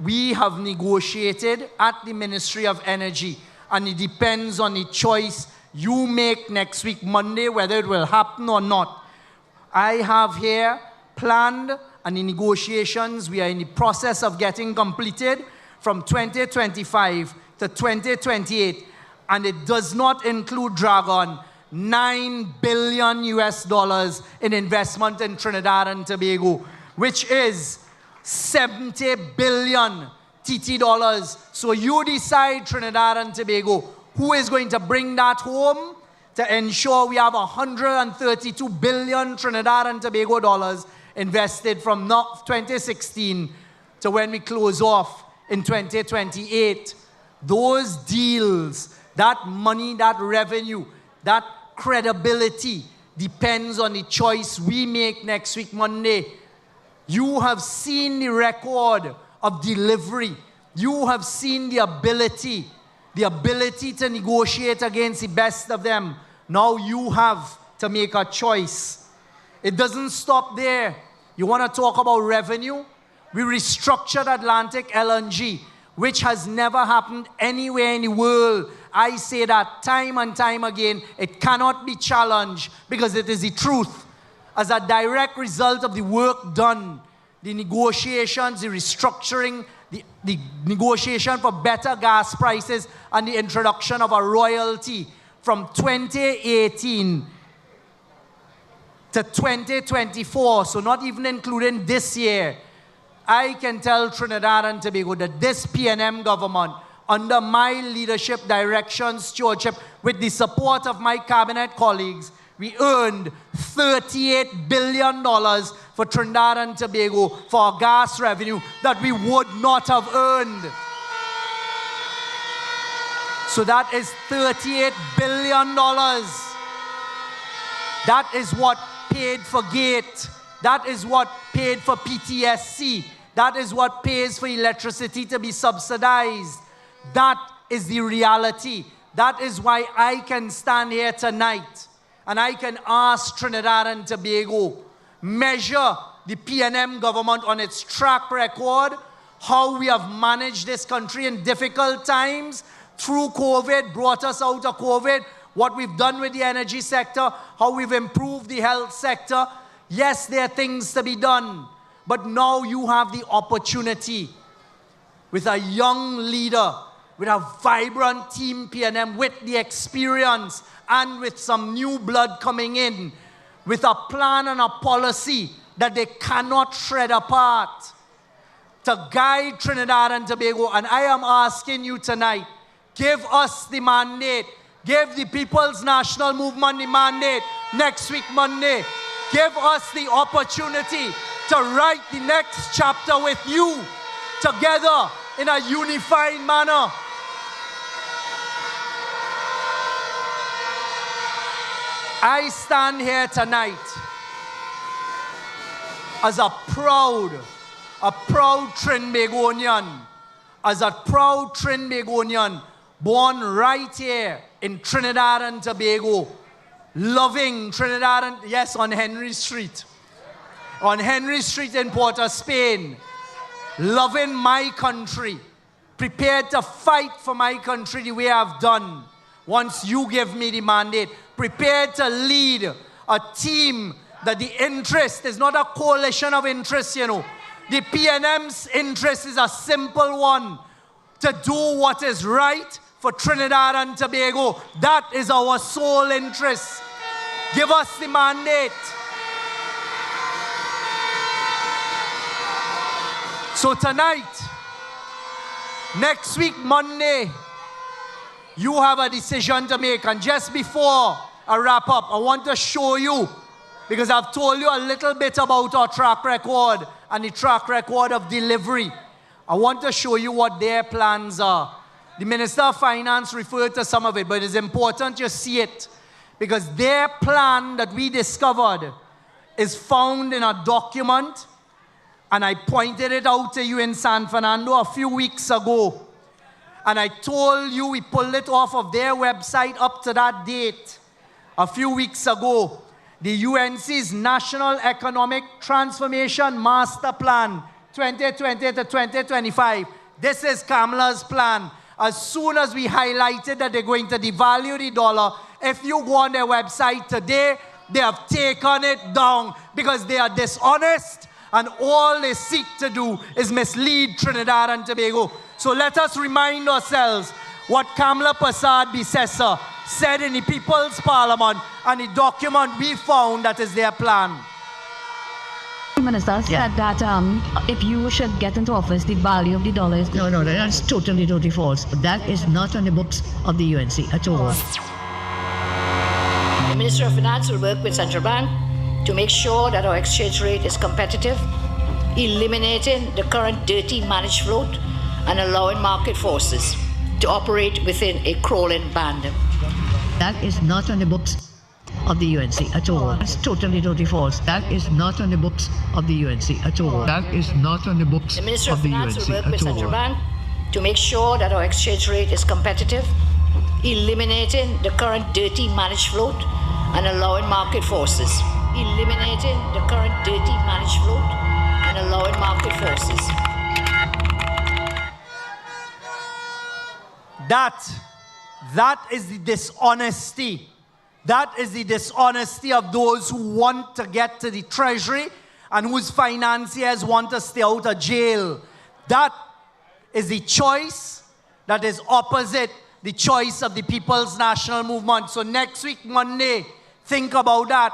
we have negotiated at the Ministry of Energy, and it depends on the choice you make next week, Monday, whether it will happen or not. I have here planned, and the negotiations we are in the process of getting completed from 2025 to 2028, and it does not include Dragon, $9 billion in investment in Trinidad and Tobago, which is 70 billion TT dollars. So you decide, Trinidad and Tobago, who is going to bring that home to ensure we have 132 billion Trinidad and Tobago dollars invested from 2016 to when we close off in 2028. Those deals, that money, that revenue, that credibility depends on the choice we make next week, Monday. You have seen the record of delivery. You have seen the ability to negotiate against the best of them. Now you have to make a choice. It doesn't stop there. You want to talk about revenue? We restructured Atlantic LNG, which has never happened anywhere in the world. I say that time and time again. It cannot be challenged because it is the truth. As a direct result of the work done, the negotiations, the restructuring, the negotiation for better gas prices, and the introduction of a royalty from 2018 to 2024, so not even including this year, I can tell Trinidad and Tobago that this PNM government, under my leadership, direction, stewardship, with the support of my cabinet colleagues, we earned $38 billion for Trinidad and Tobago for our gas revenue that we would not have earned. So that is $38 billion. That is what paid for GATE. That is what paid for PTSC. That is what pays for electricity to be subsidized. That is the reality. That is why I can stand here tonight and I can ask Trinidad and Tobago, measure the PNM government on its track record, how we have managed this country in difficult times, through COVID, brought us out of COVID, what we've done with the energy sector, how we've improved the health sector. Yes, there are things to be done, but now you have the opportunity with a young leader, with a vibrant team PNM, with the experience and with some new blood coming in, with a plan and a policy that they cannot shred apart, to guide Trinidad and Tobago. And I am asking you tonight, give us the mandate. Give the People's National Movement the mandate next week, Monday. Give us the opportunity to write the next chapter with you together in a unified manner. I stand here tonight as a proud Trinbagonian, born right here in Trinidad and Tobago, loving Trinidad and, yes, on Henry Street in Port of Spain, loving my country, prepared to fight for my country the way I've done once you give me the mandate, prepared to lead a team that the interest is not a coalition of interests, you know. The PNM's interest is a simple one, to do what is right for Trinidad and Tobago. That is our sole interest. Give us the mandate. So tonight, next week, Monday, you have a decision to make. And just before I wrap up, I want to show you, because I've told you a little bit about our track record and the track record of delivery. I want to show you what their plans are. The Minister of Finance referred to some of it, but it's important you see it, because their plan that we discovered is found in a document, and I pointed it out to you in San Fernando a few weeks ago. And I told you we pulled it off of their website up to that date a few weeks ago. The UNC's National Economic Transformation Master Plan 2020 to 2025. This is Kamala's plan. As soon as we highlighted that they're going to devalue the dollar, if you go on their website today, they have taken it down because they are dishonest and all they seek to do is mislead Trinidad and Tobago. So let us remind ourselves what Kamala Prasad Bisesa said in the People's Parliament and the document we found that is their plan. Minister said that if you should get into office, the value of the dollar is... No, that's totally false. That is not on the books of the UNC at all. The Minister of Finance will work with Central Bank to make sure that our exchange rate is competitive, eliminating the current dirty managed float and allowing market forces to operate within a crawling band. That is not on the books of the UNC at all. That's totally false. That is not on the books of the UNC at all. That is not on the books the Minister of the Finance UNC will work with at Central all. Bank to make sure that our exchange rate is competitive, eliminating the current dirty managed float and allowing market forces. Eliminating the current dirty managed float and allowing market forces. That is the dishonesty. That is the dishonesty of those who want to get to the treasury and whose financiers want to stay out of jail. That is the choice that is opposite the choice of the People's National Movement. So next week, Monday, think about that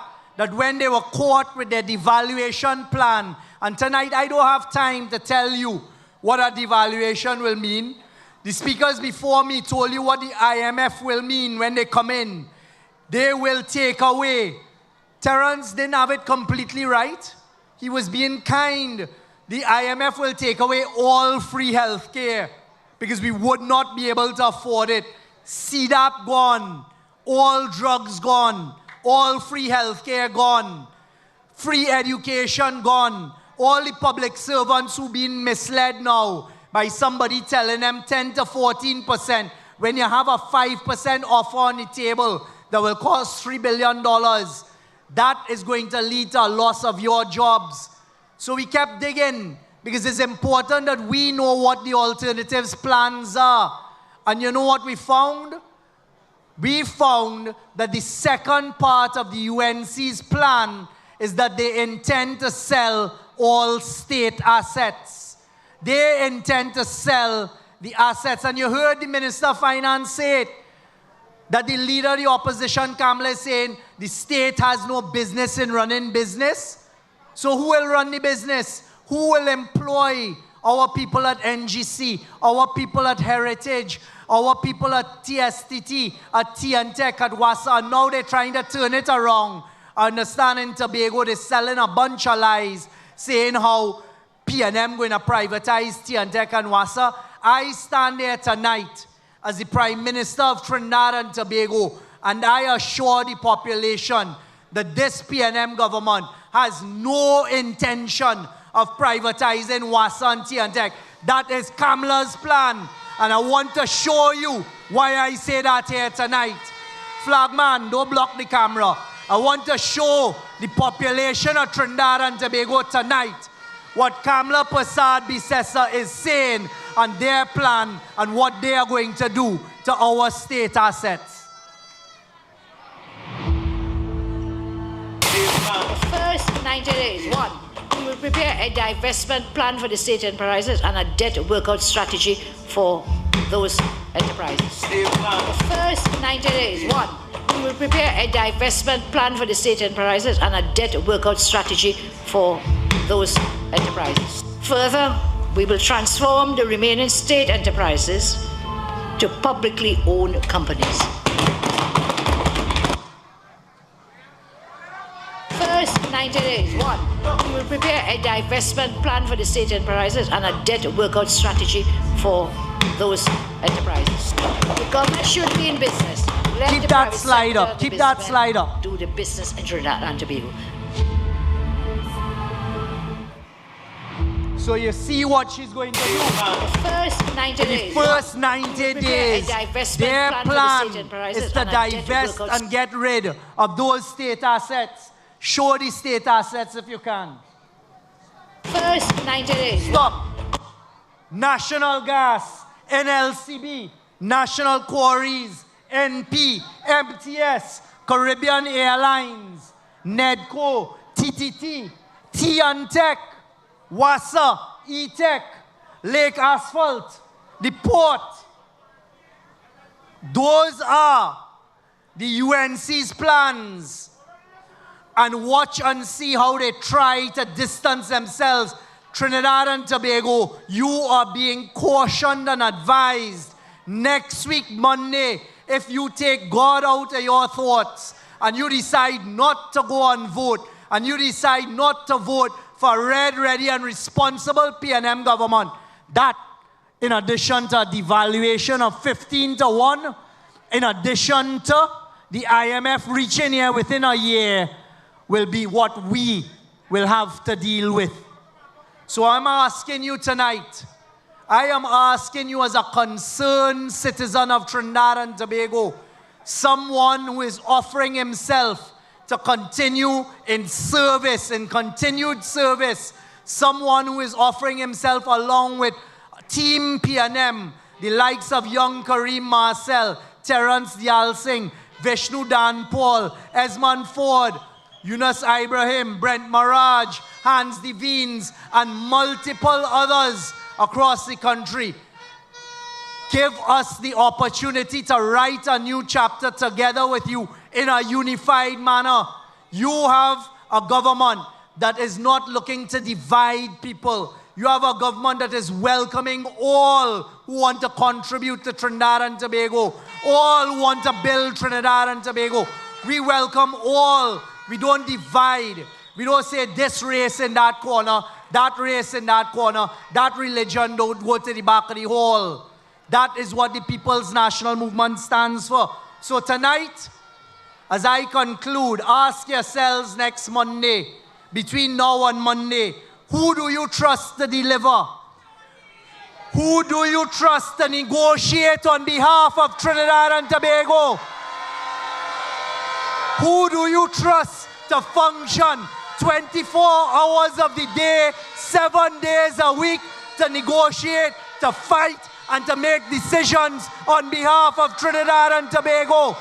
when they were caught with their devaluation plan, and tonight I don't have time to tell you what a devaluation will mean. The speakers before me told you what the IMF will mean when they come in. They will take away. Terence didn't have it completely right. He was being kind. The IMF will take away all free health care because we would not be able to afford it. CDAP gone. All drugs gone. All free health care gone. Free education gone. All the public servants who've been misled now by somebody telling them 10 to 14%. When you have a 5% offer on the table, that will cost $3 billion. That is going to lead to a loss of your jobs. So we kept digging because it's important that we know what the alternatives plans are. And you know what we found? We found that the second part of the UNC's plan is that they intend to sell all state assets. They intend to sell the assets. And you heard the Minister of Finance say it, that the leader of the opposition, Kamala, is saying the state has no business in running business. So who will run the business? Who will employ our people at NGC, our people at Heritage, our people at TSTT, at TNTech, at WASA? And now they're trying to turn it around. I understand in Tobago they're selling a bunch of lies, saying how PNM going to privatize TNTech and WASA. I stand there tonight as the Prime Minister of Trinidad and Tobago, and I assure the population that this PNM government has no intention of privatizing WASA and TNTech. That is Kamala's plan, and I want to show you why I say that here tonight. Flagman, don't block the camera. I want to show the population of Trinidad and Tobago tonight what Kamala Prasad Bisesa is saying and their plan and what they are going to do to our state assets. The first 90 days, 1, we will prepare a divestment plan for the state enterprises and a debt workout strategy for those enterprises. The first 90 days, 1, we will prepare a divestment plan for the state enterprises and a debt workout strategy for those enterprises. Further, we will transform the remaining state enterprises to publicly owned companies. First 90 days, 1, we will prepare a divestment plan for the state enterprises and a debt workout strategy for those enterprises. The government should be in business. Let Keep that slide up. Keep that slide up. Do the business in Trinidad and Tobago. So you see what she's going to do. The first 90 days. The first 90 days, their plan is to divest and get rid of those state assets. Show the state assets if you can. First 90 days. Stop. National Gas, NLCB, National Quarries, NP, MTS, Caribbean Airlines, NEDCO, TTT, T&Tech, WASA, E-Tech, Lake Asphalt, the port. Those are the UNC's plans. And watch and see how they try to distance themselves. Trinidad and Tobago, you are being cautioned and advised. Next week, Monday, if you take God out of your thoughts and you decide not to go and vote, and you decide not to vote for red, ready, and responsible PNM government, that, in addition to a devaluation of 15-1, in addition to the IMF reaching here within a year, will be what we will have to deal with. So I'm asking you tonight, I am asking you as a concerned citizen of Trinidad and Tobago, someone who is offering himself to continue in service, in continued service, someone who is offering himself along with Team PNM, the likes of young Kareem Marcel, Terence Dial Singh, Vishnu Dan Paul, Esmond Ford, Yunus Ibrahim, Brent Maraj, Hans Devines, and multiple others across the country. Give us the opportunity to write a new chapter together with you in a unified manner. You have a government that is not looking to divide people. You have a government that is welcoming all who want to contribute to Trinidad and Tobago, all who want to build Trinidad and Tobago. We welcome all. We don't divide. We don't say this race in that corner, that race in that corner, that religion don't go to the back of the hall. That is what the People's National Movement stands for. So tonight, as I conclude, ask yourselves next Monday, between now and Monday, who do you trust to deliver? Who do you trust to negotiate on behalf of Trinidad and Tobago? Who do you trust to function 24 hours of the day, 7 days a week, to negotiate, to fight, and to make decisions on behalf of Trinidad and Tobago?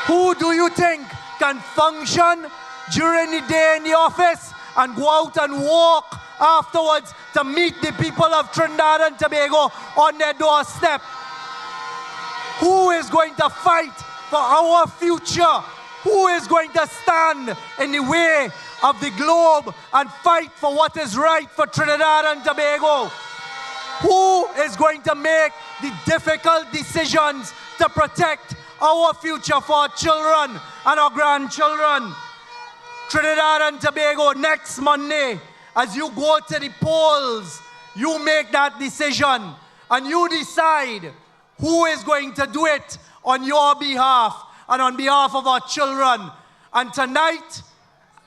Who do you think can function during the day in the office and go out and walk afterwards to meet the people of Trinidad and Tobago on their doorstep? Who is going to fight for our future? Who is going to stand in the way of the globe and fight for what is right for Trinidad and Tobago? Who is going to make the difficult decisions to protect our future for our children and our grandchildren? Trinidad and Tobago, next Monday, as you go to the polls, you make that decision and you decide who is going to do it on your behalf and on behalf of our children. And tonight,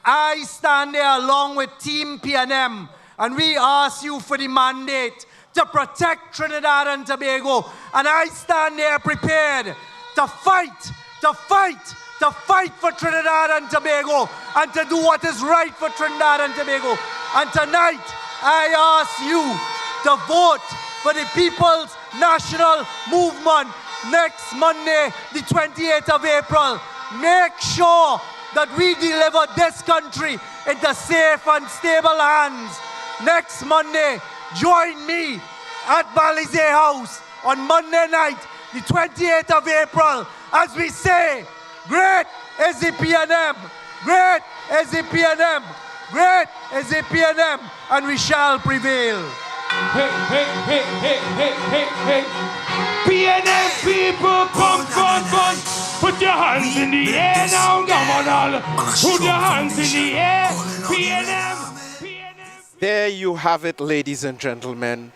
I stand there along with Team PNM, and we ask you for the mandate to protect Trinidad and Tobago. And I stand there prepared to fight for Trinidad and Tobago, and to do what is right for Trinidad and Tobago. And tonight, I ask you to vote for the People's National Movement next Monday, the 28th of April. Make sure that we deliver this country into safe and stable hands. Next Monday, join me at Balizé House on Monday night, the 28th of April, as we say, great is the PNM, great is the PNM, great is the PNM, and we shall prevail. Hey, hey, hey, hey, hey, hey, hey. PNM people, come. Put your hands in the air now, come on. Put your hands in the air. PNM. There you have it, ladies and gentlemen.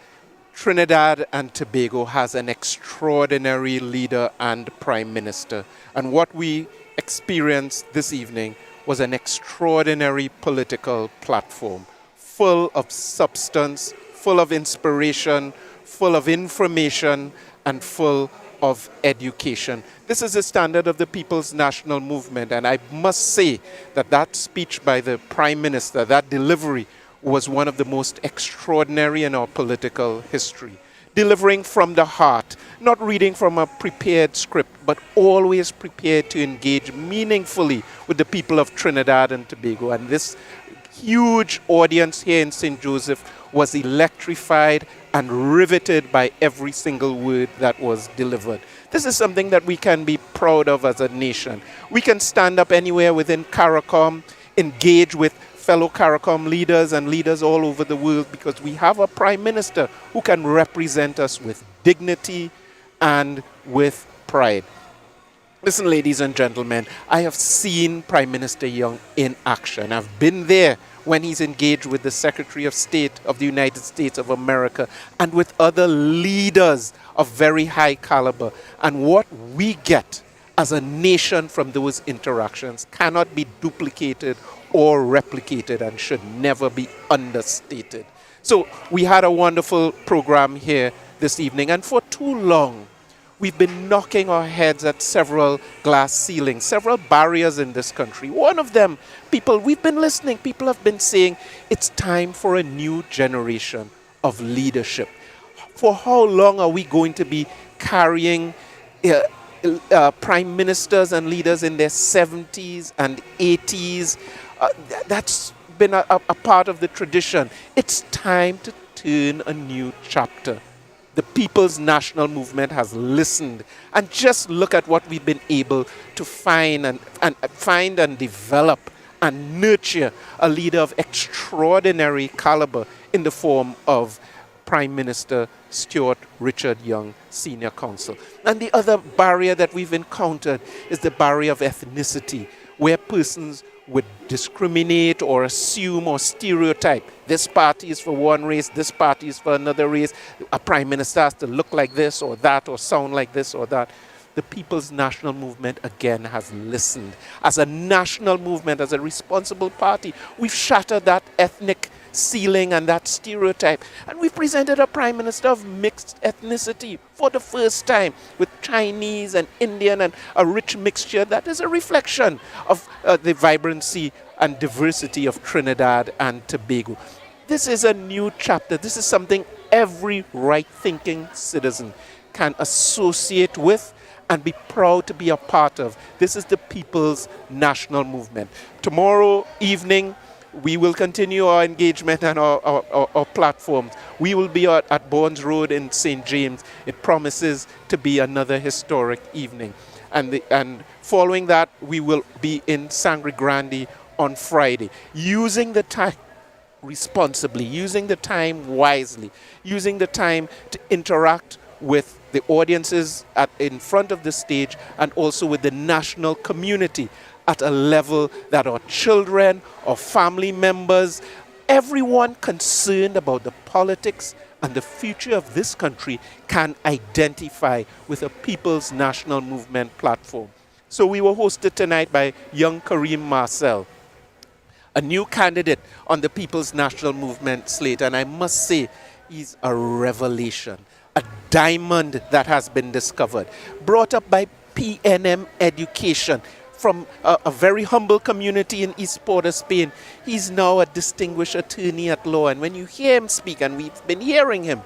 Trinidad and Tobago has an extraordinary leader and prime minister. And what we experienced this evening was an extraordinary political platform, full of substance, full of inspiration, full of information, and full of education. This is the standard of the People's National Movement, and I must say that that speech by the Prime Minister, that delivery, was one of the most extraordinary in our political history. Delivering from the heart, not reading from a prepared script, but always prepared to engage meaningfully with the people of Trinidad and Tobago. And this huge audience here in St. Joseph was electrified and riveted by every single word that was delivered. This is something that we can be proud of as a nation. We can stand up anywhere within CARICOM, engage with fellow CARICOM leaders and leaders all over the world, because we have a Prime Minister who can represent us with dignity and with pride. Listen, ladies and gentlemen, I have seen Prime Minister Young in action. I've been there when he's engaged with the Secretary of State of the United States of America and with other leaders of very high caliber. And what we get as a nation from those interactions cannot be duplicated or replicated and should never be understated. So we had a wonderful program here this evening, and for too long we've been knocking our heads at several glass ceilings, several barriers in this country. One of them, we've been listening, people have been saying it's time for a new generation of leadership. For how long are we going to be carrying prime ministers and leaders in their 70s and 80s? That's been a part of the tradition. It's time to turn a new chapter. The People's National Movement has listened, and just look at what we've been able to find and develop and nurture a leader of extraordinary caliber in the form of Prime Minister Stuart Richard Young, Senior Counsel. And the other barrier that we've encountered is the barrier of ethnicity, where persons would discriminate or assume or stereotype. This party is for one race, this party is for another race. A prime minister has to look like this or that or sound like this or that. The People's National Movement again has listened. As a national movement, as a responsible party, we've shattered that ethnic ceiling and that stereotype. And we presented a prime minister of mixed ethnicity for the first time, with Chinese and Indian and a rich mixture that is a reflection of the vibrancy and diversity of Trinidad and Tobago. This is a new chapter. This is something every right-thinking citizen can associate with and be proud to be a part of. This is the People's National Movement. Tomorrow evening, we will continue our engagement and our platforms. We will be at Bournes Road in St. James. It promises to be another historic evening. And following that, we will be in Sangre Grande on Friday, using the time responsibly, using the time wisely, using the time to interact with the audiences in front of the stage and also with the national community at a level that our children, our family members, everyone concerned about the politics and the future of this country can identify with a People's National Movement platform. So we were hosted tonight by young Kareem Marcel, a new candidate on the People's National Movement slate, and I must say he's a revelation, a diamond that has been discovered, brought up by PNM Education. From a very humble community in East Port of Spain, he's now a distinguished attorney at law. And when you hear him speak, and we've been hearing him,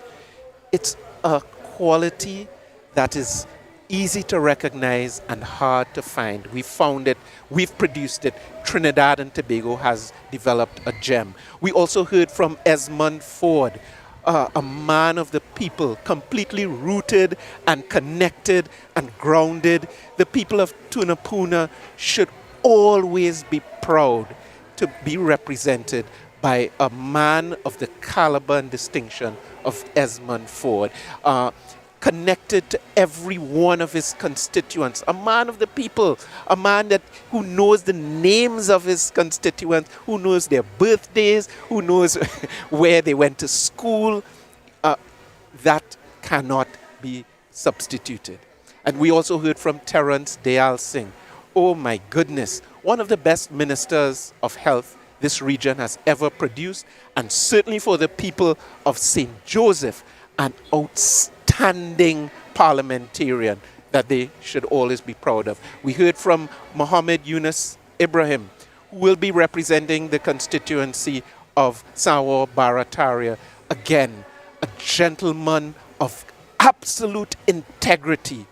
it's a quality that is easy to recognize and hard to find. We found it, we've produced it. Trinidad and Tobago has developed a gem. We also heard from Esmond Ford, a man of the people, completely rooted and connected and grounded. The people of Tunapuna should always be proud to be represented by a man of the caliber and distinction of Esmond Ford. Connected to every one of his constituents, a man of the people, a man who knows the names of his constituents, who knows their birthdays, who knows where they went to school. That cannot be substituted. And we also heard from Terence Dayal Singh. Oh my goodness, one of the best ministers of health this region has ever produced, and certainly for the people of St. Joseph, an outstanding parliamentarian that they should always be proud of. We heard from Mohammed Yunus Ibrahim, who will be representing the constituency of Sarawak Barataria. Again, a gentleman of absolute integrity,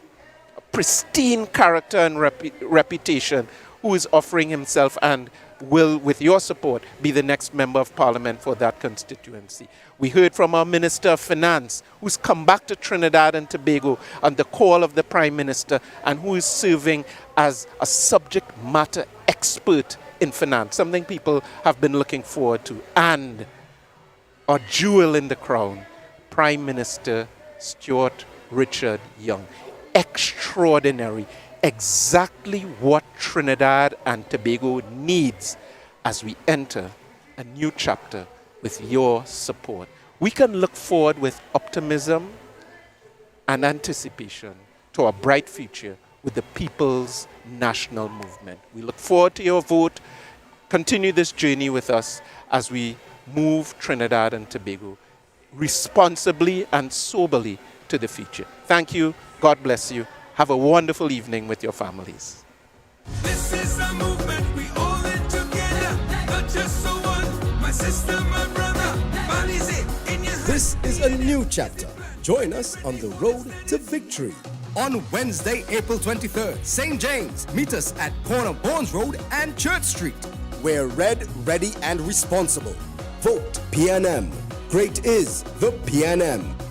a pristine character and reputation, who is offering himself and will, with your support, be the next member of parliament for that constituency. We heard from our Minister of Finance, who's come back to Trinidad and Tobago on the call of the Prime Minister, and who is serving as a subject matter expert in finance, something people have been looking forward to. And our jewel in the crown, Prime Minister Stuart Richard Young. Extraordinary. Exactly what Trinidad and Tobago needs as we enter a new chapter with your support. We can look forward with optimism and anticipation to a bright future with the People's National Movement. We look forward to your vote. Continue this journey with us as we move Trinidad and Tobago responsibly and soberly to the future. Thank you. God bless you. Have a wonderful evening with your families. This is a movement, we all in together. Not just so one, my sister, my brother. In your This is a new chapter. Join us on the road to victory. On Wednesday, April 23rd, St. James. Meet us at corner Bournes Road and Church Street. We're red, ready, and responsible. Vote PNM. Great is the PNM.